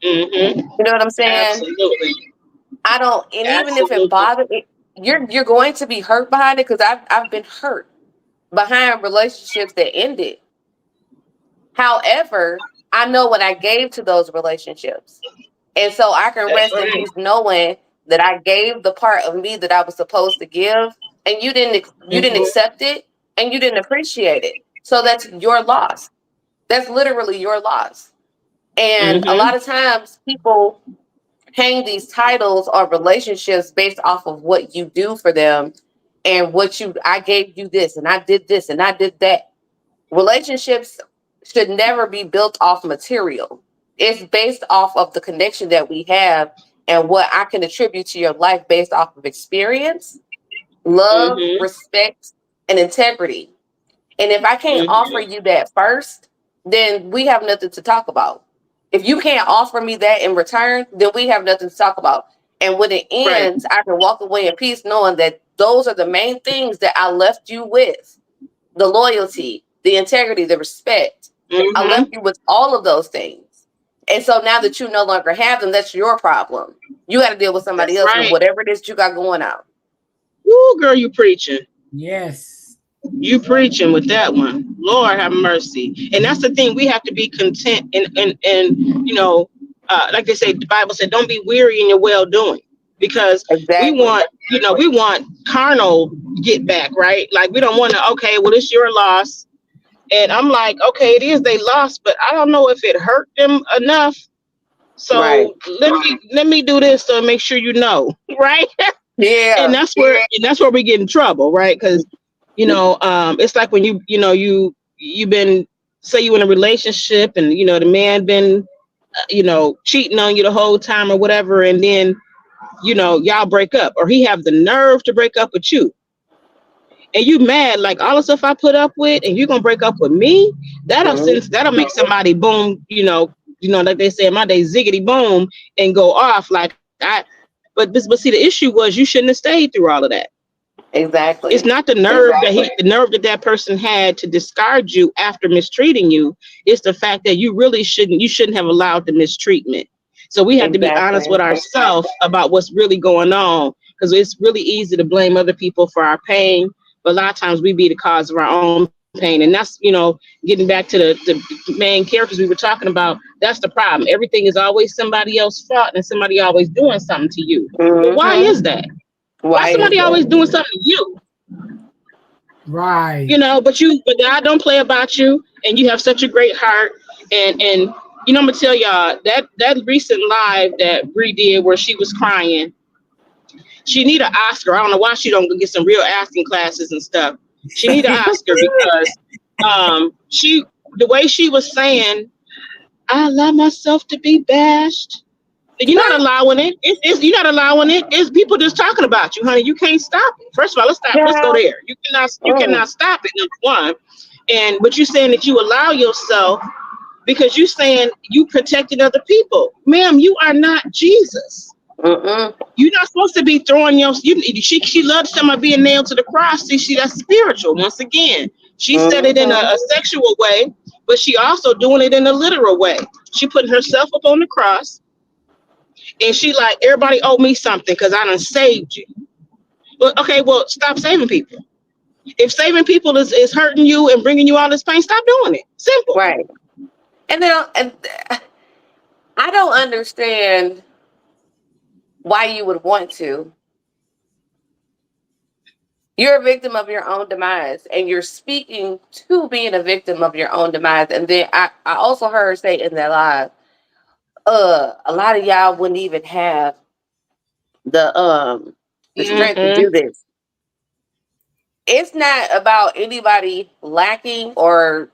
Speaker 3: Mhm.
Speaker 2: You know what I'm saying?
Speaker 3: Absolutely.
Speaker 2: I don't, and even if it
Speaker 3: Absolutely.
Speaker 2: bothers it, you're going to be hurt behind it, because I've been hurt behind relationships that ended. However, I know what I gave to those relationships. And so I can
Speaker 3: That's
Speaker 2: rest in
Speaker 3: right.
Speaker 2: peace knowing that I gave the part of me that I was supposed to give, and you didn't
Speaker 3: Mhm.
Speaker 2: accept it, and you didn't appreciate it. So that's your loss. That's literally your loss. And a lot
Speaker 3: Mhm.
Speaker 2: of times people hang these titles or relationships based off of what you do for them, and I gave you this and I did this and I did that. Relationships should never be built off material. It's based off of the connection that we have and what I can attribute to your life based off of experience, love,
Speaker 3: Mhm.
Speaker 2: respect, and integrity. And if I can't offer
Speaker 3: Mhm.
Speaker 2: you that first, then we have nothing to talk about. If you can't offer me that in return, then we have nothing to talk about. And when it
Speaker 3: Right.
Speaker 2: ends, I can walk away in peace knowing that those are the main things that I left you with: the loyalty, the integrity, the respect. I left
Speaker 3: Mhm.
Speaker 2: you with all of those things. And so now that you no longer have them, that's your problem. You got to deal with somebody
Speaker 3: That's
Speaker 2: else with
Speaker 3: right.
Speaker 2: whatever it is you got going on.
Speaker 3: Woo, girl, you preaching.
Speaker 1: Yes.
Speaker 3: You preaching with that one. Lord have mercy. And that's the thing. We have to be content and like they say, the Bible said, don't be weary in your well doing. Because we
Speaker 2: Exactly.
Speaker 3: want we want carnal get back, right? Like we don't want to, okay, well, it's your loss. And I'm like, okay, it is they lost, but I don't know if it hurt them enough.
Speaker 2: Right.
Speaker 3: So let me do this to make sure you know, right? And
Speaker 2: Yeah.
Speaker 3: that's where we get in trouble, right? Because it's like when you've been, say you in a relationship, and the man been cheating on you the whole time or whatever, and then y'all break up, or he have the nerve to break up with you, and you mad, like all the stuff I put up with, and you're gonna break up with me.
Speaker 2: Mhm.
Speaker 3: That'll make somebody boom, like they say in my day, ziggity boom, and go off. Like but see, the issue was you shouldn't have stayed through all of that. It's
Speaker 2: Exactly.
Speaker 3: not the nerve that person had to discard you after mistreating you. It's the fact that you shouldn't have allowed the mistreatment. So we have to be honest
Speaker 2: Exactly.
Speaker 3: with ourselves about what's really going on, because it's really easy to blame other people for our pain, but a lot of times we be the cause of our own pain. And that's, getting back to the main characters we were talking about. That's the problem. Everything is always somebody else's fault, and somebody always doing something to you. Well, why is
Speaker 2: Mhm.
Speaker 3: that? Why
Speaker 2: Why is
Speaker 3: somebody always
Speaker 2: that?
Speaker 3: doing something to you?
Speaker 1: Right.
Speaker 3: But God don't play about you, and you have such a great heart. And I'm gonna tell y'all that recent live that Bree did where she was crying, she need an Oscar. I don't know why she don't go get some real acting classes and stuff. She need an Oscar because she the way she was saying, I allow myself to be bashed. You're not allowing it. You're not allowing it. It's people just talking about you, honey. You can't stop it. First of all, let's stop. Let's go
Speaker 2: Yeah.
Speaker 3: there. You
Speaker 2: Mm.
Speaker 3: cannot stop it. Number one, but you're saying that you allow yourself because you're saying you protected other people, ma'am. You are not Jesus.
Speaker 2: Mm-mm.
Speaker 3: You're not supposed to be throwing your. She loves somebody being nailed to the cross. See, that's spiritual. Once again, she said it in
Speaker 2: Mhm.
Speaker 3: a sexual way, but she also doing it in a literal way. She putting herself up on the cross, and she like, everybody owe me something because I done saved you. Well, okay, well, stop saving people. If saving people is hurting you and bringing you all this pain, stop doing it. Simple.
Speaker 2: Right. And then I don't understand why you would want to. You're a victim of your own demise, and you're speaking to being a victim of your own demise. And then I also heard her say in that live, a lot of y'all wouldn't even have the um the strength to
Speaker 3: Mm-hmm.
Speaker 2: do this. It's not about anybody lacking or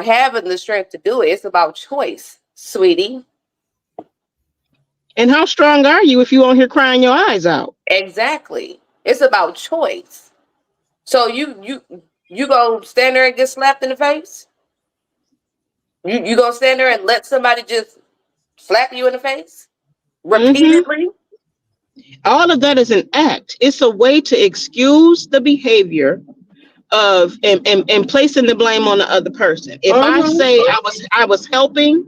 Speaker 2: having the strength to do it. It's about choice, sweetie.
Speaker 3: And how strong are you if you on here crying your eyes out?
Speaker 2: Exactly. It's about choice. So you go stand there and get slapped in the face? You gonna stand there and let somebody just slap you in the face
Speaker 3: Mm-hmm.
Speaker 2: repeatedly?
Speaker 3: All of that is an act. It's a way to excuse the behavior of and placing the blame on the other person. If I
Speaker 2: Mm-hmm.
Speaker 3: say I was helping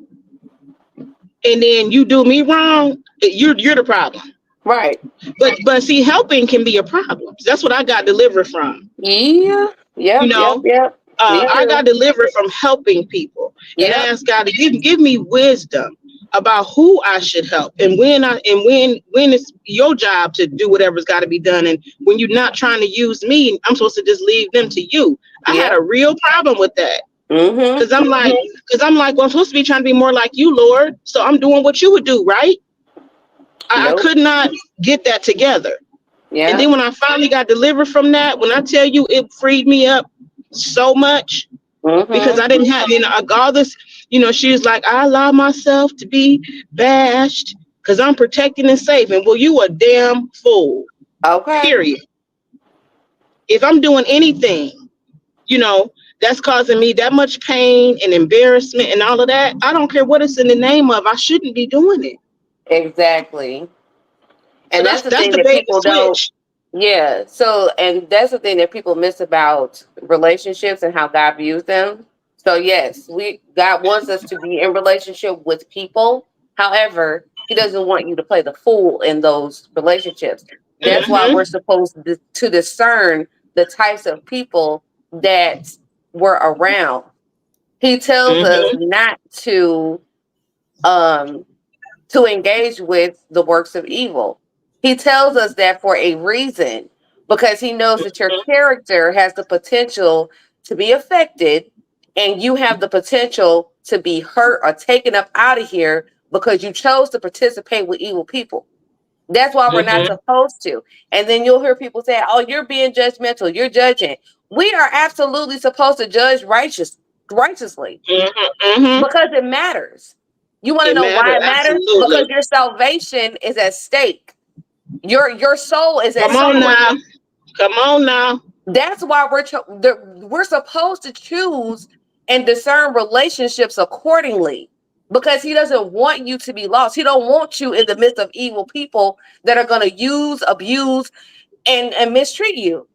Speaker 3: and then you do me wrong, you're the problem.
Speaker 2: Right.
Speaker 3: But see, helping can be a problem. That's what I got delivered from.
Speaker 2: Yeah.
Speaker 3: You
Speaker 2: Yep. Yep.
Speaker 3: know,
Speaker 2: Yep. Me
Speaker 3: I got
Speaker 2: too.
Speaker 3: delivered from helping people, and I
Speaker 2: Yep.
Speaker 3: asked God to give me wisdom about who I should help, and when it's your job to do whatever's got to be done, and when you're not trying to use me, I'm supposed to just leave them to you. I had
Speaker 2: Yep.
Speaker 3: a real problem with that
Speaker 2: Mm-hmm.
Speaker 3: because I'm like, well, I'm supposed to be trying to be more like you, Lord, so I'm doing what you would do, right? I
Speaker 2: Nope.
Speaker 3: could not get that together. And then
Speaker 2: Yep.
Speaker 3: when I finally got delivered from that, when I tell you it freed me up so much because
Speaker 2: Mm-hmm.
Speaker 3: I didn't have, all this, she was like, I allow myself to be bashed because I'm protecting and saving. Well, you a damn fool,
Speaker 2: Okay.
Speaker 3: period. If I'm doing anything, you know, that's causing me that much pain and embarrassment and all of that, I don't care what it's in the name of. I shouldn't be doing it.
Speaker 2: Exactly.
Speaker 3: So
Speaker 2: And
Speaker 3: that's
Speaker 2: that's the
Speaker 3: that's
Speaker 2: thing
Speaker 3: the
Speaker 2: that
Speaker 3: bait and
Speaker 2: people don't.
Speaker 3: switch.
Speaker 2: Yeah. So, and that's the thing that people miss about relationships and how God views them. So, yes, God wants us to be in relationship with people. However, He doesn't want you to play the fool in those relationships. That's why we're
Speaker 3: Mm-hmm.
Speaker 2: supposed to discern the types of people that we're around. He tells us
Speaker 3: Mm-hmm.
Speaker 2: not um to engage with the works of evil. He tells us that for a reason, because he knows that your character has the potential to be affected, and you have the potential to be hurt or taken up out of here because you chose to participate with evil people. That's why we're not
Speaker 3: Mm-hmm.
Speaker 2: supposed to. And then you'll hear people say, "Oh, you're being judgmental. You're judging." We are absolutely supposed to judge righteously
Speaker 3: Mm-hmm. Mm-hmm.
Speaker 2: because it matters. You want to
Speaker 3: It
Speaker 2: know why
Speaker 3: matters.
Speaker 2: it matters? Because
Speaker 3: Absolutely.
Speaker 2: your salvation is at stake. Your soul is at
Speaker 3: Come on
Speaker 2: stake.
Speaker 3: now. Come on now.
Speaker 2: That's why we're supposed to choose and discern relationships accordingly. Because he doesn't want you to be lost. He don't want you in the midst of evil people that are going to use, abuse, and mistreat you.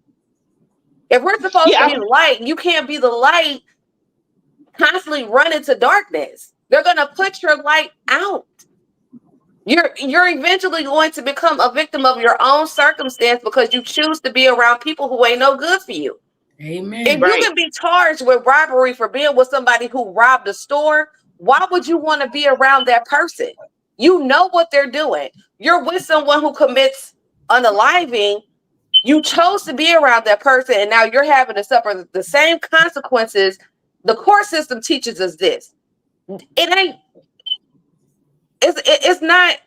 Speaker 2: If we're supposed to
Speaker 3: Yeah.
Speaker 2: be light, you can't be the light constantly running to darkness. They're going to put your light out. You're eventually going to become a victim of your own circumstance because you choose to be around people who ain't no good for you. If
Speaker 1: Amen.
Speaker 2: you
Speaker 3: Right.
Speaker 2: can be charged with robbery for being with somebody who robbed a store, why would you want to be around that person? You know what they're doing. You're with someone who commits unaliving. You chose to be around that person, and now you're having to suffer the same consequences. The court system teaches us this. It ain't. It's not.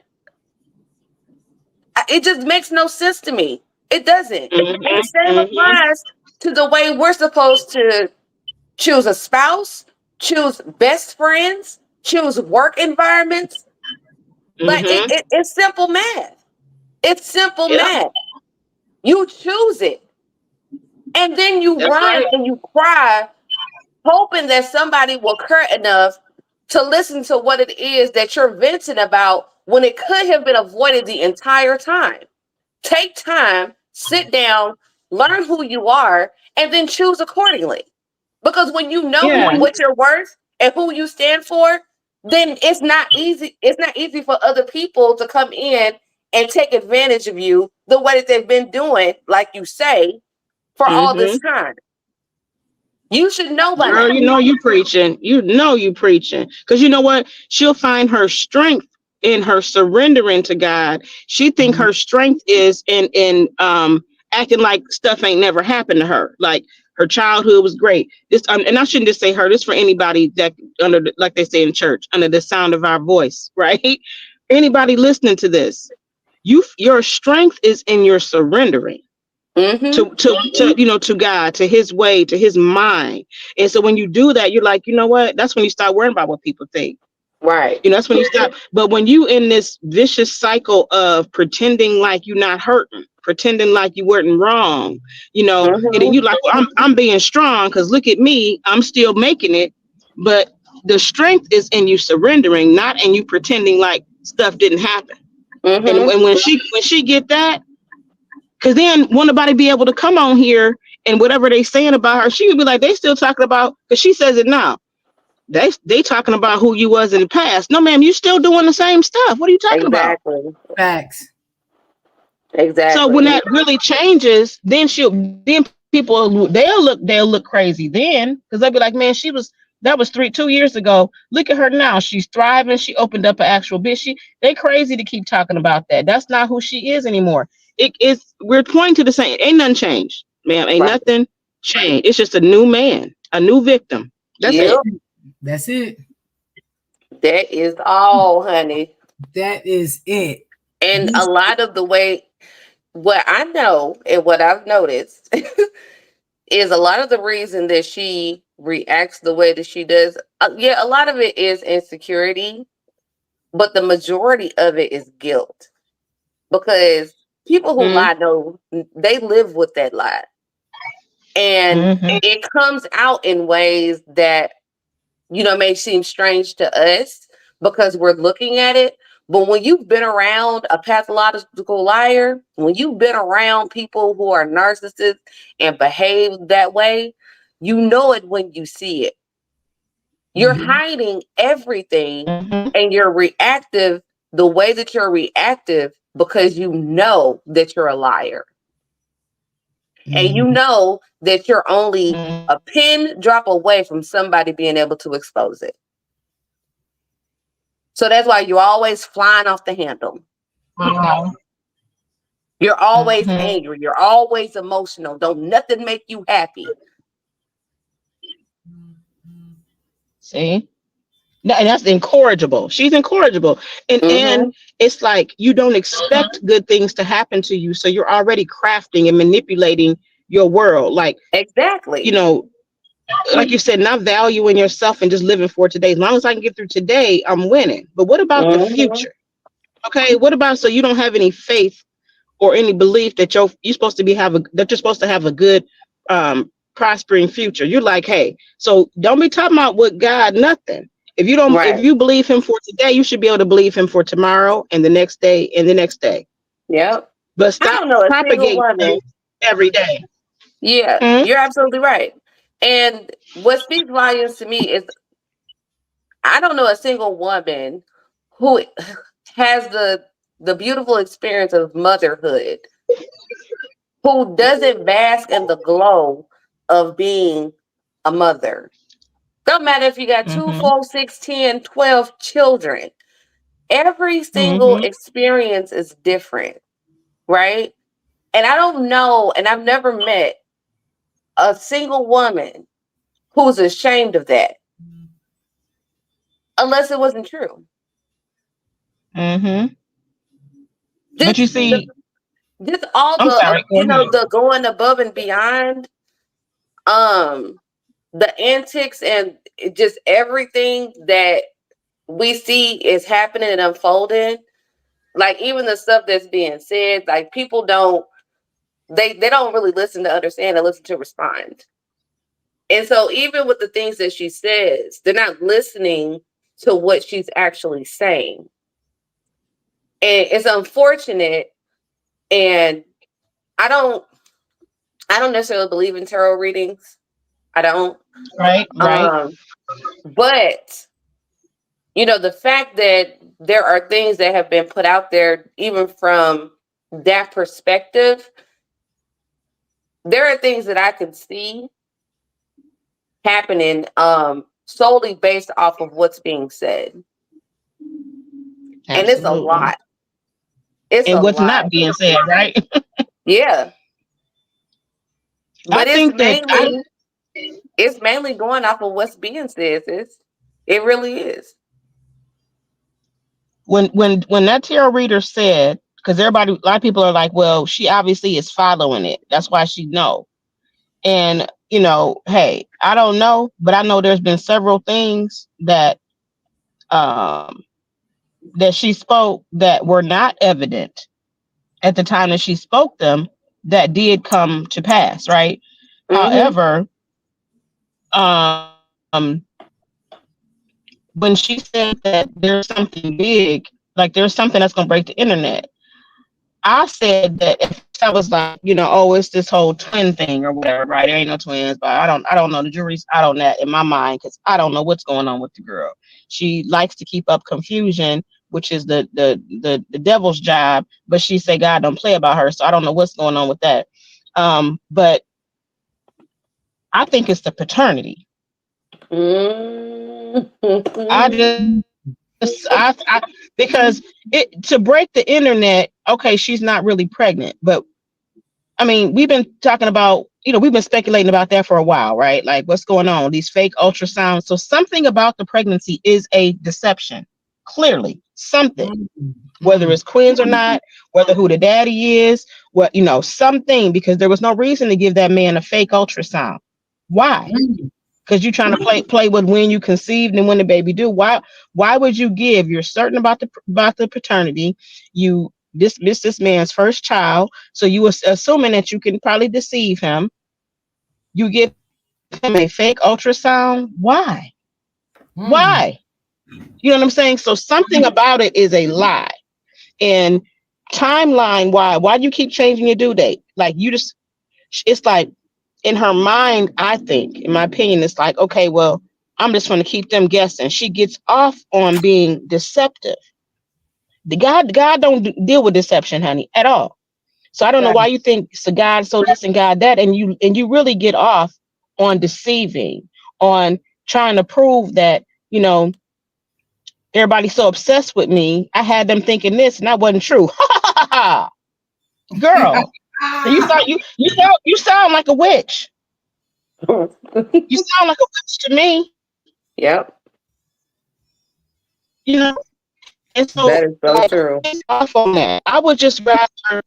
Speaker 2: It just makes no sense to me. It doesn't. And the
Speaker 3: Mm-hmm.
Speaker 2: same
Speaker 3: Mm-hmm.
Speaker 2: applies to the way we're supposed to choose a spouse, choose best friends, choose work environments. Like
Speaker 3: Mm-hmm.
Speaker 2: it's simple math. It's simple
Speaker 3: Yep.
Speaker 2: math. You choose it. And then you
Speaker 3: That's
Speaker 2: run
Speaker 3: right.
Speaker 2: and you cry, hoping that somebody will care enough to listen to what it is that you're venting about when it could have been avoided the entire time. Take time, sit down, learn who you are, and then choose accordingly. Because when you know
Speaker 3: Yeah.
Speaker 2: what you're worth and who you stand for, then it's not easy. It's not easy for other people to come in and take advantage of you the way that they've been doing, like you say, for all this
Speaker 3: Mm-hmm.
Speaker 2: time. You should know by
Speaker 3: Girl,
Speaker 2: now.
Speaker 3: you know you preaching. You know you preaching. Because you know what? She'll find her strength in her surrendering to God. She think
Speaker 1: Mhm.
Speaker 3: her strength is in acting like stuff ain't never happened to her. Like her childhood was great. This and I shouldn't just say her. This for anybody that like they say in church, under the sound of our voice, right? Anybody listening to this, your strength is in your surrendering
Speaker 2: Mm-hmm.
Speaker 3: to God, to his way, to his mind. And so when you do that, you're like, you know what? That's when you start worrying about what people think.
Speaker 2: Right.
Speaker 3: That's when you stop. But when you in this vicious cycle of pretending like you're not hurting, pretending like you weren't wrong, and then
Speaker 2: Mm-hmm.
Speaker 3: you like, well, I'm being strong because look at me, I'm still making it. But the strength is in you surrendering, not in you pretending like stuff didn't happen. And
Speaker 2: Mm-hmm.
Speaker 3: when she get that, because then won't nobody be able to come on here and whatever they saying about her, she would be like, they still talking about, because she says it now. They talking about who you was in the past. No, ma'am, you still doing the same stuff. What are you talking about?
Speaker 2: Exactly.
Speaker 1: Facts.
Speaker 3: So when
Speaker 2: Exactly.
Speaker 3: that really changes, then people they'll look crazy then because they'll be like, man, that was 2 years ago. Look at her now. She's thriving. She opened up an actual business. They crazy to keep talking about that. That's not who she is anymore. We're pointing to the same. Ain't nothing changed, ma'am. Ain't
Speaker 2: Right.
Speaker 3: nothing changed. It's just a new man, a new victim. That's
Speaker 2: Yep.
Speaker 3: it.
Speaker 1: That's it.
Speaker 2: That is all, honey.
Speaker 1: That is it.
Speaker 2: And a
Speaker 1: These
Speaker 2: lot of the way, what I know and what I've noticed is a lot of the reason that she reacts the way that she does. Yeah, a lot of it is insecurity, but the majority of it is guilt because people who
Speaker 3: Mm-hmm.
Speaker 2: lie know they live with that lie. And
Speaker 3: Mm-hmm.
Speaker 2: it comes out in ways that may seem strange to us because we're looking at it. But when you've been around a pathological liar, when you've been around people who are narcissists and behave that way, you know it when you see it. You're
Speaker 1: Mhm.
Speaker 2: hiding everything
Speaker 3: Mm-hmm.
Speaker 2: and you're reactive the way that you're reactive because you know that you're a liar. And you
Speaker 1: Mhm.
Speaker 2: know that you're only
Speaker 3: Mm-hmm.
Speaker 2: a pin drop away from somebody being able to expose it. So that's why you're always flying off the handle.
Speaker 3: Wow.
Speaker 2: You're always
Speaker 3: Mm-hmm.
Speaker 2: angry. You're always emotional. Don't nothing make you happy.
Speaker 3: See? And that's incorrigible. She's incorrigible. And
Speaker 2: Mm-hmm.
Speaker 3: it's like you don't expect good things to happen to you. So you're already crafting and manipulating your world. Like, you
Speaker 2: Exactly.
Speaker 3: know, like you said, not valuing yourself and just living for today. As long as I can get through today, I'm winning. But what about the
Speaker 2: Mm-hmm.
Speaker 3: future? Okay. What about so you don't have any faith or any belief that you're supposed to be have a that you're supposed to have a good prospering future. You're like, hey, so don't be talking about what God nothing. If
Speaker 2: Right.
Speaker 3: you believe him for today, you should be able to believe him for tomorrow and the next day and the next day.
Speaker 2: Yep.
Speaker 3: But
Speaker 2: I
Speaker 3: stop
Speaker 2: don't know a single
Speaker 3: propagating things
Speaker 2: woman.
Speaker 3: every day.
Speaker 2: Yeah,
Speaker 3: Hmm?
Speaker 2: you're absolutely right. And what speaks volumes to me is I don't know a single woman who has the beautiful experience of motherhood who doesn't bask in the glow of being a mother. Don't matter if you got two,
Speaker 3: Hmm.
Speaker 2: 4, 6, 10, 12 children. Every single
Speaker 3: Hmm.
Speaker 2: experience is different, right? And I don't know, and I've never met a single woman who's ashamed of that, unless it wasn't true.
Speaker 3: Hmm. But you
Speaker 2: Just the,
Speaker 3: see,
Speaker 2: just all
Speaker 3: I'm
Speaker 2: the
Speaker 3: sorry. Go ahead.
Speaker 2: the going above and beyond, um, the antics and just everything that we see is happening and unfolding. Like even the stuff that's being said, like people don't they don't really listen to understand and listen to respond. And so even with the things that she says, they're not listening to what she's actually saying. And it's unfortunate. And I don't I don't necessarily believe in tarot readings. I don't.
Speaker 3: Right, right,
Speaker 2: Um, but the fact that there are things that have been put out there, even from that perspective, there are things that I can see happening solely based off of what's being said. And it's a
Speaker 3: absolutely.
Speaker 2: lot. It's a
Speaker 3: And what's
Speaker 2: lot.
Speaker 3: not being said, right?
Speaker 2: Yeah.
Speaker 3: I
Speaker 2: But
Speaker 3: think that I
Speaker 2: it's mainly going off of what's being said, sis. It really is.
Speaker 3: when that tarot reader said, because everybody, a lot of people are like, well, she obviously is following it, that's why she know. And hey, I don't know, but I know there's been several things um that she spoke that were not evident at the time that she spoke them, that did come to pass, right?
Speaker 2: Mm-hmm.
Speaker 3: However, um when she said that there's something big, like there's something that's going to break the internet, I said that at first I was like, oh, it's this whole twin thing or whatever, right? There ain't no twins, but I don't know. The jury's out on that in my mind because I don't know what's going on with the girl. She likes to keep up confusion, which is the devil's job. But she say God don't play about her, so I don't know what's going on with that. But I think it's the paternity. I
Speaker 2: Mm-hmm.
Speaker 3: because to break the internet, okay, she's not really pregnant, but I mean, we've been talking about, we've been speculating about that for a while, right? Like what's going on, these fake ultrasounds. So something about the pregnancy is a deception. Clearly, something, whether it's twins or not, whether who the daddy is, something, because there was no reason to give that man a fake ultrasound. Why? Because you're trying to play with when you conceived and when the baby do. Why would you give? You're certain about the paternity. You dismiss this man's first child, so you was assuming that you can probably deceive him. You give him a fake ultrasound. Why? Why? You know what I'm saying? So something about it is a lie. And timeline, why do you keep changing your due date? Like it's like in her mind, I think, in my opinion, it's like, okay, well, I'm just going to keep them guessing. She gets off on being deceptive. The God don't deal with deception, honey, at all. So I don't know why you think so God so this and God that, and you really get off on deceiving, on trying to prove that everybody's so obsessed with me. I had them thinking this, and that wasn't true. Ha ha ha ha. girl. You sound like a witch. You sound like a witch to me.
Speaker 2: Yep,
Speaker 3: You know. And
Speaker 2: that
Speaker 3: so,
Speaker 2: is so
Speaker 3: like,
Speaker 2: true.
Speaker 3: I off on that. I would just rather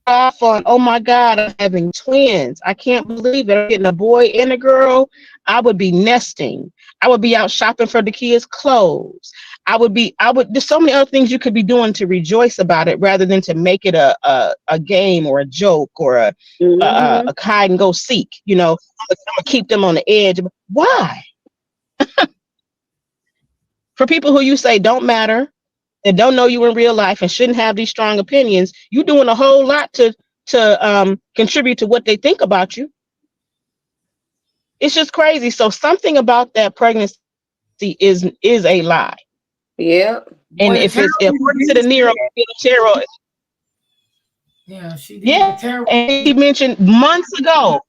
Speaker 3: off on, oh my God, I'm having twins. I can't believe it. I'm getting a boy and a girl. I would be nesting. I would be out shopping for the kids' clothes. There's so many other things you could be doing to rejoice about it rather than to make it a game or a joke or
Speaker 2: Hmm.
Speaker 3: a hide and go seek. I'm gonna keep them on the edge. Why? For people who you say don't matter, that don't know you in real life and shouldn't have these strong opinions, you doing a whole lot to contribute to what they think about you. It's just crazy. So something about that pregnancy is a lie.
Speaker 2: Yep.
Speaker 3: And
Speaker 1: Well,
Speaker 3: if
Speaker 1: the
Speaker 3: it's
Speaker 1: tarot
Speaker 3: according to the
Speaker 1: did
Speaker 3: Nero
Speaker 1: say,
Speaker 3: tarot,
Speaker 1: yeah, she did. The
Speaker 3: yeah.
Speaker 1: tarot.
Speaker 3: And she mentioned months ago,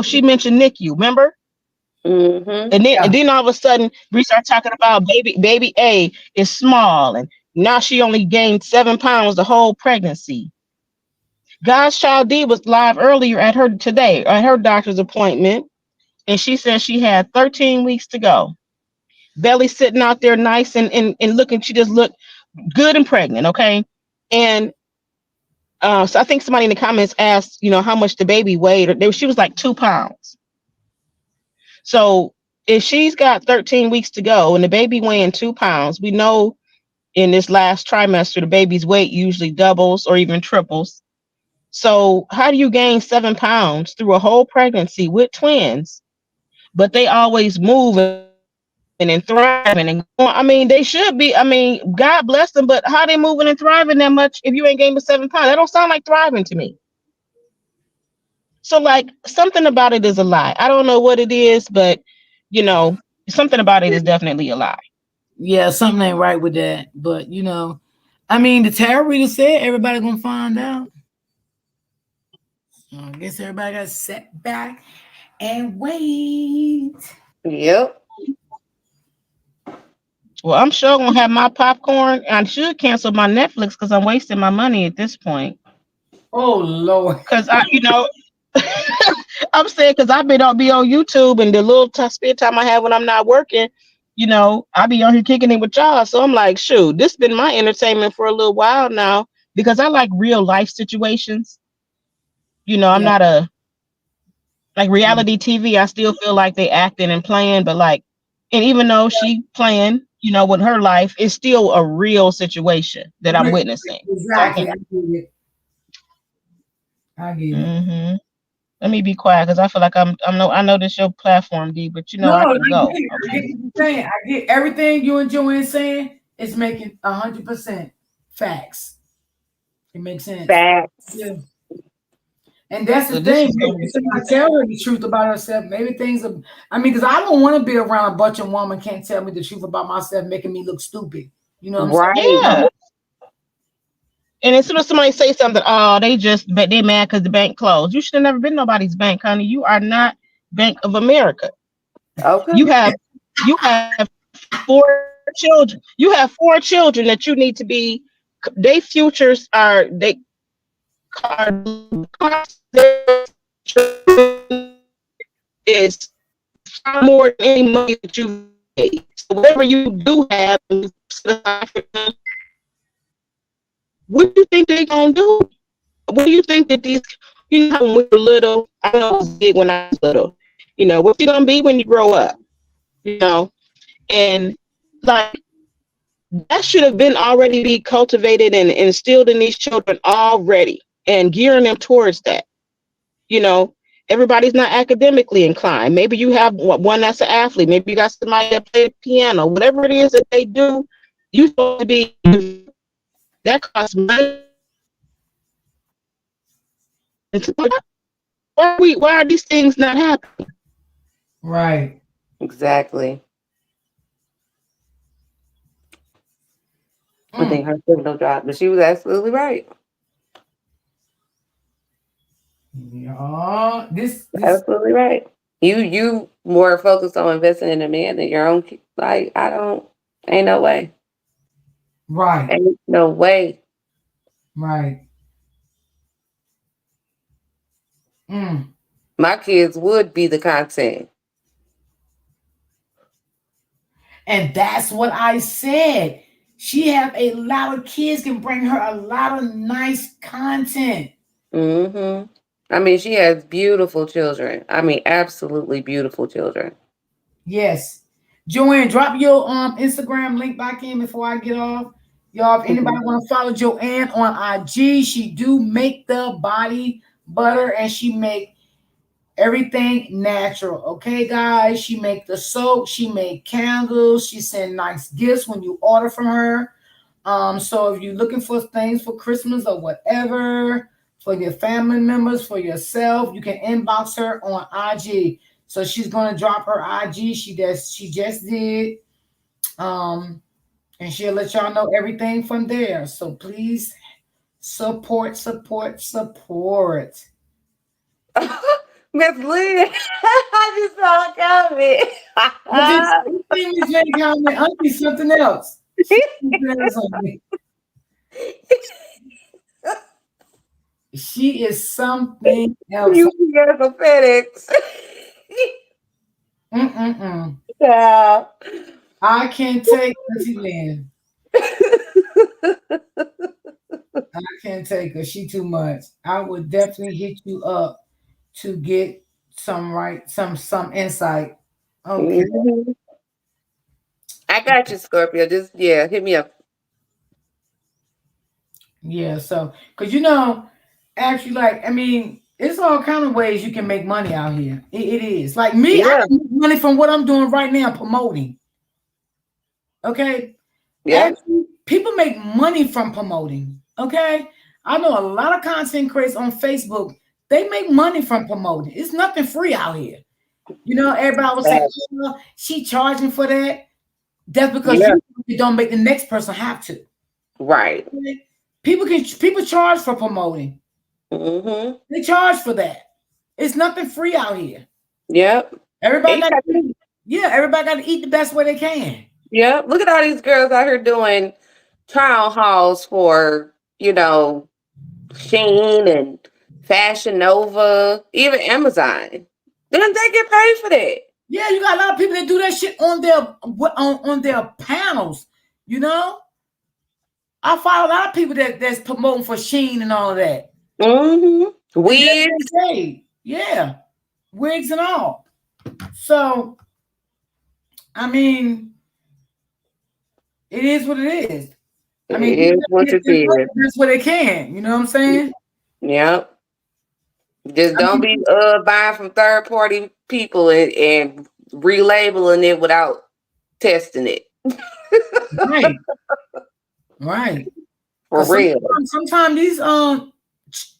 Speaker 3: she mentioned NICU. Remember?
Speaker 2: Hmm.
Speaker 3: And then all of a sudden we start talking about baby A is small, and now she only gained 7 pounds the whole pregnancy. God's Child D was live earlier at her doctor's appointment, and she said she had 13 weeks to go. Belly sitting out there nice and looking, she just looked good and pregnant, okay? And so I think somebody in the comments asked, how much the baby weighed. She was like 2 pounds. So if she's got 13 weeks to go and the baby weighing 2 pounds, we know in this last trimester, the baby's weight usually doubles or even triples. So how do you gain 7 pounds through a whole pregnancy with twins? But they always moving and thriving and going. I mean, they should be. I mean, God bless them, but how they moving and thriving that much if you ain't gained but 7 pounds? That don't sound like thriving to me. So like something about it is a lie. I don't know what it is, but you know, something about it is definitely a lie.
Speaker 1: Yeah, something ain't right with that. But I mean, the tarot reader said everybody gonna find out. So I guess everybody got to sit back and wait.
Speaker 2: Yep.
Speaker 3: Well, I'm sure gonna have my popcorn. I should cancel my Netflix because I'm wasting my money at this point.
Speaker 1: Oh Lord.
Speaker 3: Cause I'm saying because I've been be on YouTube and the little spare time I have when I'm not working, I be on here kicking it with y'all. So I'm like, shoot, this been my entertainment for a little while now because I like real life situations. I'm
Speaker 1: Yeah.
Speaker 3: not a like
Speaker 1: Yeah.
Speaker 3: reality TV. I still feel like they acting and playing, but like, and even though she playing, with her life, it's still a real situation that I'm witnessing. So I
Speaker 1: Exactly.
Speaker 3: can.
Speaker 1: I get it. I get it.
Speaker 3: Hmm. Let me be quiet because I feel like I know this your platform, D, but
Speaker 1: No,
Speaker 3: I
Speaker 1: I
Speaker 3: can
Speaker 1: get
Speaker 3: go.
Speaker 1: it. I get
Speaker 3: Okay.
Speaker 1: what you're saying. I get everything you and Joanne saying. It's making 100% facts. It makes sense.
Speaker 2: Facts.
Speaker 1: Yeah. And that's the
Speaker 3: So this
Speaker 1: thing.
Speaker 3: is gonna
Speaker 1: Maybe
Speaker 3: be
Speaker 1: somebody tell her the truth about herself. Maybe things are. I mean, because I don't want to be around a bunch of women can't tell me the truth about myself, making me look stupid. You know what I'm saying?
Speaker 2: Right.
Speaker 3: yeah. And as soon as somebody say something, oh, they mad because the bank closed. You should have never been nobody's bank, honey. You are not Bank of America.
Speaker 2: Okay.
Speaker 3: You have four children. You have 4 children that you need to be. They futures are they is far more than any money that you've made. So whatever you do have and you set aside for them, what do you think they're gonna do? What do you think that these? How when we were little, I know it was big when I was little. What you gonna be when you grow up? You know, and like that should have been already be cultivated and instilled in these children already, and gearing them towards that. You know, everybody's not academically inclined. Maybe you have one that's an athlete. Maybe you got somebody that plays piano. Whatever it is that they do, you supposed to be. That costs money. Why are these things not happening?
Speaker 1: Right.
Speaker 2: Exactly. I
Speaker 1: Mm.
Speaker 2: think her signal dropped, but she was absolutely right.
Speaker 1: Yeah. This.
Speaker 2: Absolutely right. You more focused on investing in a man than your own. Like I don't. Ain't no way.
Speaker 1: Right.
Speaker 2: Ain't no way.
Speaker 1: Right. Mm.
Speaker 2: My kids would be the content.
Speaker 1: And that's what I said. She have a lot of kids can bring her a lot of nice content.
Speaker 2: Hmm. I mean, she has beautiful children. I mean, absolutely beautiful children.
Speaker 1: Yes. Joanne, drop your Instagram link back in before I get off. Y'all, if anybody
Speaker 2: Mhm.
Speaker 1: want to follow Joanne on IG, she do make the body butter and she make everything natural. Okay, guys. She make the soap, she make candles, she send nice gifts when you order from her. So if you're looking for things for Christmas or whatever, for your family members, for yourself, you can inbox her on IG. So she's gonna drop her IG. She just did. Um, and she'll let y'all know everything from there. So please support, support, support.
Speaker 2: Miss Lynn, I just saw a comment.
Speaker 1: I think Miss Jane comment, Auntie something else. She something else on me. She is something else.
Speaker 2: UPS or FedEx.
Speaker 1: Mm-mm-mm.
Speaker 2: Yeah.
Speaker 1: I can't take Auntie Lynn. I can't take her. She too much. I would definitely hit you up to get some insight. Okay.
Speaker 2: Mhm. I got you, Scorpio. Just yeah, hit me up.
Speaker 1: Yeah. So, cause actually, like, I mean, it's all kind of ways you can make money out here. It is. Like me, I
Speaker 2: Yeah,
Speaker 1: can make money from what I'm doing right now, promoting. Okay.
Speaker 2: yeah.
Speaker 1: Actually, people make money from promoting. Okay. I know a lot of content creators on Facebook. They make money from promoting. It's nothing free out here. Everybody will say,
Speaker 2: Yeah.
Speaker 1: "Oh, she charging for that." That's because
Speaker 2: Yeah.
Speaker 1: you don't make the next person have to.
Speaker 2: Right.
Speaker 1: Okay? People charge for promoting.
Speaker 2: Mm-hmm.
Speaker 1: They charge for that. It's nothing free out here.
Speaker 2: Yep.
Speaker 1: Everybody
Speaker 2: And
Speaker 1: got to eat. Yeah, everybody got to eat the best way they can.
Speaker 2: yep. Look at all these girls out here doing trial hauls for, Sheen and Fashion Nova, even Amazon. Didn't they get paid for that?
Speaker 1: Yeah, you got a lot of people that do that shit on their panels. You know, I follow a lot of people that's promoting for Sheen and all of that,
Speaker 2: Mm-hmm.
Speaker 1: and they're
Speaker 2: Wigs.
Speaker 1: getting paid. Yeah, wigs and all. So I mean, it is what it is. I mean,
Speaker 2: It is
Speaker 1: people
Speaker 2: what
Speaker 1: get
Speaker 2: it
Speaker 1: their money
Speaker 2: is.
Speaker 1: the best way they can. You know what I'm saying?
Speaker 2: Yep. Just
Speaker 1: I
Speaker 2: don't
Speaker 1: mean,
Speaker 2: be buying from third party people and relabeling it without testing it.
Speaker 1: right, right.
Speaker 2: For
Speaker 1: Because
Speaker 2: real.
Speaker 1: sometimes these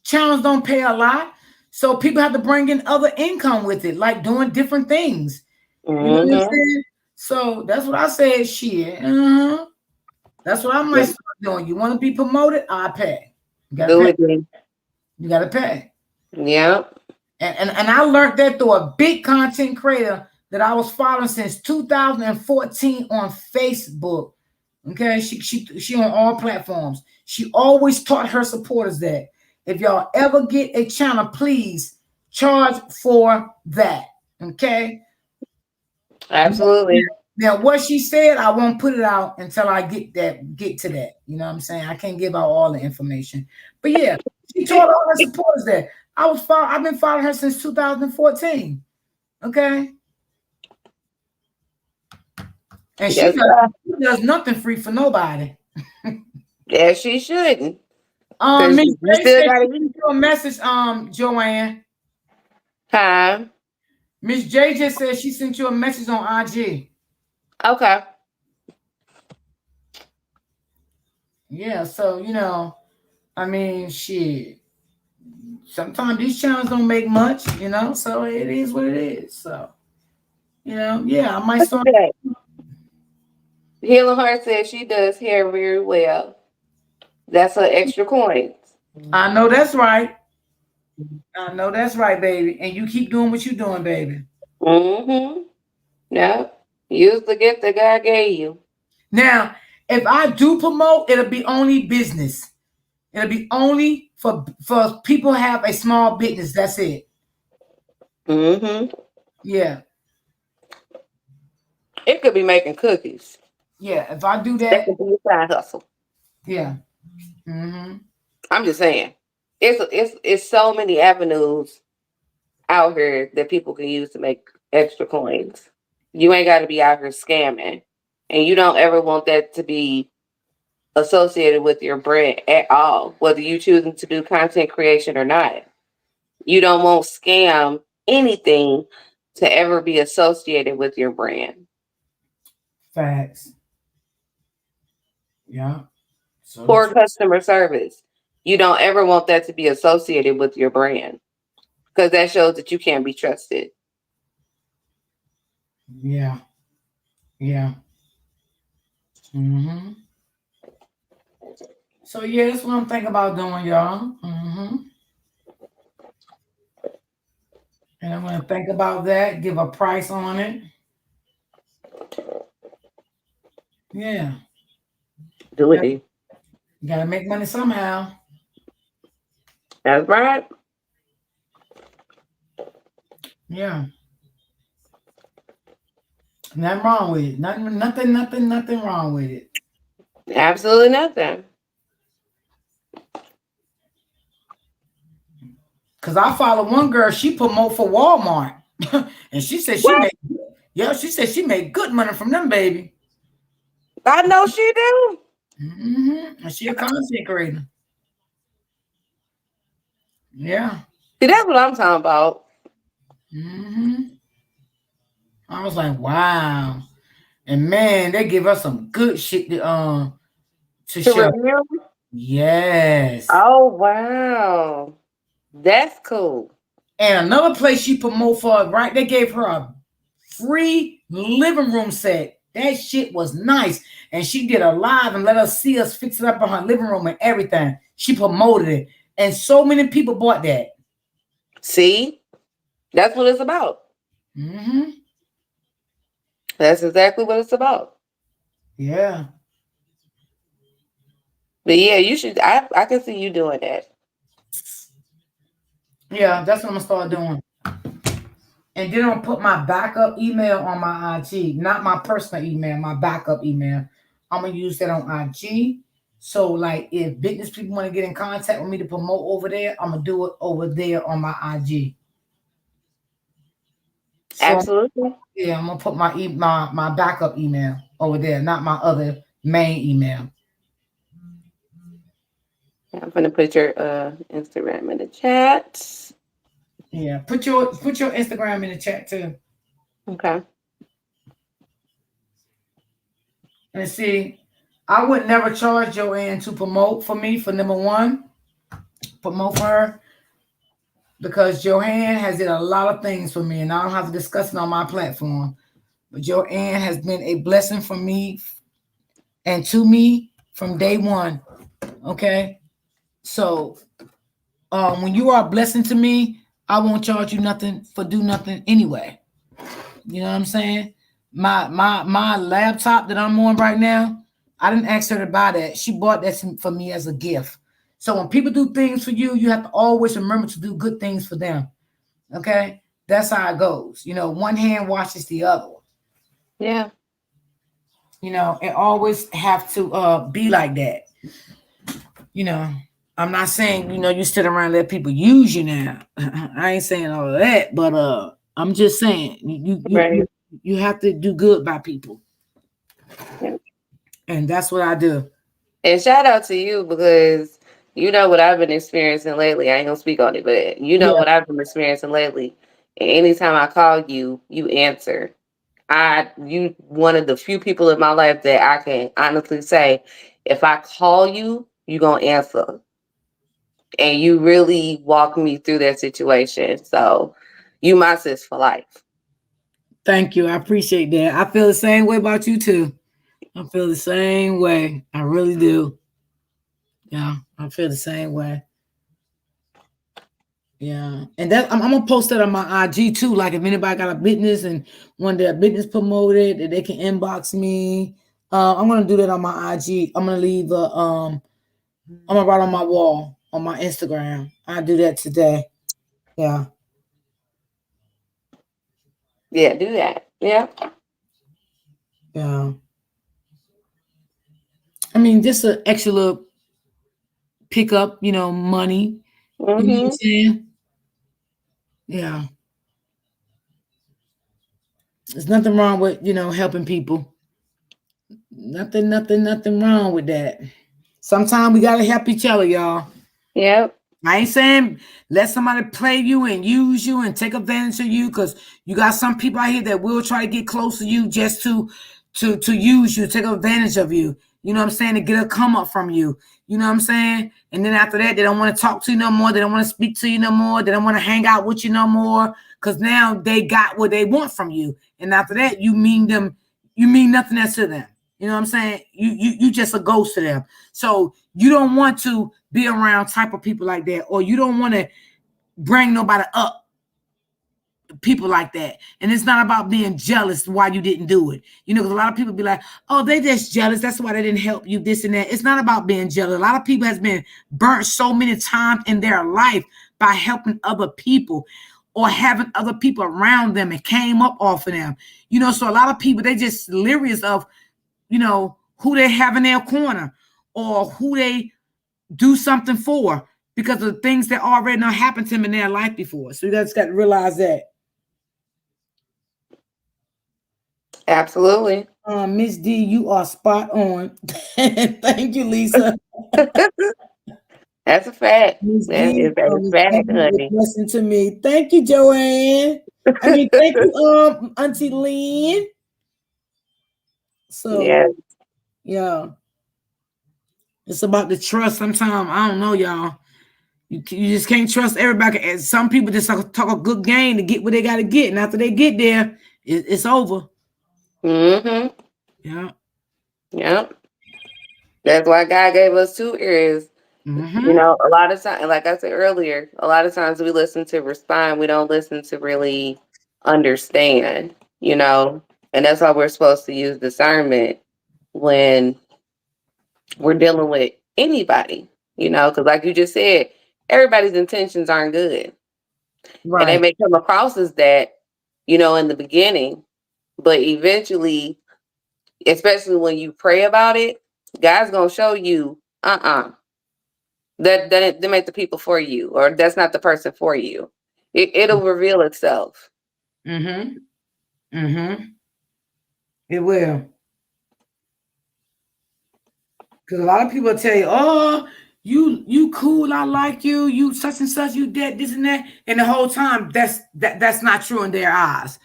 Speaker 1: channels don't pay a lot, so people have to bring in other income with it, like doing different things. You know what I'm
Speaker 2: Mm-hmm.
Speaker 1: saying? So that's what I said. Shit, that's what I might
Speaker 2: Yep.
Speaker 1: start doing. You want to be promoted? I pay. You gotta
Speaker 2: Do
Speaker 1: pay.
Speaker 2: it then.
Speaker 1: You gotta pay.
Speaker 2: Yep.
Speaker 1: And I learned that through a big content creator that I was following since 2014 on Facebook. Okay, she on all platforms. She always taught her supporters that if y'all ever get a channel, please charge for that. Okay.
Speaker 2: Absolutely.
Speaker 1: Now, what she said, I won't put it out until I get to that. You know what I'm saying? I can't give out all the information. But yeah, she told all her supporters that I've been following her since 2014. Okay. And she
Speaker 2: Yes,
Speaker 1: does,
Speaker 2: sir.
Speaker 1: she does nothing free for nobody.
Speaker 2: Yeah, she shouldn't. Because
Speaker 1: Miss
Speaker 2: you
Speaker 1: J
Speaker 2: still
Speaker 1: said
Speaker 2: gotta
Speaker 1: she
Speaker 2: eat.
Speaker 1: sent you a message, Joanne.
Speaker 2: Huh?
Speaker 1: Miss J just said she sent you a message on IG.
Speaker 2: Okay.
Speaker 1: Yeah, so I mean, shit. Sometimes these channels don't make much, so it is what it is. So, yeah, I might
Speaker 2: Look at
Speaker 1: start.
Speaker 2: that. Healing Heart says she does hair very well. That's her extra coins.
Speaker 1: I know that's right. I know that's right, baby. And you keep doing what you're doing, baby.
Speaker 2: Mm-hmm. Yeah. Use the gift that God gave you.
Speaker 1: Now, if I do promote, it'll be only business. It'll be only for people who have a small business. That's it.
Speaker 2: Mm-hmm.
Speaker 1: Yeah,
Speaker 2: It could be making cookies.
Speaker 1: yeah. If I do
Speaker 2: That
Speaker 1: that,
Speaker 2: could be a side hustle.
Speaker 1: yeah. Mm-hmm.
Speaker 2: I'm just saying. It's so many avenues out here that people can use to make extra coins. You ain't got to be out here scamming, and you don't ever want that to be associated with your brand at all, whether you choosing to do content creation or not. You don't want scam anything to ever be associated with your brand.
Speaker 1: Facts. Yeah. So
Speaker 2: Poor
Speaker 1: true.
Speaker 2: customer service. You don't ever want that to be associated with your brand because that shows that you can't be trusted.
Speaker 1: Yeah. Yeah. Mm-hmm. So yeah, that's what I'm thinking about doing, y'all. Mm-hmm. And I'm gonna think about that, give a price on it. Yeah.
Speaker 2: Do
Speaker 1: Got-
Speaker 2: it.
Speaker 1: Gotta make money somehow.
Speaker 2: That's right.
Speaker 1: Yeah. Nothing wrong with it. Nothing wrong with it.
Speaker 2: Absolutely nothing.
Speaker 1: Cause I follow one girl, she promote for Walmart. And she said she
Speaker 2: What?
Speaker 1: made, yeah, she said she made good money from them, baby.
Speaker 2: I know she do.
Speaker 1: Mm-hmm. And she a content creator. Yeah.
Speaker 2: See, that's what I'm talking about.
Speaker 1: Mm-hmm. I was like, wow. And man, they give us some good shit to
Speaker 2: To
Speaker 1: show.
Speaker 2: review.
Speaker 1: Yes.
Speaker 2: Oh wow, that's cool.
Speaker 1: And another place she promote for, right? They gave her a free living room set. That shit was nice. And she did a live and let us see us fix it up in her living room and everything. She promoted it. And so many people bought that.
Speaker 2: See, that's what it's about.
Speaker 1: Mm-hmm.
Speaker 2: That's exactly what it's about.
Speaker 1: Yeah.
Speaker 2: But yeah, you should. I can see you doing that.
Speaker 1: Yeah, that's what I'm gonna start doing. And then I'm gonna put my backup email on my IG, not my personal email, my backup email. I'm gonna use that on IG. So like if business people want to get in contact with me to promote over there, I'm gonna do it over there on my IG. So
Speaker 2: Absolutely.
Speaker 1: yeah, I'm gonna put my backup email over there, not my other main email.
Speaker 2: I'm gonna put your Instagram in the chat.
Speaker 1: Yeah, put your Instagram in the chat too.
Speaker 2: Okay.
Speaker 1: And see, I would never charge Joanne to promote for me for number one, promote for her because Joanne has did a lot of things for me, and I don't have to discuss it on my platform. But Joanne has been a blessing for me and to me from day one. Okay, so when you are a blessing to me, I won't charge you nothing for do nothing anyway. You know what I'm saying? My laptop that I'm on right now, I didn't ask her to buy that. She bought that for me as a gift. So when people do things for you, you have to always remember to do good things for them. Okay? That's how it goes. You know, one hand washes the other.
Speaker 2: Yeah.
Speaker 1: You know, and always have to be like that. You know, I'm not saying, you sit around and let people use you now. I ain't saying all of that, but I'm just saying
Speaker 2: Right.
Speaker 1: you have to do good by people.
Speaker 2: Yeah.
Speaker 1: And that's what I do.
Speaker 2: And shout out to you because you know what I've been experiencing lately. I ain't gonna speak on it, but you know
Speaker 1: Yeah.
Speaker 2: what I've been experiencing lately. And anytime I call you, you answer. You one of the few people in my life that I can honestly say, if I call you, you gonna answer. And you really walk me through that situation. So you my sis for life.
Speaker 1: Thank you. I appreciate that. I feel the same way about you too. I feel the same way. I really do. Yeah, I feel the same way. Yeah, and that I'm gonna post that on my IG too. Like if anybody got a business and want their business promoted, that they can inbox me. I'm gonna do that on my IG. I'm gonna leave I'm gonna write on my wall on my Instagram. I do that today. Yeah.
Speaker 2: Yeah, do that. Yeah.
Speaker 1: Yeah. I mean, just an extra little pick up, money. You know what I'm
Speaker 2: Mm-hmm.
Speaker 1: saying? Yeah. There's nothing wrong with, helping people. Nothing wrong with that. Sometimes we gotta help each other, y'all.
Speaker 2: Yep.
Speaker 1: I ain't saying let somebody play you and use you and take advantage of you, because you got some people out here that will try to get close to you just to use you, take advantage of you. You know what I'm saying? To get a come up from you. You know what I'm saying? And then after that, they don't want to talk to you no more. They don't want to speak to you no more. They don't want to hang out with you no more, because now they got what they want from you. And after that, you mean nothing else to them. You know what I'm saying? You just a ghost to them. So you don't want to be around type of people like that, or you don't want to bring nobody up, people like that. And it's not about being jealous why you didn't do it. Because a lot of people be like, oh, they just jealous. That's why they didn't help you, this and that. It's not about being jealous. A lot of people has been burnt so many times in their life by helping other people or having other people around them and came up off of them. So a lot of people, they just delirious of, who they have in their corner or who they do something for, because of things that already not happened to them in their life before. So you guys got to realize that.
Speaker 2: Absolutely.
Speaker 1: Miss D, you are spot on. Thank you, Lisa.
Speaker 2: That's a fact.
Speaker 1: Miss
Speaker 2: That
Speaker 1: D,
Speaker 2: is a
Speaker 1: Miss D,
Speaker 2: fact,
Speaker 1: you
Speaker 2: honey.
Speaker 1: a blessing to me. Thank you, Joanne. Thank you, Auntie Lynn. So
Speaker 2: Yeah.
Speaker 1: yeah, it's about the trust. Sometimes I don't know, y'all. You just can't trust everybody. And some people just talk a good game to get what they got to get, and after they get there, it's over.
Speaker 2: Mm-hmm.
Speaker 1: Yeah.
Speaker 2: Yep. That's why God gave us two ears.
Speaker 1: Mm-hmm.
Speaker 2: A lot of times, like I said earlier, a lot of times we listen to respond. We don't listen to really understand, and that's why we're supposed to use discernment when we're dealing with anybody, because like you just said, everybody's intentions aren't good. And they
Speaker 1: Right.
Speaker 2: may come across as that, in the beginning, but eventually, especially when you pray about it, God's gonna show you, that ain't the people for you, or that's not the person for you. It'll reveal itself.
Speaker 1: Mm-hmm. Mm-hmm. It will. Because a lot of people tell you, oh, you cool, I like you, you such and such, you that, this and that. And the whole time that's not true in their eyes.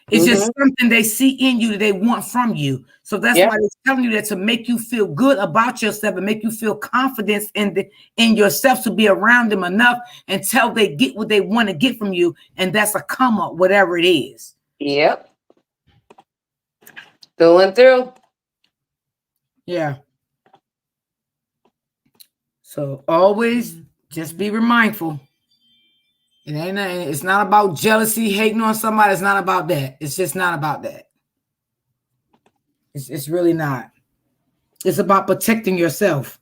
Speaker 1: It's
Speaker 2: Mm-hmm.
Speaker 1: just something they see in you that they want from you. So that's
Speaker 2: Yep.
Speaker 1: why they're telling you that, to make you feel good about yourself and make you feel confidence in yourself, to be around them enough until they get what they want to get from you. And that's a come up, whatever it is.
Speaker 2: Yep. Through and through.
Speaker 1: Yeah. So always just be mindful. It's not about jealousy, hating on somebody. It's not about that. It's just not about that. It's really not. It's about protecting yourself.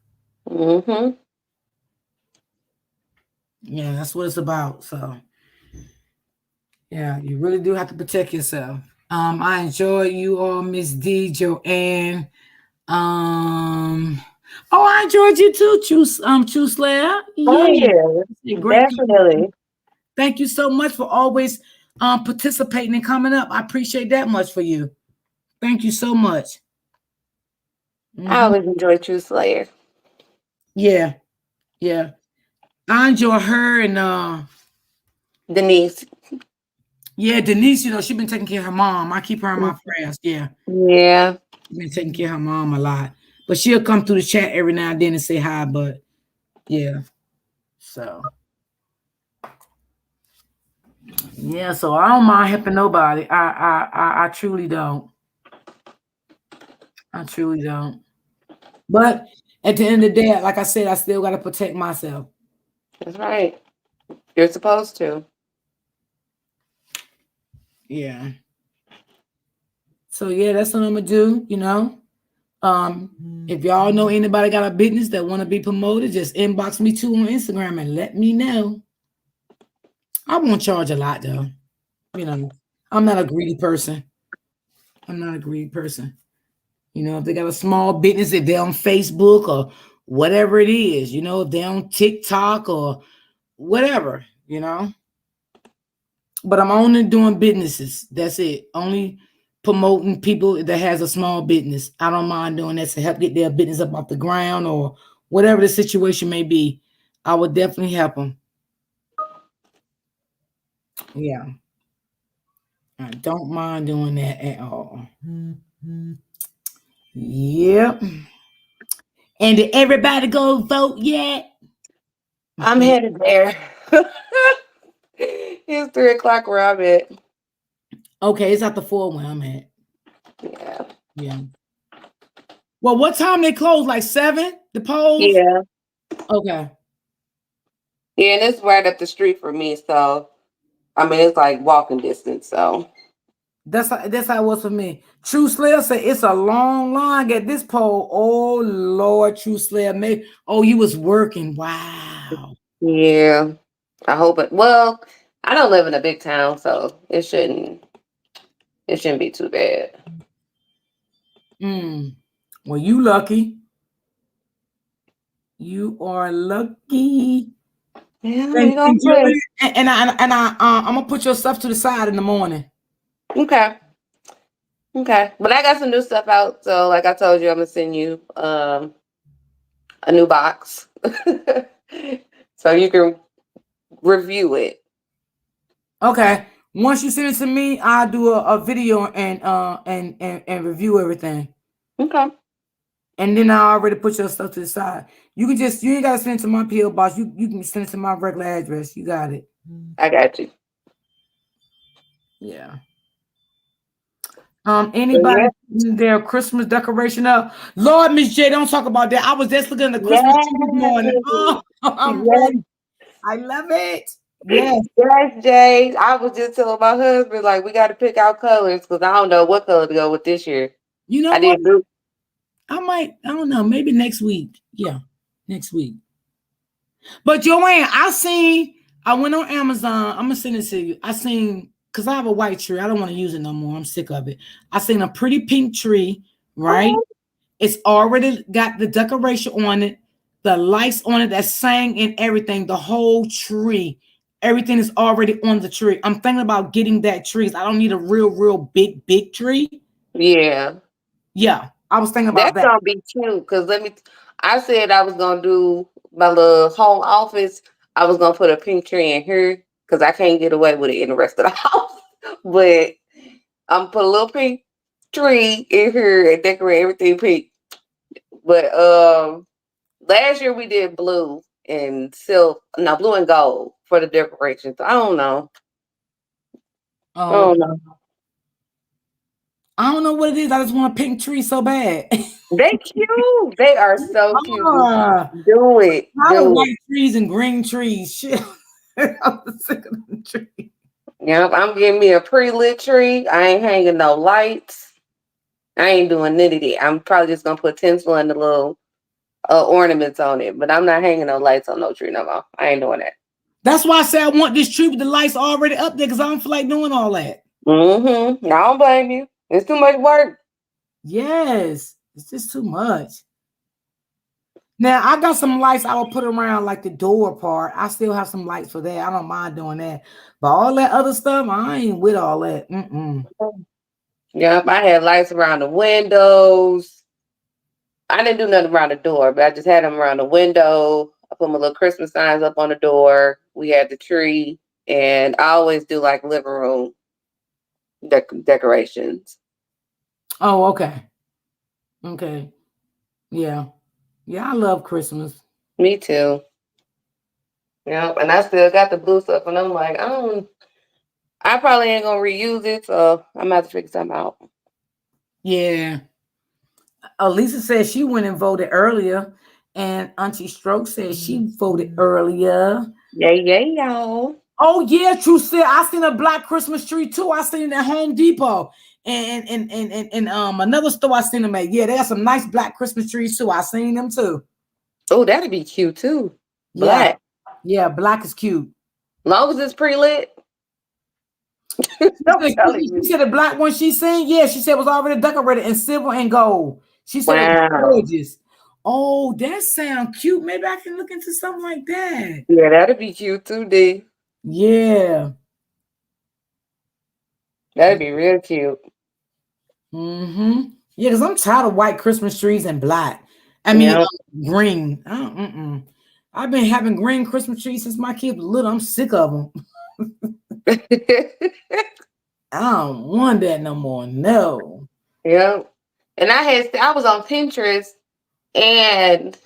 Speaker 2: Mm-hmm.
Speaker 1: Yeah, that's what it's about. So yeah, you really do have to protect yourself. I enjoy you all, Miss D, Joanne. Um, oh, I enjoyed you too, True Slayer.
Speaker 2: Oh
Speaker 1: Yeah,
Speaker 2: yeah,
Speaker 1: great.
Speaker 2: definitely.
Speaker 1: Thank you so much for always participating and coming up. I appreciate that much for you. Thank you so much.
Speaker 2: I
Speaker 1: Hmm.
Speaker 2: always enjoy True Slayer.
Speaker 1: Yeah, yeah. I enjoy her and
Speaker 2: Denise.
Speaker 1: yeah, Denise, she been taking care of her mom. I keep her in my prayers. Yeah.
Speaker 2: Yeah.
Speaker 1: She's been taking care of her mom a lot. But she'll come through the chat every now and then and say hi. But yeah. So yeah, so I don't mind helping nobody. I truly don't. I truly don't. But at the end of the day, like I said, I still gotta protect myself.
Speaker 2: That's right. You're supposed to.
Speaker 1: Yeah. So yeah, that's what I'm gonna do, if y'all know anybody got a business that want to be promoted, just inbox me too on Instagram and let me know. I won't charge a lot though. I'm not a greedy person. I'm not a greedy person. You know, if they got a small business, if they're on Facebook or whatever it is, you know, if they're on TikTok or whatever, you know. But I'm only doing businesses. That's it. Only promoting people that has a small business. I don't mind doing that to help get their business up off the ground or whatever the situation may be. I would definitely help them. Yeah, I don't mind doing that at all. Yep. And did everybody go vote yet?
Speaker 2: I'm headed there. It's 3 o'clock where I'm at.
Speaker 1: Okay, it's at the 4 where I'm at.
Speaker 2: Yeah.
Speaker 1: Yeah. Well, what time they close? Like 7? The polls?
Speaker 2: Yeah.
Speaker 1: Okay.
Speaker 2: Yeah, and it's right up the street for me, so I mean it's like walking distance, so
Speaker 1: That's how it was for me. True Slayer said it's a long line at this poll. Oh Lord, True Slayer. Oh, you was working. Wow.
Speaker 2: yeah. I hope it well, I don't live in a big town, so it shouldn't be too bad.
Speaker 1: Mm. Well, you lucky. You are lucky.
Speaker 2: Yeah,
Speaker 1: And
Speaker 2: we gonna
Speaker 1: enjoy
Speaker 2: play.
Speaker 1: it. I'm gonna put your stuff to the side in the morning.
Speaker 2: Okay. Okay. But I got some new stuff out, so like I told you, I'm gonna send you a new box. So you can review it.
Speaker 1: Okay. Once you send it to me, I'll do a video and review everything.
Speaker 2: Okay.
Speaker 1: And then I already put your stuff to the side. You ain't gotta send it to my PO box. You can send it to my regular address. You got it.
Speaker 2: I got you.
Speaker 1: Yeah.
Speaker 2: So
Speaker 1: Anybody
Speaker 2: yeah.
Speaker 1: putting their Christmas decoration up? Lord, Miss J, don't talk about that. I was just looking at the Christmas tree this morning.
Speaker 2: Yes.
Speaker 1: Oh, I'm
Speaker 2: Yes.
Speaker 1: ready. I love it. Yes.
Speaker 2: Yes, Jay. I was just telling my husband, like, we got to pick out colors because I don't know what color to go with this year.
Speaker 1: You know
Speaker 2: I
Speaker 1: what?
Speaker 2: did blue.
Speaker 1: I don't know, maybe next week. Yeah, next week. But Joanne, I went on Amazon. I'm gonna send it to you. I seen because I have a white tree. I don't want to use it no more. I'm sick of it. I seen a pretty pink tree, right?
Speaker 2: Oh,
Speaker 1: It's already got the decoration on it, the lights on it that sang and everything, the whole tree. Everything is already on the tree. I'm thinking about getting that tree. I don't need a real big tree.
Speaker 2: yeah.
Speaker 1: Yeah, I was thinking about
Speaker 2: That's
Speaker 1: that.
Speaker 2: going to be cute because I said I was going to do my little home office. I was going to put a pink tree in here because I can't get away with it in the rest of the house. But I'm put a little pink tree in here and decorate everything pink. But last year we did blue and silk, no, blue and gold for the decorations. I don't know. I
Speaker 1: Oh,
Speaker 2: don't know.
Speaker 1: I don't know what it is. I just want a pink tree so bad.
Speaker 2: They cute. They are so cute.
Speaker 1: Ah,
Speaker 2: Do it.
Speaker 1: I of
Speaker 2: Do it.
Speaker 1: white trees and green trees. Shit. I'm sick of the tree.
Speaker 2: Yep, I'm getting me a pre-lit tree. I ain't hanging no lights. I ain't doing none of that. I'm probably just gonna put tinsel and the little ornaments on it, but I'm not hanging no lights on no tree no more. I ain't doing that.
Speaker 1: That's why I say I want this tree with the lights already up there because I don't feel like doing all that.
Speaker 2: Mm-hmm. I don't blame you. It's too much work.
Speaker 1: Yes, it's just too much. Now I got some lights I will put around like the door part. I still have some lights for that. I don't mind doing that. But all that other stuff, I ain't with all that. Mm-mm.
Speaker 2: Yep, I had lights around the windows. I didn't do nothing around the door, but I just had them around the window. I put my little Christmas signs up on the door. We had the tree, and I always do like living room decorations.
Speaker 1: Oh, okay. Okay. Yeah. Yeah, I love Christmas.
Speaker 2: Me too. Yep, and I still got the blue stuff, and I'm like, I probably ain't gonna reuse it, so I'm gonna have to figure something out.
Speaker 1: Yeah. Lisa said she went and voted earlier, and Auntie Stroke said she voted earlier.
Speaker 2: Yay, yay, y'all.
Speaker 1: Oh yeah, true. Said I seen a black Christmas tree too. I seen it at Home Depot and another store. I seen them at. Yeah, they have some nice black Christmas trees too. I seen them too.
Speaker 2: Oh, that'd be cute too.
Speaker 1: Yeah,
Speaker 2: Black.
Speaker 1: yeah, black is cute.
Speaker 2: Long as it's pre-lit. I'm telling
Speaker 1: She
Speaker 2: you.
Speaker 1: said the black one she seen, yeah, she said was already decorated in silver and gold. She said it was
Speaker 2: Wow.
Speaker 1: gorgeous. Oh, that sounds cute. Maybe I can look into something like that.
Speaker 2: Yeah, that'd be cute too, D.
Speaker 1: Yeah.
Speaker 2: That'd be real cute.
Speaker 1: Mm-hmm. Yeah, because I'm tired of white Christmas trees and black. I mean,
Speaker 2: Yeah.
Speaker 1: green. I've been having green Christmas trees since my kids were little. I'm sick of them. I don't want that no more. No.
Speaker 2: Yeah. And I was on Pinterest and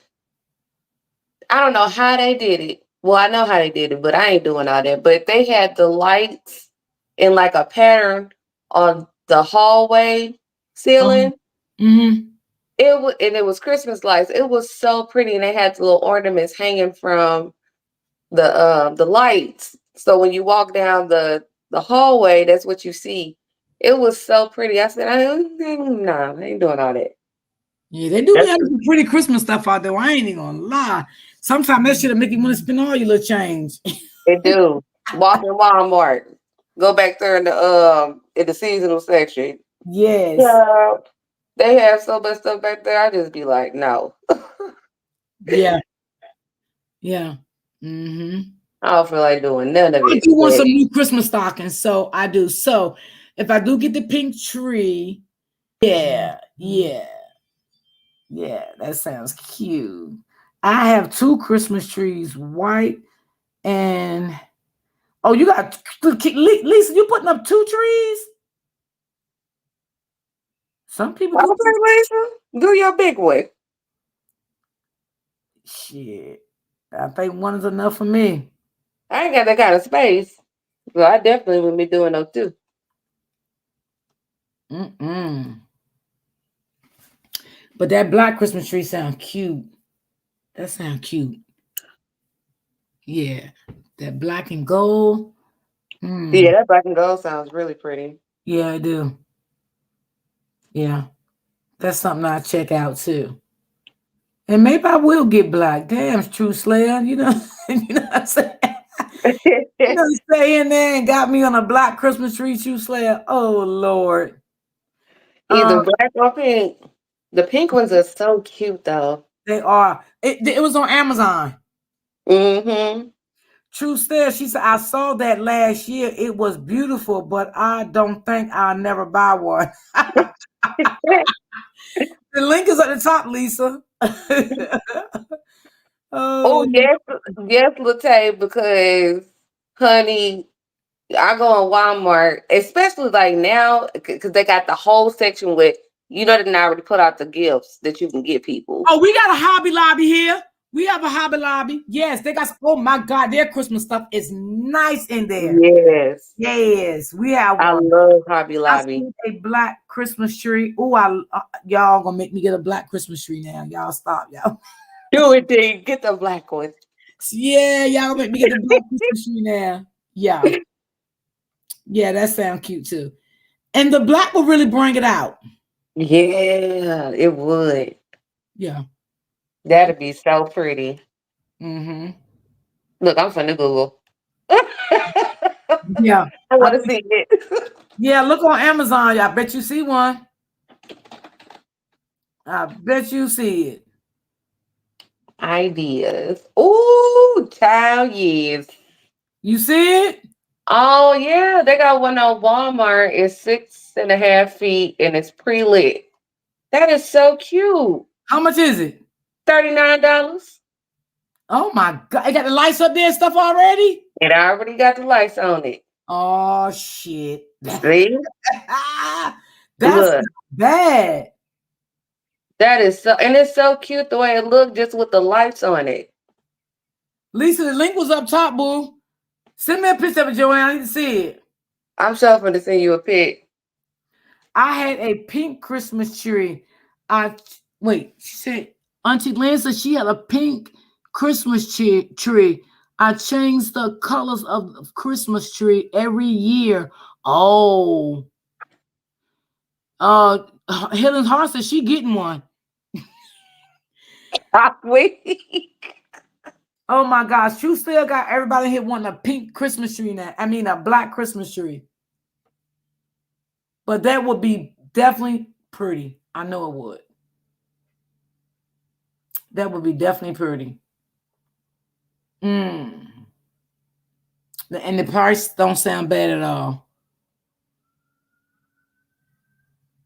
Speaker 2: I don't know how they did it. Well, I know how they did it, but I ain't doing all that. But they had the lights in like a pattern on the hallway ceiling.
Speaker 1: Mm-hmm.
Speaker 2: It was Christmas lights. It was so pretty, and they had the little ornaments hanging from the lights. So when you walk down the hallway, that's what you see. It was so pretty. I said, no, I ain't doing all that.
Speaker 1: Yeah, they do
Speaker 2: That's
Speaker 1: have some pretty Christmas stuff out there. I ain't even gonna lie. Sometimes that shit'll make you want to spend all your little change.
Speaker 2: they do. Walk in Walmart. Go back there in the seasonal section.
Speaker 1: Yes.
Speaker 2: Yeah. They have so much stuff back there. I just be like, no.
Speaker 1: Yeah. Yeah. Mm-hmm.
Speaker 2: I don't feel like doing none of
Speaker 1: I
Speaker 2: it.
Speaker 1: do want
Speaker 2: But
Speaker 1: some new Christmas stockings, so I do. So if I do get the pink tree, yeah, that sounds cute. I have two Christmas trees, white and oh, you got Lisa. You putting up two trees? Some people do.
Speaker 2: okay, Lisa, do your big one.
Speaker 1: Shit, I think one is enough for me.
Speaker 2: I ain't got that kind of space. So I definitely would be doing those too.
Speaker 1: Mm-mm. But that black Christmas tree sound cute. That sound cute. Yeah, that black and gold.
Speaker 2: Yeah,
Speaker 1: Mm.
Speaker 2: that black and gold sounds really pretty.
Speaker 1: Yeah, I do. Yeah, that's something I check out too. And maybe I will get black. Damn, true Slayer. You know, you know what I'm saying? You know, stay in there and got me on a black Christmas tree, true Slayer. Oh Lord.
Speaker 2: Either
Speaker 1: Um,
Speaker 2: black or pink. The pink ones are so cute though.
Speaker 1: they are. It was on Amazon.
Speaker 2: Mm-hmm.
Speaker 1: True Slayer. She said I saw that last year. It was beautiful, but I don't think I'll never buy one. The link is at the top, Lisa. Oh,
Speaker 2: Oh yes, yes, Latte, because honey, I go on Walmart, especially like now, because they got the whole section with they already put out the gifts that you can get people.
Speaker 1: oh, we got a Hobby Lobby here. We have a Hobby Lobby. Yes, they got. Oh my God, their Christmas stuff is nice in there.
Speaker 2: Yes,
Speaker 1: Yes, we have
Speaker 2: I
Speaker 1: one.
Speaker 2: love Hobby
Speaker 1: I
Speaker 2: Lobby.
Speaker 1: see a black Christmas tree. Oh, y'all gonna make me get a black Christmas tree now. Y'all stop, y'all.
Speaker 2: Do it, D. Get the black one.
Speaker 1: Yeah, y'all gonna make me get the black Christmas tree now. Yeah, yeah, that sounds cute too. And the black will really bring it out.
Speaker 2: Yeah, it would.
Speaker 1: Yeah.
Speaker 2: That'd be so pretty.
Speaker 1: Mm-hmm.
Speaker 2: Look, I'm finna Google. I
Speaker 1: Yeah. I
Speaker 2: want to
Speaker 1: think,
Speaker 2: see it.
Speaker 1: yeah, look on Amazon. I bet you see one. I bet you see it.
Speaker 2: Ideas. Ooh, child, yes.
Speaker 1: You see it?
Speaker 2: Oh yeah, they got one on Walmart. It's 6.5 feet and it's pre-lit. That is so cute.
Speaker 1: How much is it?
Speaker 2: $39.
Speaker 1: Oh my God. It got the lights up there and stuff already?
Speaker 2: It already got the lights on it.
Speaker 1: Oh shit.
Speaker 2: See?
Speaker 1: That's
Speaker 2: Look,
Speaker 1: bad.
Speaker 2: that is so, and it's so cute the way it looked just with the lights on it.
Speaker 1: Lisa, the link was up top, boo. Send me a picture of it, Joanne. I need to see it.
Speaker 2: I'm sure going to send you a pic.
Speaker 1: I had a pink Christmas tree. I wait, she said Auntie Lynn said she had a pink Christmas tree. I changed the colors of the Christmas tree every year. Oh, uh, Helen Hart said she getting one.
Speaker 2: Weak.
Speaker 1: Oh my gosh, you still got everybody here wanting a pink Christmas tree now. I mean, a black Christmas tree. But that would be definitely pretty. I know it would. That would be definitely pretty. Mm. And the price don't sound bad at all.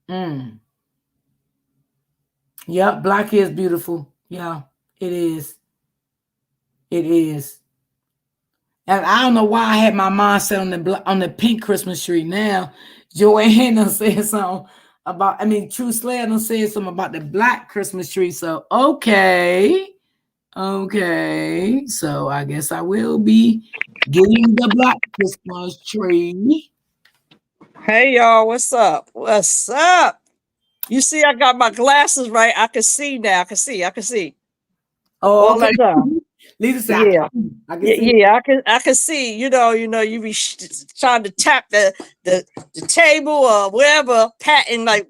Speaker 1: Mm. Yep, black is beautiful. Yeah, it is. It is. And I don't know why I had my mind set on the pink Christmas tree. Now, Joanne done said something about. I mean, True Slayer done said something about the black Christmas tree. So okay, okay. So I guess I will be getting the black Christmas tree.
Speaker 4: Hey y'all, what's up? What's up? You see, I got my glasses right. I can see now. I can see. I can see
Speaker 1: Oh,
Speaker 4: all
Speaker 1: okay.
Speaker 4: that time.
Speaker 1: Lisa said,
Speaker 4: Yeah,
Speaker 1: I can
Speaker 4: yeah,
Speaker 1: see.
Speaker 4: yeah. I can see. You be trying to tap the table or wherever, patting like.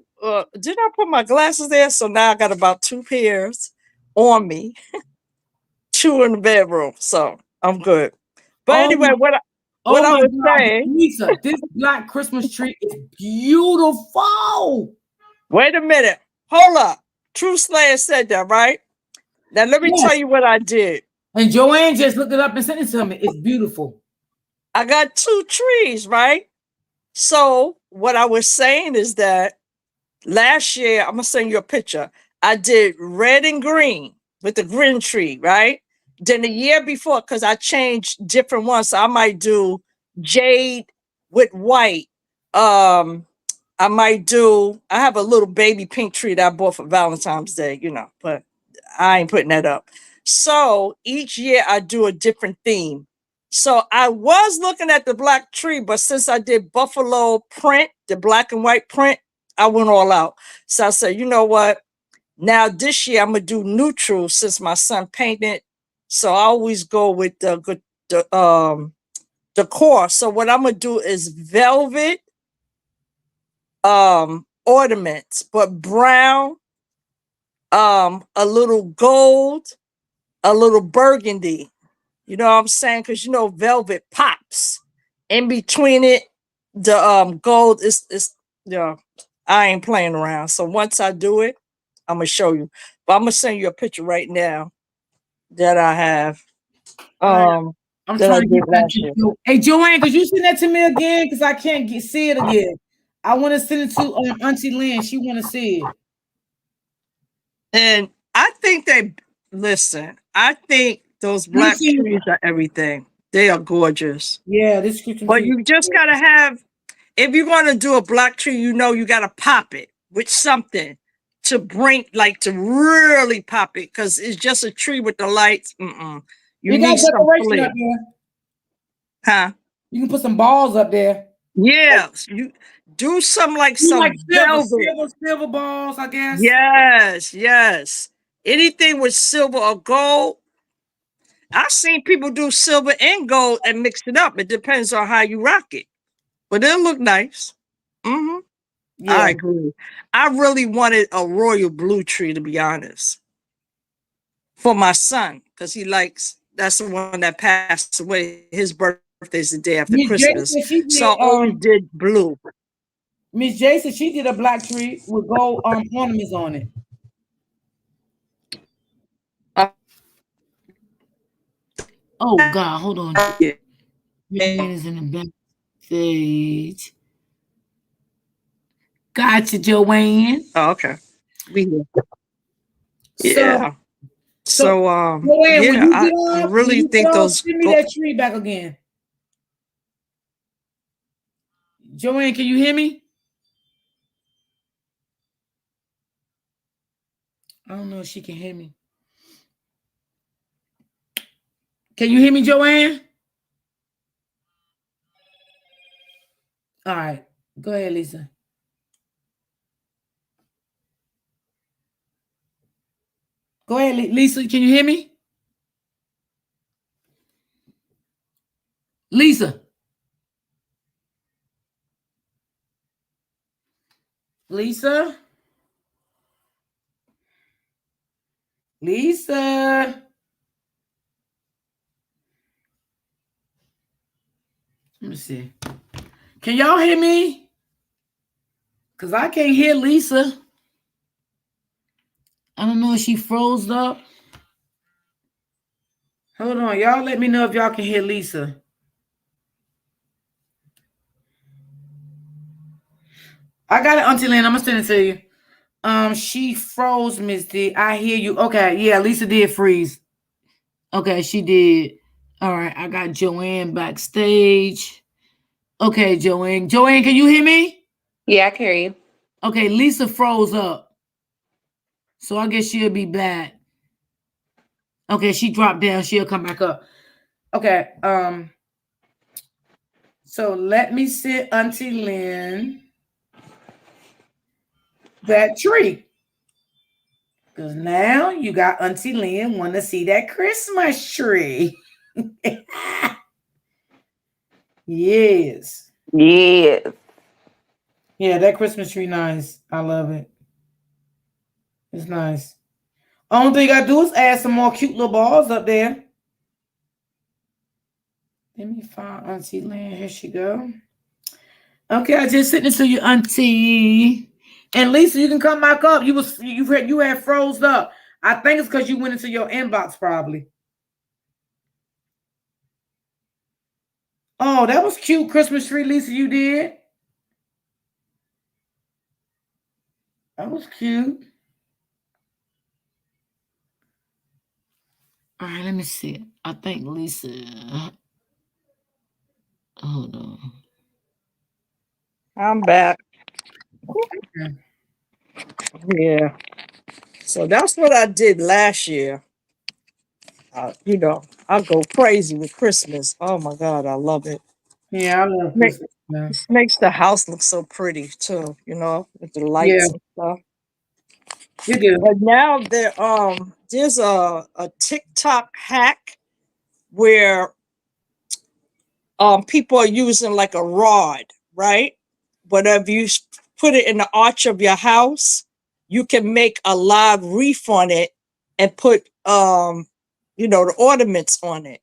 Speaker 4: Did I put my glasses there? So now I got about two pairs on me, two in the bedroom. So I'm good. But
Speaker 1: Oh
Speaker 4: anyway,
Speaker 1: my,
Speaker 4: what
Speaker 1: oh
Speaker 4: I
Speaker 1: my
Speaker 4: was
Speaker 1: God,
Speaker 4: saying.
Speaker 1: Lisa, this black Christmas tree is beautiful.
Speaker 4: Wait a minute. Hold up. True Slayer said that, right? Now let me tell
Speaker 1: Yes.
Speaker 4: you what I did.
Speaker 1: And Joanne just looked it up and sent it to me. It's beautiful.
Speaker 4: I got two trees, right? So what I was saying is that last year, I'm gonna send you a picture. I did red and green with the green tree, right? Then the year before, because I changed different ones, so I might do jade with white. Um, I might do. I have a little baby pink tree that I bought for Valentine's Day, but I ain't putting that up. So each year I do a different theme. So I was looking at the black tree, but since I did buffalo print, the black and white print, I went all out. So I said, you know what? Now this year I'm gonna do neutral since my son painted. So I always go with the decor. So what I'm gonna do is velvet ornaments, but brown, a little gold, a little burgundy. You know what I'm saying? Because velvet pops. In between it, the gold is I ain't playing around. So once I do it, I'm gonna show you. But I'm gonna send you a picture right now that I have
Speaker 1: All right.
Speaker 4: um
Speaker 1: I'm
Speaker 4: that I
Speaker 1: trying to
Speaker 4: did
Speaker 1: get that
Speaker 4: last year.
Speaker 1: to. Hey, Joanne, could you send that to me again? Because I can't see it again. I want to send it to Auntie Lynn. She want to see it.
Speaker 4: And I think I think those black
Speaker 1: Auntie,
Speaker 4: trees are everything. They are gorgeous.
Speaker 1: yeah, this Christmas
Speaker 4: But
Speaker 1: tree.
Speaker 4: you just gotta have, if you're gonna do a black tree, you gotta pop it with something to bring, like to really pop it, because it's just a tree with the lights. You
Speaker 1: We got
Speaker 4: need some
Speaker 1: decoration up
Speaker 4: flair,
Speaker 1: there.
Speaker 4: huh?
Speaker 1: You can put some balls up there.
Speaker 4: Yes, you do some like
Speaker 1: You like
Speaker 4: some
Speaker 1: silver,
Speaker 4: velvet.
Speaker 1: silver balls, I guess.
Speaker 4: Yes, yes. Anything with silver or gold. I've seen people do silver and gold and mix it up. It depends on how you rock it, but it'll look nice. hmm I
Speaker 1: Yeah.
Speaker 4: agree. I really wanted a royal blue tree, to be honest, for my son, because that's the one that passed away. His birthday is the day after
Speaker 1: Miss
Speaker 4: Christmas.
Speaker 1: J said
Speaker 4: So I
Speaker 1: she
Speaker 4: always
Speaker 1: did
Speaker 4: did blue.
Speaker 1: Miss J said she did a black tree with gold ornaments on it. Oh God, hold on.
Speaker 4: Yeah.
Speaker 1: Joanne is in the back stage. Gotcha, Joanne.
Speaker 4: Oh, okay. We here.
Speaker 1: So
Speaker 4: Yeah.
Speaker 1: so
Speaker 4: So
Speaker 1: Joanne,
Speaker 4: yeah, I
Speaker 1: when
Speaker 4: really
Speaker 1: you get
Speaker 4: think
Speaker 1: off,
Speaker 4: those
Speaker 1: send me that tree back again. Joanne, can you hear me? I don't know if she can hear me. Can you hear me, Joanne? All right. Go ahead, Lisa. Go ahead, Lisa. Can you hear me? Lisa. Lisa. Lisa. Let me see. Can y'all hear me? Cause I can't hear Lisa. I don't know if she froze up. Hold on, y'all. Let me know if y'all can hear Lisa. I got it, Auntie Lynn. I'm gonna send it to you. She froze, Miss D. I hear you. Okay, yeah, Lisa did freeze. Okay, she did. All right, I got Joanne backstage. Okay, Joanne. Joanne, can you hear me?
Speaker 2: Yeah, I can hear you.
Speaker 1: Okay, Lisa froze up. So I guess she'll be back. Okay, she dropped down. She'll come back up. Okay, so let me sit Auntie Lynn that tree. Because now you got Auntie Lynn want to see that Christmas tree. Yes.
Speaker 2: Yes.
Speaker 1: Yeah, that Christmas tree nice. I love it. It's nice. Only thing you gotta do is add some more cute little balls up there. Let me find Auntie Lynn. Here she go. Okay, I just sent it to you, Auntie. And Lisa, you can come back up. You had froze up. I think it's because you went into your inbox probably. Oh, that was cute Christmas tree, Lisa. You did. That was cute. All right, let me see. I think Lisa. Hold on.
Speaker 4: I'm back.
Speaker 1: Okay.
Speaker 4: Yeah. So that's what I did last year. I go crazy with Christmas. Oh my God, I love it.
Speaker 1: Yeah, I love
Speaker 4: Make,
Speaker 1: Christmas. Man.
Speaker 4: this makes the house look so pretty too, with the
Speaker 1: Yeah,
Speaker 4: lights and stuff.
Speaker 1: you do.
Speaker 4: But now there's a TikTok hack where people are using like a rod, right? But if you put it in the arch of your house, you can make a live reef on it and put the ornaments on it.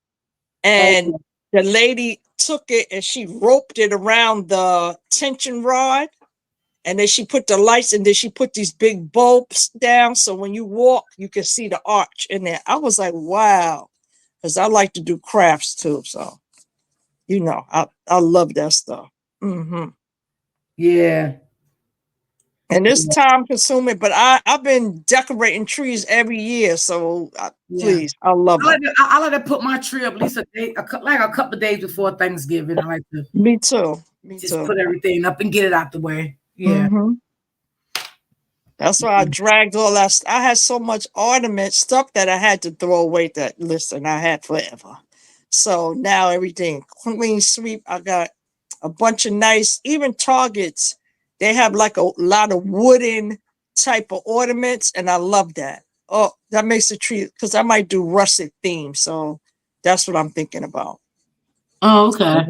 Speaker 4: And
Speaker 1: Okay.
Speaker 4: the lady took it and she roped it around the tension rod. And then she put the lights and then she put these big bulbs down. So when you walk, you can see the arch in there. I was like, wow. Because I like to do crafts too. So, I love that stuff.
Speaker 1: Yeah.
Speaker 4: And it's time consuming, but I've been decorating trees every year. So
Speaker 1: Yeah.
Speaker 4: please, I love them.
Speaker 1: I like to put my tree up at least like a couple of days before Thanksgiving. I like to
Speaker 4: Me too. Me
Speaker 1: just
Speaker 4: too.
Speaker 1: put everything up and get it out the way. Yeah.
Speaker 4: hmm That's why I dragged all that. I had so much ornament stuff that I had to throw away. That listen, I had forever. So now everything clean sweep. I got a bunch of nice, even Targets. They have like a lot of wooden type of ornaments, and I love that. Oh, that makes the tree because I might do russet theme. So that's what I'm thinking about.
Speaker 1: Oh, okay.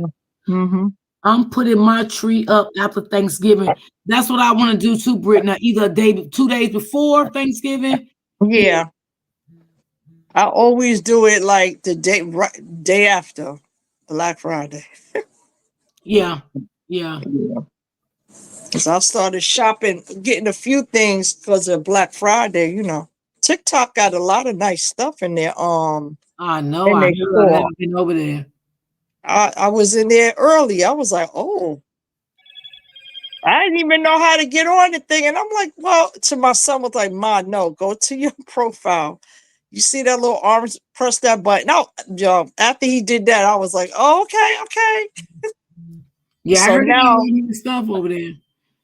Speaker 4: Mm-hmm.
Speaker 1: I'm putting my tree up after Thanksgiving. That's what I want to do too, Brittany. Either 2 days before Thanksgiving. Yeah.
Speaker 4: Yeah, I always do it like the day after Black Friday.
Speaker 1: Yeah. Yeah.
Speaker 4: Because I started shopping, getting a few things because of Black Friday. TikTok got a lot of nice stuff in there.
Speaker 1: I know.
Speaker 4: In
Speaker 1: I
Speaker 4: their
Speaker 1: heard. I've never
Speaker 4: store.
Speaker 1: been over there.
Speaker 4: I was in there early. I was like, oh, I didn't even know how to get on the thing. And I'm like, well, to my son was like, Ma, no, go to your profile. You see that little orange, press that button. No, after he did that, I was like, oh, okay, okay.
Speaker 1: Yeah, I
Speaker 4: So
Speaker 1: heard they got a
Speaker 4: now,
Speaker 1: lot of new stuff over there.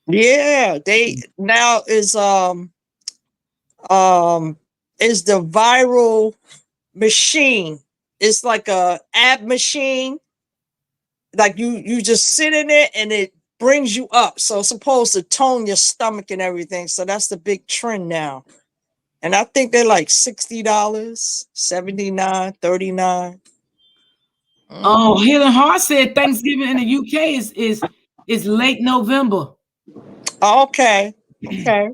Speaker 4: yeah, they now um is the viral machine. It's like a ab machine. Like you just sit in it and it brings you up. So it's supposed to tone your stomach and everything. So that's the big trend now. And I think they're like $60, 79, 39.
Speaker 1: Oh,
Speaker 4: Mm-hmm.
Speaker 1: Hidden Heart said Thanksgiving in the UK is late November.
Speaker 4: Okay. Okay.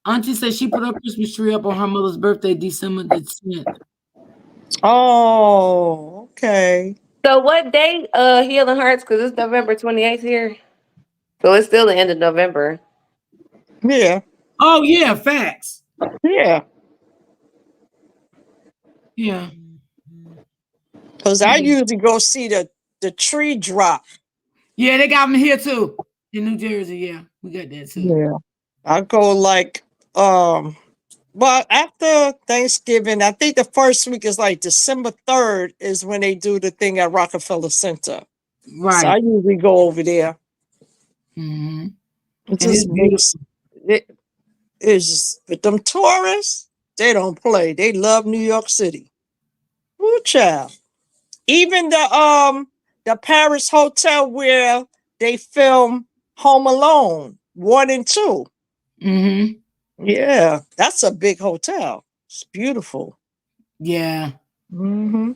Speaker 1: Auntie said she put her Christmas tree up on her mother's birthday, December the 10th.
Speaker 4: Oh, okay.
Speaker 2: So what day Healing Hearts? Because it's November 28th here. So it's still the end of November.
Speaker 4: Yeah.
Speaker 1: Oh yeah, facts.
Speaker 4: Yeah.
Speaker 1: Yeah.
Speaker 4: Because I usually go see the tree drop.
Speaker 1: Yeah, they got them here too. In New Jersey, yeah. We got that too.
Speaker 4: Yeah. I go like well after Thanksgiving, I think the first week is like December 3rd is when they do the thing at Rockefeller Center. So I
Speaker 1: Right.
Speaker 4: usually go over there.
Speaker 1: Mm-hmm.
Speaker 4: It's
Speaker 1: And it's
Speaker 4: just
Speaker 1: beautiful.
Speaker 4: it is just but them tourists, they don't play. They love New York City. Woo child. Even the Paris hotel where they film Home Alone 1 and 2.
Speaker 1: Mm-hmm.
Speaker 4: Yeah, that's a big hotel. It's beautiful.
Speaker 1: Yeah.
Speaker 4: Hmm.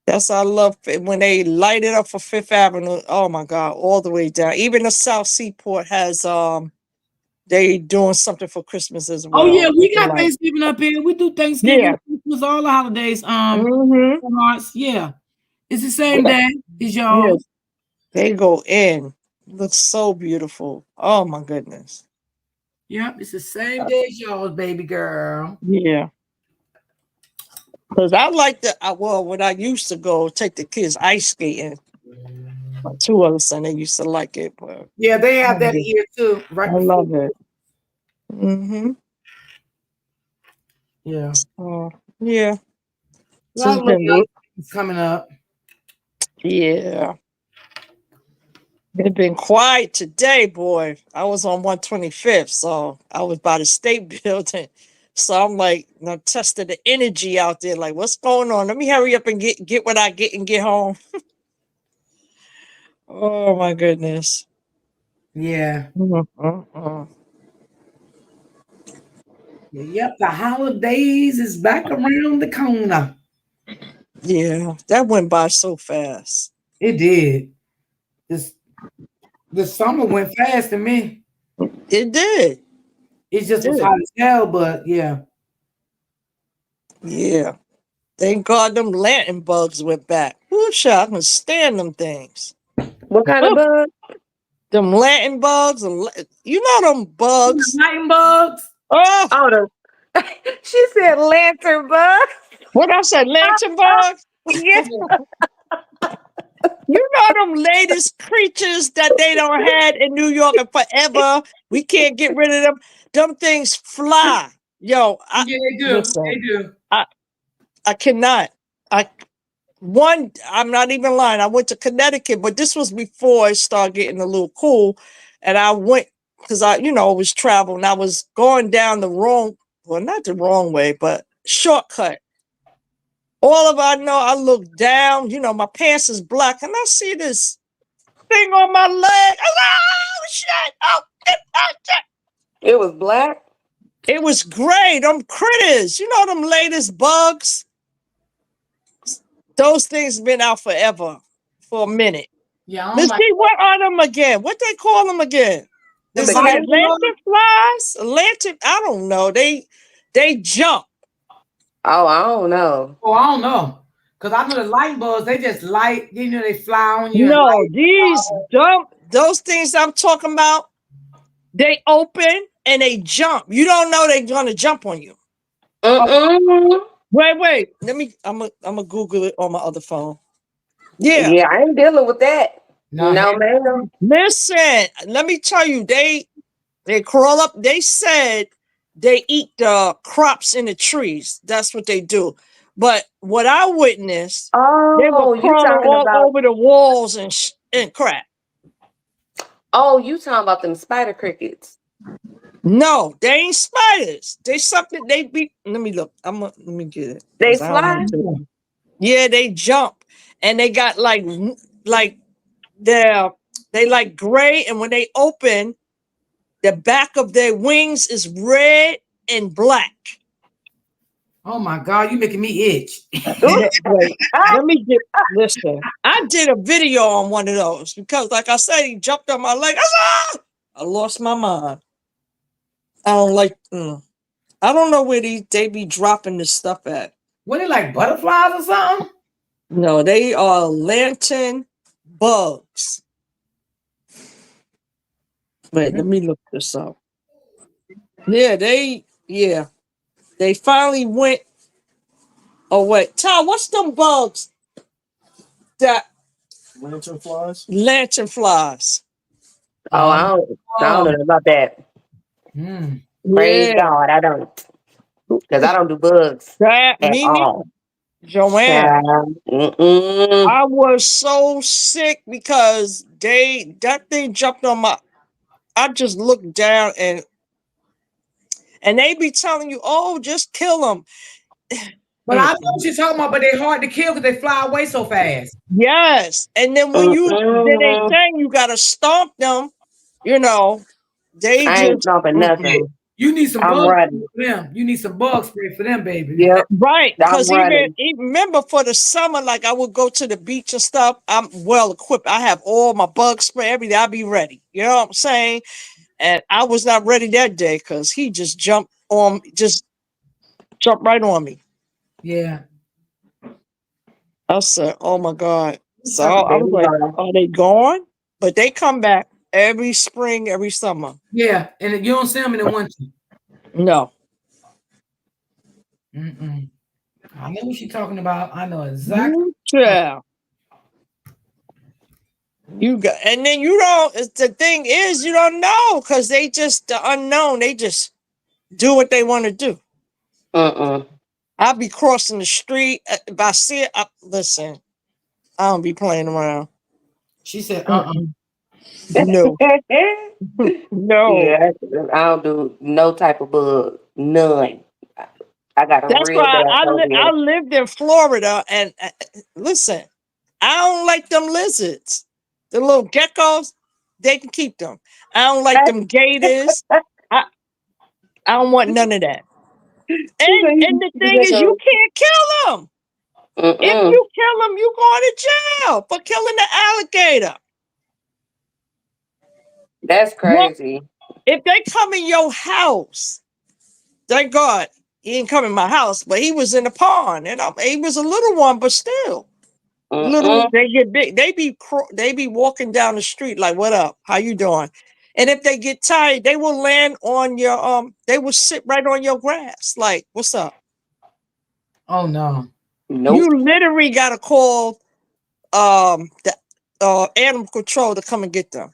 Speaker 4: That's I love it when they light it up for Fifth Avenue. Oh my God, all the way down. Even the South Seaport has they doing something for Christmas as
Speaker 1: Oh yeah,
Speaker 4: well.
Speaker 1: we got
Speaker 4: Like
Speaker 1: Thanksgiving up here. We do
Speaker 4: yeah.
Speaker 1: Thanksgiving, Christmas, all the holidays.
Speaker 4: Hmm.
Speaker 1: Hearts. Yeah. It's the same day as y'all.
Speaker 4: Yes, they go in. Looks so beautiful. Oh my goodness.
Speaker 1: Yep, it's the same day as y'all, baby girl.
Speaker 4: Yeah. Because I like well, when I used to go take the kids ice skating, my two other son, they used to like it, but
Speaker 1: Yeah, they
Speaker 4: I
Speaker 1: have
Speaker 4: love
Speaker 1: that
Speaker 4: it.
Speaker 1: here too, right
Speaker 4: I
Speaker 1: before.
Speaker 4: love it. Hmm.
Speaker 1: Yeah.
Speaker 4: Oh, yeah.
Speaker 1: A
Speaker 4: So
Speaker 1: lot
Speaker 4: it's
Speaker 1: of little
Speaker 4: been,
Speaker 1: things coming up.
Speaker 4: yeah. It's been quiet today, boy. I was on 125th, so I was by the state building. So I'm like, I'm testing the energy out there. Like, what's going on? Let me hurry up and get what I get and get home. Oh my goodness.
Speaker 1: Yeah.
Speaker 4: Mm-mm-mm.
Speaker 1: Yep, the holidays is back around the corner.
Speaker 4: Yeah, that went by so fast.
Speaker 1: It did. This the summer went fast to me.
Speaker 4: It did.
Speaker 1: It
Speaker 4: It
Speaker 1: just was
Speaker 4: did.
Speaker 1: hot as hell, but yeah.
Speaker 4: Yeah. Thank God them lantern bugs went back. Whoo, child, I can stand them things.
Speaker 2: What kind of
Speaker 4: Whew,
Speaker 2: bug?
Speaker 4: them lantern bugs, you know them bugs.
Speaker 1: Lightning bugs.
Speaker 4: Oh,
Speaker 2: Oh, the she said lantern bug.
Speaker 4: what I said, lantern bugs?
Speaker 2: Yeah.
Speaker 4: You know them latest creatures that they don't had in New York and forever. We can't get rid of them. Them things fly. Yo,
Speaker 1: Yeah, they do. They
Speaker 4: listen,
Speaker 1: do.
Speaker 4: I cannot. I I'm not even lying. I went to Connecticut, but this was before it started getting a little cool. And I went because was traveling. I was going down well, not the wrong way, but shortcut. All of I know, I look down, my pants is black, and I see this thing on my leg. I was like, oh shit! Shit.
Speaker 2: It was black.
Speaker 4: It was gray. Them critters, them latest bugs. Those things been out forever, for a minute.
Speaker 1: Yeah, I don't
Speaker 4: Let's
Speaker 1: like
Speaker 4: see what are them again. What they call them again?
Speaker 1: the
Speaker 4: Is
Speaker 2: The
Speaker 4: it
Speaker 2: cat.
Speaker 1: lightning
Speaker 4: lantern
Speaker 1: bugs.
Speaker 4: flies? Lantern? I don't know. They jump.
Speaker 2: Oh, I don't know.
Speaker 1: Oh, I don't know. Cause I know the lightning bugs, they just light, they fly on you and
Speaker 4: No,
Speaker 1: light.
Speaker 4: these dump those things I'm talking about. They open and they jump. You don't know they're gonna jump on you.
Speaker 2: Mm-mm.
Speaker 4: Wait. Let me. I'm gonna Google it on my other phone. Yeah.
Speaker 2: Yeah, I ain't dealing with that.
Speaker 1: No,
Speaker 2: No,
Speaker 1: heck
Speaker 2: ma'am.
Speaker 4: Listen. Let me tell you. They crawl up. They said they eat the crops in the trees. That's what they do. But what I witnessed, they were
Speaker 2: Oh, you
Speaker 4: crawling
Speaker 2: talking
Speaker 4: all
Speaker 2: about?
Speaker 4: over the walls and crap.
Speaker 2: Oh, you talking about them spider crickets?
Speaker 4: No, they ain't spiders. They something they be. Let me look. Let me get it
Speaker 2: They
Speaker 4: because I don't
Speaker 2: fly?
Speaker 4: want to. Yeah, they jump and they got like they're they like gray, and when they open, the back of their wings is red and black.
Speaker 1: oh my God, you making me itch.
Speaker 4: Wait, listen. I did a video on one of those because, like I said, he jumped on my leg. I lost my mind. I don't like. I don't know where they be dropping this stuff at.
Speaker 1: What they like butterflies or something?
Speaker 4: No, they are lantern bugs. Wait, let me look this up. Yeah, they finally went. Oh wait, Tom, what's them bugs that
Speaker 5: Lantern flies.
Speaker 4: lantern flies?
Speaker 2: Oh,
Speaker 1: Oh,
Speaker 2: I don't know about that.
Speaker 1: mm.
Speaker 2: Praise
Speaker 4: Yeah,
Speaker 2: God, I don't, because I don't do bugs
Speaker 4: that
Speaker 2: at
Speaker 4: me neither.
Speaker 2: all.
Speaker 4: Joanne,
Speaker 2: Child, mm-mm.
Speaker 4: I was so sick because that thing jumped on my. I just looked down and they be telling you, oh, just kill them.
Speaker 1: But I know what you're talking about, but they're hard to kill because they fly away so fast.
Speaker 4: Yes, and then then they
Speaker 2: Mm-mm.
Speaker 4: say you gotta stomp them. You know, they
Speaker 2: I ain't
Speaker 4: just
Speaker 2: stomping
Speaker 4: mm-mm.
Speaker 2: nothing.
Speaker 1: You need some
Speaker 2: I'm
Speaker 1: bug spray
Speaker 2: running.
Speaker 1: for them. You need some bug spray for them, baby.
Speaker 2: Yep,
Speaker 4: Right,
Speaker 2: I'm
Speaker 4: because
Speaker 2: running.
Speaker 4: even remember for the summer, like I would go to the beach and stuff. I'm well equipped. I have all my bug spray, everything. I'll be ready. You know what I'm saying? And I was not ready that day because he just jumped right on me.
Speaker 1: Yeah.
Speaker 4: I said, "Oh my god!" So
Speaker 1: Talking-
Speaker 4: I
Speaker 2: Baby
Speaker 4: was like,
Speaker 2: running.
Speaker 4: "Are they gone?" But they come back every spring, every summer.
Speaker 1: Yeah, and you don't see them in the winter.
Speaker 4: No,
Speaker 1: Mm-mm. I know what you're talking about. I know exactly.
Speaker 4: yeah. You got, and then you don't. The thing is, you don't know because they just the unknown. They just do what they want to do.
Speaker 2: Mm-mm.
Speaker 4: I'll be crossing the street. If I see it, listen. I don't be playing around.
Speaker 1: She said,
Speaker 4: Mm-mm. No, no.
Speaker 2: Yeah, I don't do no type of bug. None. I got a
Speaker 4: That's
Speaker 2: real
Speaker 4: why
Speaker 2: bad
Speaker 4: I
Speaker 2: phobia.
Speaker 4: lived in Florida, and listen, I don't like them lizards, the little geckos. They can keep them. I don't like them gators. I I don't want none of that. And the thing is, you can't kill them. If
Speaker 2: Mm-mm.
Speaker 4: you kill them, you going to jail for killing the alligator.
Speaker 2: That's
Speaker 4: What
Speaker 2: crazy.
Speaker 4: if they come in your house? Thank God he didn't come in my house, but he was in the pond, and he was a little one, but still. Little
Speaker 2: Mm-mm.
Speaker 4: they get big. They be walking down the street like, "What up? How you doing?" And if they get tired, they will land on your They will sit right on your grass, like, "What's up?"
Speaker 1: oh no.
Speaker 4: You
Speaker 2: Nope.
Speaker 4: literally gotta call the animal control to come and get them.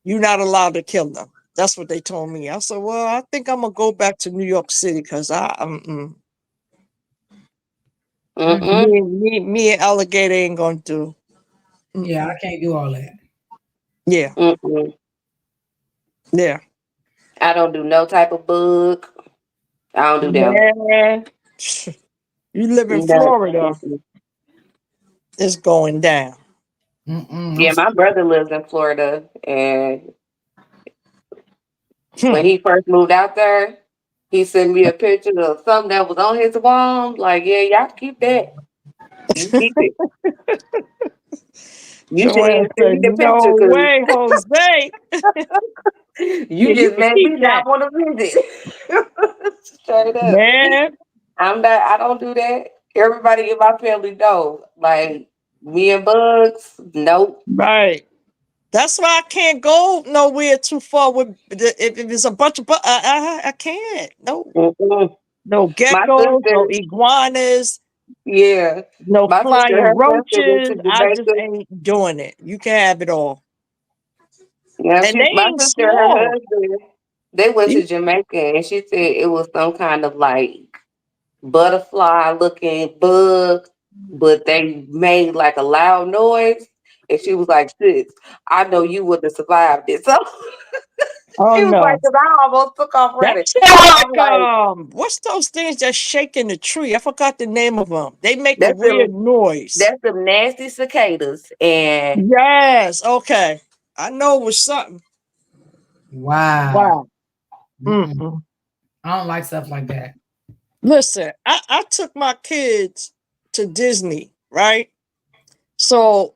Speaker 4: You're not allowed to kill them. That's what they told me. I said, "Well, I think I'm gonna go back to New York City because
Speaker 2: Mm-mm.
Speaker 4: me and alligator ain't gonna do."
Speaker 1: Yeah, I
Speaker 4: Mm-mm.
Speaker 1: can't do all that.
Speaker 4: Yeah,
Speaker 2: Mm-mm.
Speaker 4: yeah.
Speaker 2: I don't do no type of bug. I don't do them.
Speaker 4: Man, you live in
Speaker 2: No.
Speaker 4: Florida,
Speaker 2: Mm-mm.
Speaker 4: it's going down.
Speaker 1: Mm-mm.
Speaker 2: Yeah, my brother lives in Florida, and when
Speaker 4: Hmm.
Speaker 2: he first moved out there, he sent me a picture of something that was on his wall. I'm like, yeah, y'all keep that. You keep it. You didn't
Speaker 4: Joanne
Speaker 2: even send
Speaker 4: said,
Speaker 2: me the picture
Speaker 4: "No
Speaker 2: because
Speaker 4: way, Jose.
Speaker 2: you
Speaker 4: Yeah, you
Speaker 2: just
Speaker 4: can
Speaker 2: made me
Speaker 4: keep
Speaker 2: not
Speaker 4: that,
Speaker 2: want to visit. Straight up.
Speaker 4: man."
Speaker 2: I'm not. I don't do that. Everybody in my family knows. Like me and Bugs, nope.
Speaker 4: Right. That's why I can't go nowhere too far with if it's a bunch of I can't. No,
Speaker 2: Mm-mm.
Speaker 4: no
Speaker 2: My
Speaker 4: geckos, no
Speaker 2: sister,
Speaker 4: iguanas,
Speaker 2: yeah,
Speaker 4: no
Speaker 2: my sister,
Speaker 4: flying
Speaker 2: her sister went
Speaker 4: roaches.
Speaker 2: to
Speaker 4: I just
Speaker 2: Jamaica.
Speaker 4: ain't doing it. You can have it all,
Speaker 2: Yeah,
Speaker 4: and they
Speaker 2: my
Speaker 4: ain't
Speaker 2: sister and her
Speaker 4: small.
Speaker 2: husband, they went to Jamaica, and she said it was some kind of like butterfly looking bug, but they made like a loud noise. And she was like, "Sis, I know you wouldn't have survived it." So
Speaker 4: Oh
Speaker 2: she was like,
Speaker 4: no.
Speaker 2: "Cause I almost took off
Speaker 4: That
Speaker 2: running."
Speaker 4: sounds
Speaker 2: I'm
Speaker 4: like
Speaker 2: like,
Speaker 4: what's those things that shake in the tree? I forgot the name of them. They make a
Speaker 2: "That's
Speaker 4: weird
Speaker 2: them,
Speaker 4: noise.
Speaker 2: that's them nasty cicadas." And
Speaker 4: Yes, okay. I know it was something.
Speaker 1: Wow.
Speaker 4: Wow.
Speaker 1: Mm-mm.
Speaker 4: Mm-mm.
Speaker 1: I don't like stuff like that.
Speaker 4: Listen, I took my kids to Disney, right? So,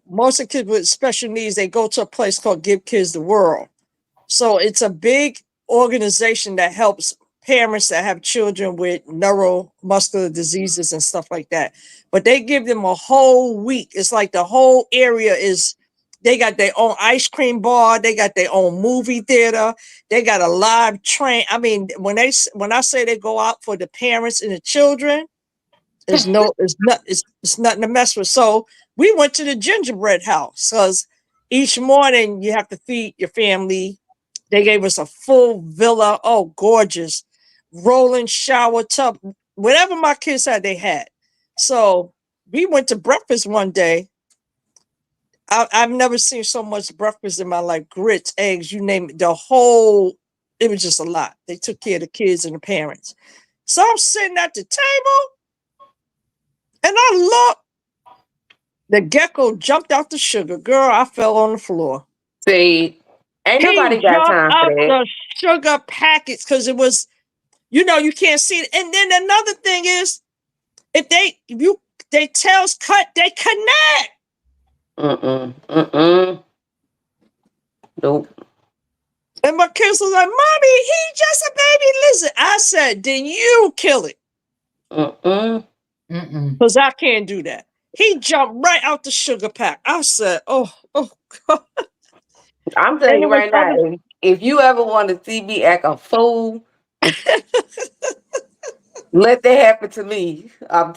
Speaker 4: most of the kids with special needs, they go to a place called Give Kids the World. So it's a big organization that helps parents that have children with neuromuscular diseases and stuff like that. But they give them a whole week. It's like the whole area They got their own ice cream bar. They got their own movie theater. They got a live train. I mean, when I say they go out for the parents and the children, it's nothing to mess with. So we went to the gingerbread house because each morning you have to feed your family. They gave us a full villa. Oh, gorgeous. Rolling shower tub. Whatever my kids had, they had. So we went to breakfast one day. I've never seen so much breakfast in my life. Grits, eggs, you name it. It was just a lot. They took care of the kids and the parents. So I'm sitting at the table and I look, the gecko jumped out the sugar. Girl, I fell on the floor.
Speaker 2: See, ain't
Speaker 4: He
Speaker 2: nobody got
Speaker 4: jumped
Speaker 2: time for
Speaker 4: out
Speaker 2: that.
Speaker 4: the sugar packets because it was, you can't see it. And then another thing is, if they tails cut, they connect.
Speaker 2: Nope.
Speaker 4: And my kids was like, Mommy, he just a baby lizard. I said, then you kill it. Because I can't do that. He jumped right out the sugar pack. I said, oh God.
Speaker 2: I'm
Speaker 4: And
Speaker 2: telling
Speaker 4: it
Speaker 2: you
Speaker 4: was
Speaker 2: right now,
Speaker 4: other.
Speaker 2: if you ever want to see me act a fool, let that happen to me. I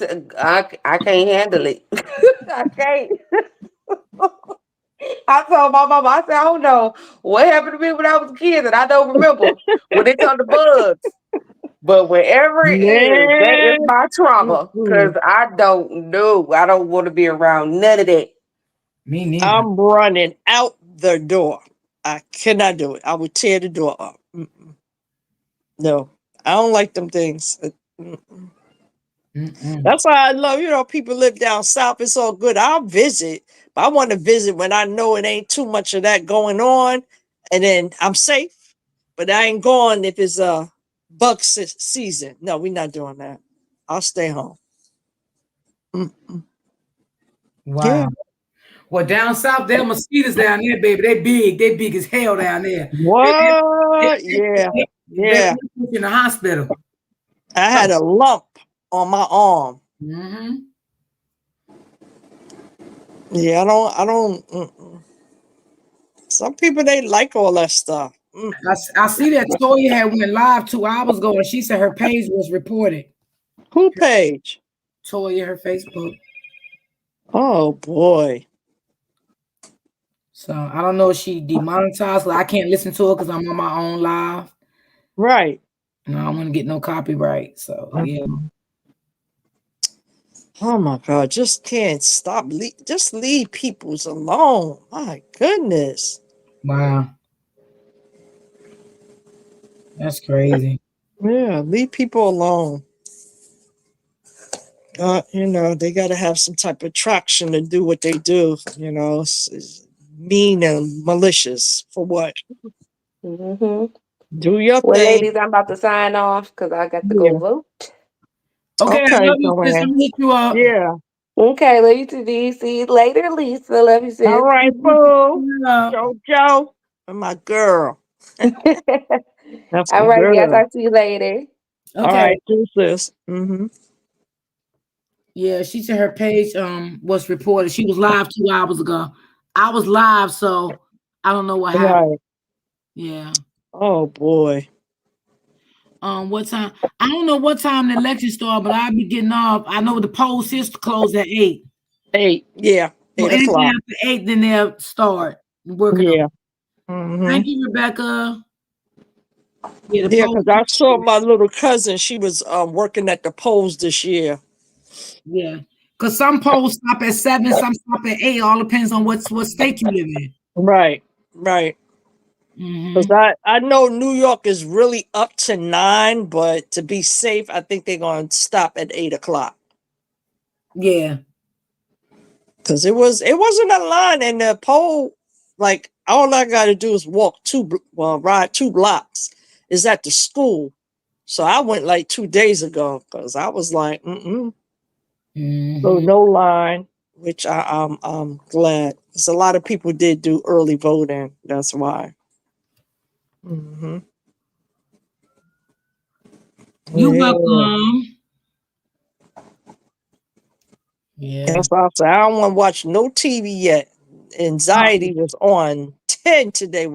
Speaker 2: can't handle it. I can't. I told my mama, I said, I don't know what happened to me when I was a kid, and I don't remember when it come to bugs. But wherever it is, that is
Speaker 4: Man.
Speaker 2: my trauma. Cause
Speaker 4: Mm-mm.
Speaker 2: I don't know. I don't want to be around none of that.
Speaker 1: Me neither.
Speaker 4: I'm running out the door. I cannot do it. I would tear the door up. Mm-mm. No, I don't like them things. Mm-mm.
Speaker 1: Mm-mm.
Speaker 4: That's why I love, people live down south. It's all good. I'll visit, but I want to visit when I know it ain't too much of that going on. And then I'm safe, but I ain't going if it's a season. No, we're not doing that. I'll stay home. Mm-mm. Yeah.
Speaker 1: Wow. Well, down south, there are mosquitoes down there, baby. They big. They big as hell down there.
Speaker 4: What? Yeah.
Speaker 1: They
Speaker 4: Yeah.
Speaker 1: put you in the hospital.
Speaker 4: I had a lump on my arm.
Speaker 1: Mm-hmm.
Speaker 4: Yeah, I don't. Mm-mm. Some people, they like all that stuff.
Speaker 1: I see that Toya had went live 2 hours ago, and she said her page was reported.
Speaker 4: Who page?
Speaker 1: Toya, her Facebook.
Speaker 4: Oh boy.
Speaker 1: So I don't know if she demonetized. I can't listen to her because I'm on my own live.
Speaker 4: Right.
Speaker 1: And I don't want to get no copyright. So yeah.
Speaker 4: Oh my God. Just can't stop. Just leave people's alone. My goodness.
Speaker 1: Wow. That's crazy.
Speaker 4: Yeah. Leave people alone. They got to have some type of traction to do what they do. It's mean and malicious for what?
Speaker 2: Hmm.
Speaker 4: Do your
Speaker 2: Well,
Speaker 4: thing.
Speaker 2: ladies, I'm about to sign off because I got to go
Speaker 4: Yeah.
Speaker 2: vote.
Speaker 1: Okay, I
Speaker 4: Okay,
Speaker 1: love you, sis. I'm
Speaker 4: Joanne.
Speaker 1: gonna hit you up.
Speaker 4: Yeah.
Speaker 2: Okay, love you too, D. See you later, Lisa. Love you,
Speaker 4: All
Speaker 2: sis.
Speaker 4: right, boo. Jojo. And my girl. That's
Speaker 2: All
Speaker 4: my
Speaker 2: right, yeah, I'll
Speaker 4: girl.
Speaker 2: talk to you later.
Speaker 4: All
Speaker 1: Okay.
Speaker 4: right, do sis. Mm-hmm.
Speaker 1: Yeah, she said her page was reported. She was live 2 hours ago. I was live, so I don't know what happened.
Speaker 4: Right.
Speaker 1: Yeah.
Speaker 4: Oh boy.
Speaker 1: What time? I don't know what time the election started, but I'll be getting off. I know the poll system closed at 8.
Speaker 4: 8. Yeah.
Speaker 1: So
Speaker 4: 8
Speaker 1: anything
Speaker 4: o'clock.
Speaker 1: after 8, then they'll start working on
Speaker 4: Yeah.
Speaker 1: it.
Speaker 4: Mm-hmm.
Speaker 1: Thank you, Rebecca. Yeah, the
Speaker 4: Yeah,
Speaker 1: poll.
Speaker 4: because I saw my little cousin. She was working at the polls this year.
Speaker 1: Yeah. Because some polls stop at 7, some stop at 8. All depends on what state you live in.
Speaker 4: Right. Right. Because
Speaker 1: Mm-hmm.
Speaker 4: I know New York is really up to 9, but to be safe, I think they're going to stop at 8 o'clock.
Speaker 1: Yeah.
Speaker 4: Because it wasn't a line, and the poll, like, all I got to do is ride 2 blocks. Is at the school. So I went like 2 days ago because I was like, mm-mm. So
Speaker 1: Mm-hmm.
Speaker 4: no line, which I'm glad. Because a lot of people did do early voting. That's why. Mm-hmm.
Speaker 1: You
Speaker 4: Yeah.
Speaker 1: welcome. Yeah.
Speaker 4: That's why I said I don't want to watch no TV yet. Anxiety was on 10 today.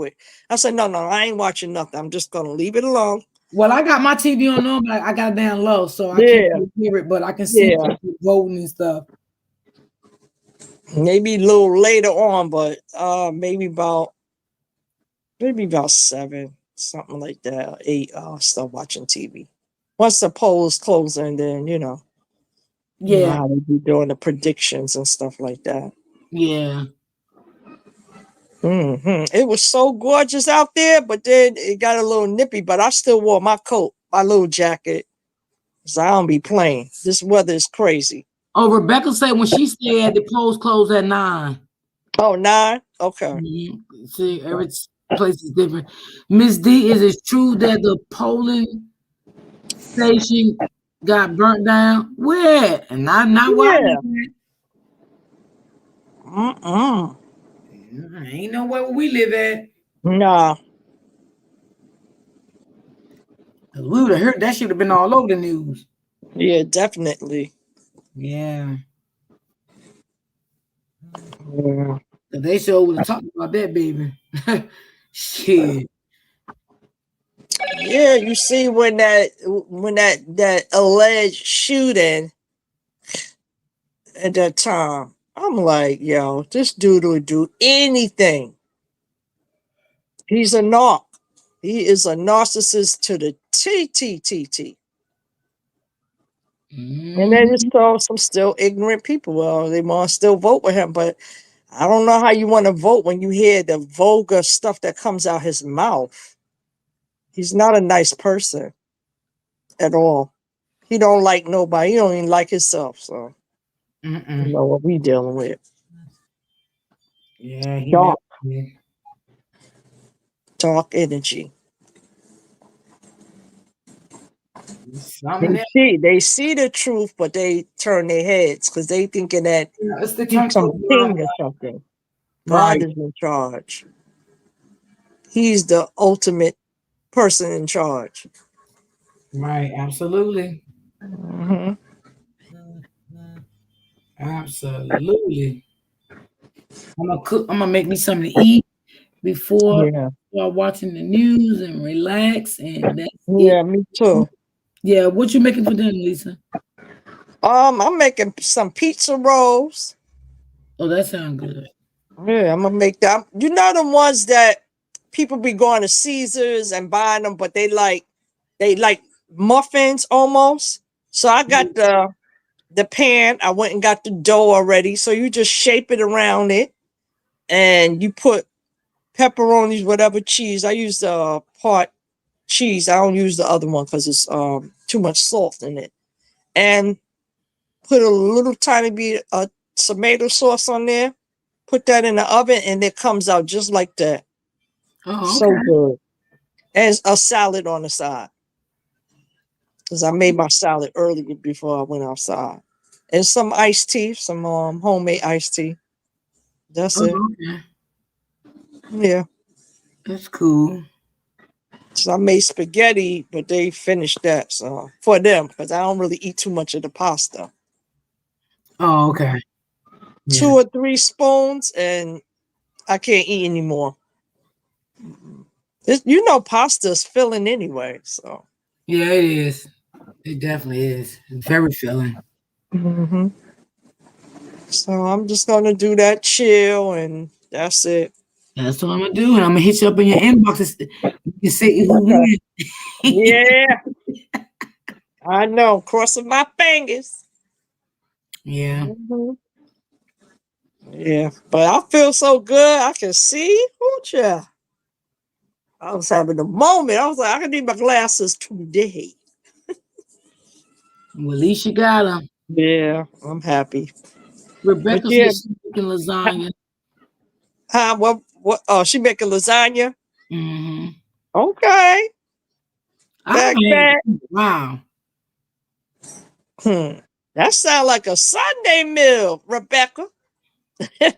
Speaker 4: I said, no, I ain't watching nothing. I'm just gonna leave it alone.
Speaker 1: Well, I got my TV on normal. I got it down low, so I can't
Speaker 4: Yeah,
Speaker 1: really hear it, but I can see
Speaker 4: yeah.
Speaker 1: people voting and stuff.
Speaker 4: Maybe a little later on, but maybe about 7, something like that. 8, I'll start watching TV. Once the polls close, and then you know
Speaker 1: Yeah,
Speaker 4: how they be doing the predictions and stuff like that.
Speaker 1: yeah.
Speaker 4: It was so gorgeous out there, but then it got a little nippy. But I still wore my coat, my little jacket, because I don't be playing. This weather is crazy.
Speaker 1: Oh, Rebecca said when she said the polls closed at 9.
Speaker 4: Oh, 9? Okay.
Speaker 1: See, every place is different. Miss D, is it true that the polling station got burnt down? Where? And not why.
Speaker 4: Yeah. Mm-mm.
Speaker 1: Ain't nowhere where we live at.
Speaker 4: Nah.
Speaker 1: We would have heard that should have been all over the news.
Speaker 4: Yeah, definitely.
Speaker 1: Yeah.
Speaker 4: Yeah.
Speaker 1: They sure would have talked about that, baby. Shit.
Speaker 4: Yeah, you see when that alleged shooting at that time, I'm like, yo, this dude would do anything. He's a narc. He is a narcissist to the T. And then there's still some still ignorant people. Well, they want to still vote with him, but I don't know how you want to vote when you hear the vulgar stuff that comes out his mouth. He's not a nice person at all. He don't like nobody. He don't even like himself. So you know what we dealing with.
Speaker 1: Yeah, he
Speaker 4: Dark,
Speaker 1: definitely.
Speaker 4: dark energy.
Speaker 1: Something else.
Speaker 4: They see the truth, but they turn their heads because they thinking that
Speaker 1: It's the
Speaker 4: he's
Speaker 1: turn to
Speaker 4: some
Speaker 1: the world.
Speaker 4: king or something. God
Speaker 1: Right,
Speaker 4: is in charge. He's the ultimate person in charge.
Speaker 1: right, absolutely.
Speaker 4: Hmm.
Speaker 1: Absolutely. I'm gonna cook. I'm gonna make me something to eat before
Speaker 4: Yeah,
Speaker 1: start watching the news and relax, and that's it.
Speaker 4: yeah, me too.
Speaker 1: Yeah, what you making for dinner, Lisa?
Speaker 4: I'm making some pizza rolls.
Speaker 1: Oh, that sounds good.
Speaker 4: Yeah, I'm gonna make that. You know the ones that people be going to Caesars and buying them, but they like muffins almost. So I got the pan. I went and got the dough already. So you just shape it around it, and you put pepperonis, whatever cheese. I use the part cheese. I don't use the other one because it's too much salt in it. And put a little tiny bit of tomato sauce on there. Put that in the oven, and it comes out just like that.
Speaker 1: Oh,
Speaker 4: So
Speaker 1: okay.
Speaker 4: good. And a salad on the side because I made my salad earlier before I went outside. And some iced tea, some homemade iced tea. That's
Speaker 1: Oh,
Speaker 4: it.
Speaker 1: okay.
Speaker 4: Yeah.
Speaker 1: That's cool.
Speaker 4: So I made spaghetti, but they finished that. So for them, because I don't really eat too much of the pasta.
Speaker 1: Oh, okay.
Speaker 4: Two
Speaker 1: Yeah.
Speaker 4: or three spoons, and I can't eat anymore. Pasta is filling anyway. So.
Speaker 1: Yeah, it is. It definitely is. Very filling.
Speaker 4: Hmm. So I'm just gonna do that, chill, and that's it.
Speaker 1: That's what I'm gonna do, and I'm gonna hit you up in your inbox. You can see who
Speaker 4: Okay.
Speaker 1: wins.
Speaker 4: Yeah, I know. Crossing my fingers.
Speaker 1: Yeah.
Speaker 4: Mhm. Yeah, but I feel so good. I can see. Oh, yeah. I was having a moment. I was like, I need my glasses today.
Speaker 1: Well, at least you got them.
Speaker 4: Yeah, I'm happy. But
Speaker 1: Rebecca
Speaker 4: yeah,
Speaker 1: said she's making lasagna.
Speaker 4: huh? What? Oh, she making lasagna.
Speaker 1: Hmm.
Speaker 4: Okay,
Speaker 1: I
Speaker 4: back,
Speaker 1: haven't had it.
Speaker 4: back.
Speaker 1: Wow.
Speaker 4: Hmm. That sounds like a Sunday meal, Rebecca.
Speaker 1: Yeah,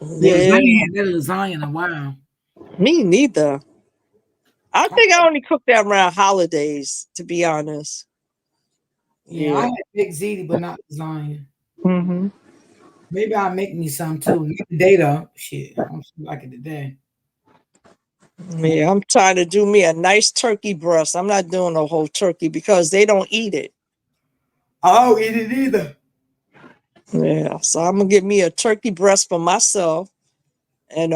Speaker 1: because I
Speaker 4: Yeah,
Speaker 1: ain't had that lasagna in a while.
Speaker 4: me neither. I think I only cook that around holidays, to be honest.
Speaker 1: Yeah, I
Speaker 4: Yeah.
Speaker 1: had big ziti, but not lasagna.
Speaker 4: Mm-hmm.
Speaker 1: Maybe I'll make me some too. Not today though. Shit, I don't feel like it today.
Speaker 4: Yeah, I'm trying to do me a nice turkey breast. I'm not doing a whole turkey because they don't eat it.
Speaker 1: I don't eat it either.
Speaker 4: Yeah, so I'm gonna get me a turkey breast for myself, and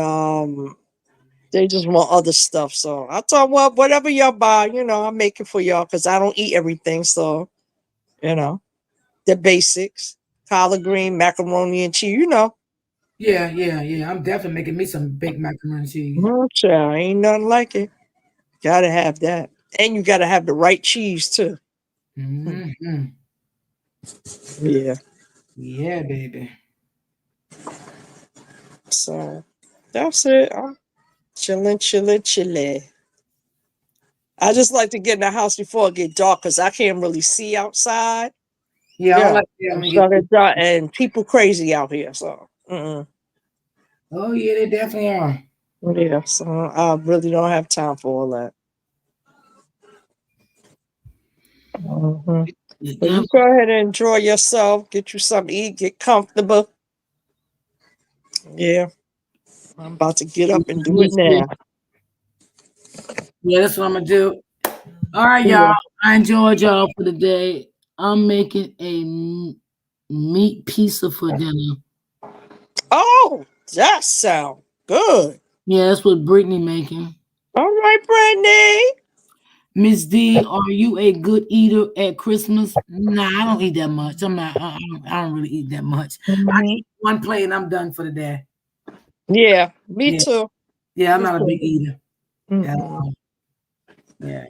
Speaker 4: they just want other stuff. So I thought, well, whatever y'all buy, I'll make it for y'all because I don't eat everything. So you know, the basics: collard green, macaroni and cheese.
Speaker 1: Yeah, yeah, yeah. I'm definitely making me some baked macaroni and cheese.
Speaker 4: Child, ain't nothing like it. Gotta have that, and you gotta have the right cheese too. Hmm.
Speaker 1: Hmm.
Speaker 4: Yeah.
Speaker 1: Yeah, baby.
Speaker 4: So that's it. I'm chilling, chilling, chilling. I just like to get in the house before it get dark because I can't really see outside.
Speaker 1: Yeah, I don't
Speaker 4: Yeah,
Speaker 1: like that when it
Speaker 4: so
Speaker 1: gets.
Speaker 4: it's dark and people crazy out here. So
Speaker 1: Oh yeah, they definitely are.
Speaker 4: yeah, so I really don't have time for all that. Mhm. But
Speaker 1: Yeah,
Speaker 4: you go ahead and enjoy yourself. Get you something to eat. Get comfortable. Yeah, I'm about to get up and do it now.
Speaker 1: yeah, that's what I'm gonna do. All right, y'all.
Speaker 4: Yeah.
Speaker 1: I enjoyed y'all for the day. I'm making a meat pizza for dinner.
Speaker 4: Oh, that sound good.
Speaker 1: Yeah, that's what Brittany making.
Speaker 4: All right, Brittany.
Speaker 1: Miss D, are you a good eater at Christmas? Nah, I don't eat that much. I'm not. I don't really eat that much. I
Speaker 4: Mhm.
Speaker 1: eat one plate and I'm done for the day.
Speaker 4: Yeah, me
Speaker 1: Yeah,
Speaker 4: too.
Speaker 1: yeah. I'm
Speaker 4: Me
Speaker 1: not a
Speaker 4: too.
Speaker 1: big eater. Yeah,
Speaker 4: Mm-mm.
Speaker 1: yeah.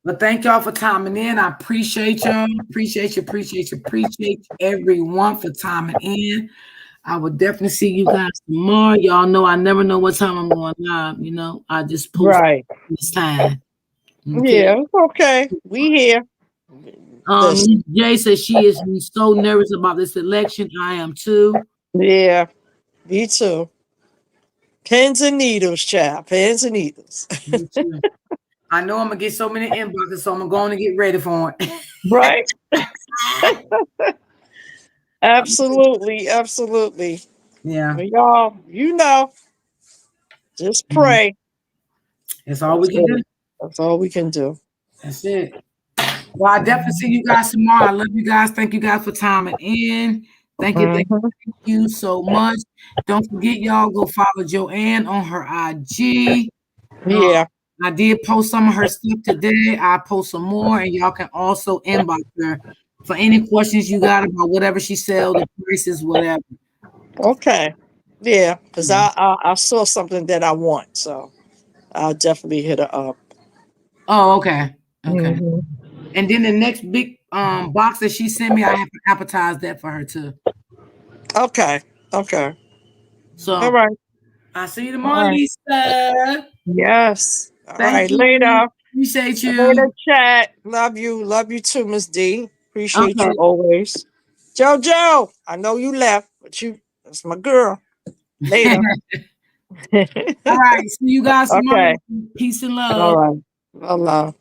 Speaker 1: But thank y'all for timing in. I appreciate y'all. Appreciate everyone for timing in. I will definitely see you guys tomorrow. Y'all know I never know what time I'm going live. I just post
Speaker 4: Right.
Speaker 1: this time. Okay.
Speaker 4: Yeah, it's okay. We here. Listen.
Speaker 1: Jay says she is so nervous about this election. I am too.
Speaker 4: Yeah, me too. Pins and needles, child. Pins and needles.
Speaker 1: Me too. I know I'm gonna get so many inboxes, so I'm gonna go on and get ready for it.
Speaker 4: Right? Absolutely. Absolutely.
Speaker 1: Yeah.
Speaker 4: Well, y'all, just
Speaker 1: Mhm.
Speaker 4: pray.
Speaker 1: That's all we
Speaker 4: That's
Speaker 1: can do.
Speaker 4: it. That's all we can do.
Speaker 1: That's it. Well, I definitely see you guys tomorrow. I love you guys. Thank you guys for timing in.
Speaker 4: Mhm.
Speaker 1: Thank you so much. Don't forget, y'all, go follow Joanne on her IG. Um,
Speaker 4: Yeah.
Speaker 1: I did post some of her stuff today. I post some more, and y'all can also inbox her for any questions you got about whatever she sells, the prices, whatever.
Speaker 4: Okay. Yeah, because I saw something that I want, so I'll definitely hit her up.
Speaker 1: Oh, okay. Okay.
Speaker 4: Hmm.
Speaker 1: And then the next big box that she sent me, I have to advertise that for her too.
Speaker 4: Okay. Okay. All
Speaker 1: So
Speaker 4: right.
Speaker 1: I'll see you
Speaker 4: All
Speaker 1: tomorrow,
Speaker 4: right.
Speaker 1: Lisa.
Speaker 4: Yes. All
Speaker 1: Thank
Speaker 4: right.
Speaker 1: you.
Speaker 4: Later.
Speaker 1: Appreciate
Speaker 4: Later,
Speaker 1: you.
Speaker 4: chat. Love you. Love you too, Miss D. Appreciate
Speaker 1: Okay.
Speaker 4: you always. JoJo, I know you left, but that's my girl. Later.
Speaker 1: All right. See you guys tomorrow.
Speaker 4: Okay.
Speaker 1: Peace and
Speaker 4: All
Speaker 1: love.
Speaker 4: right. Allah.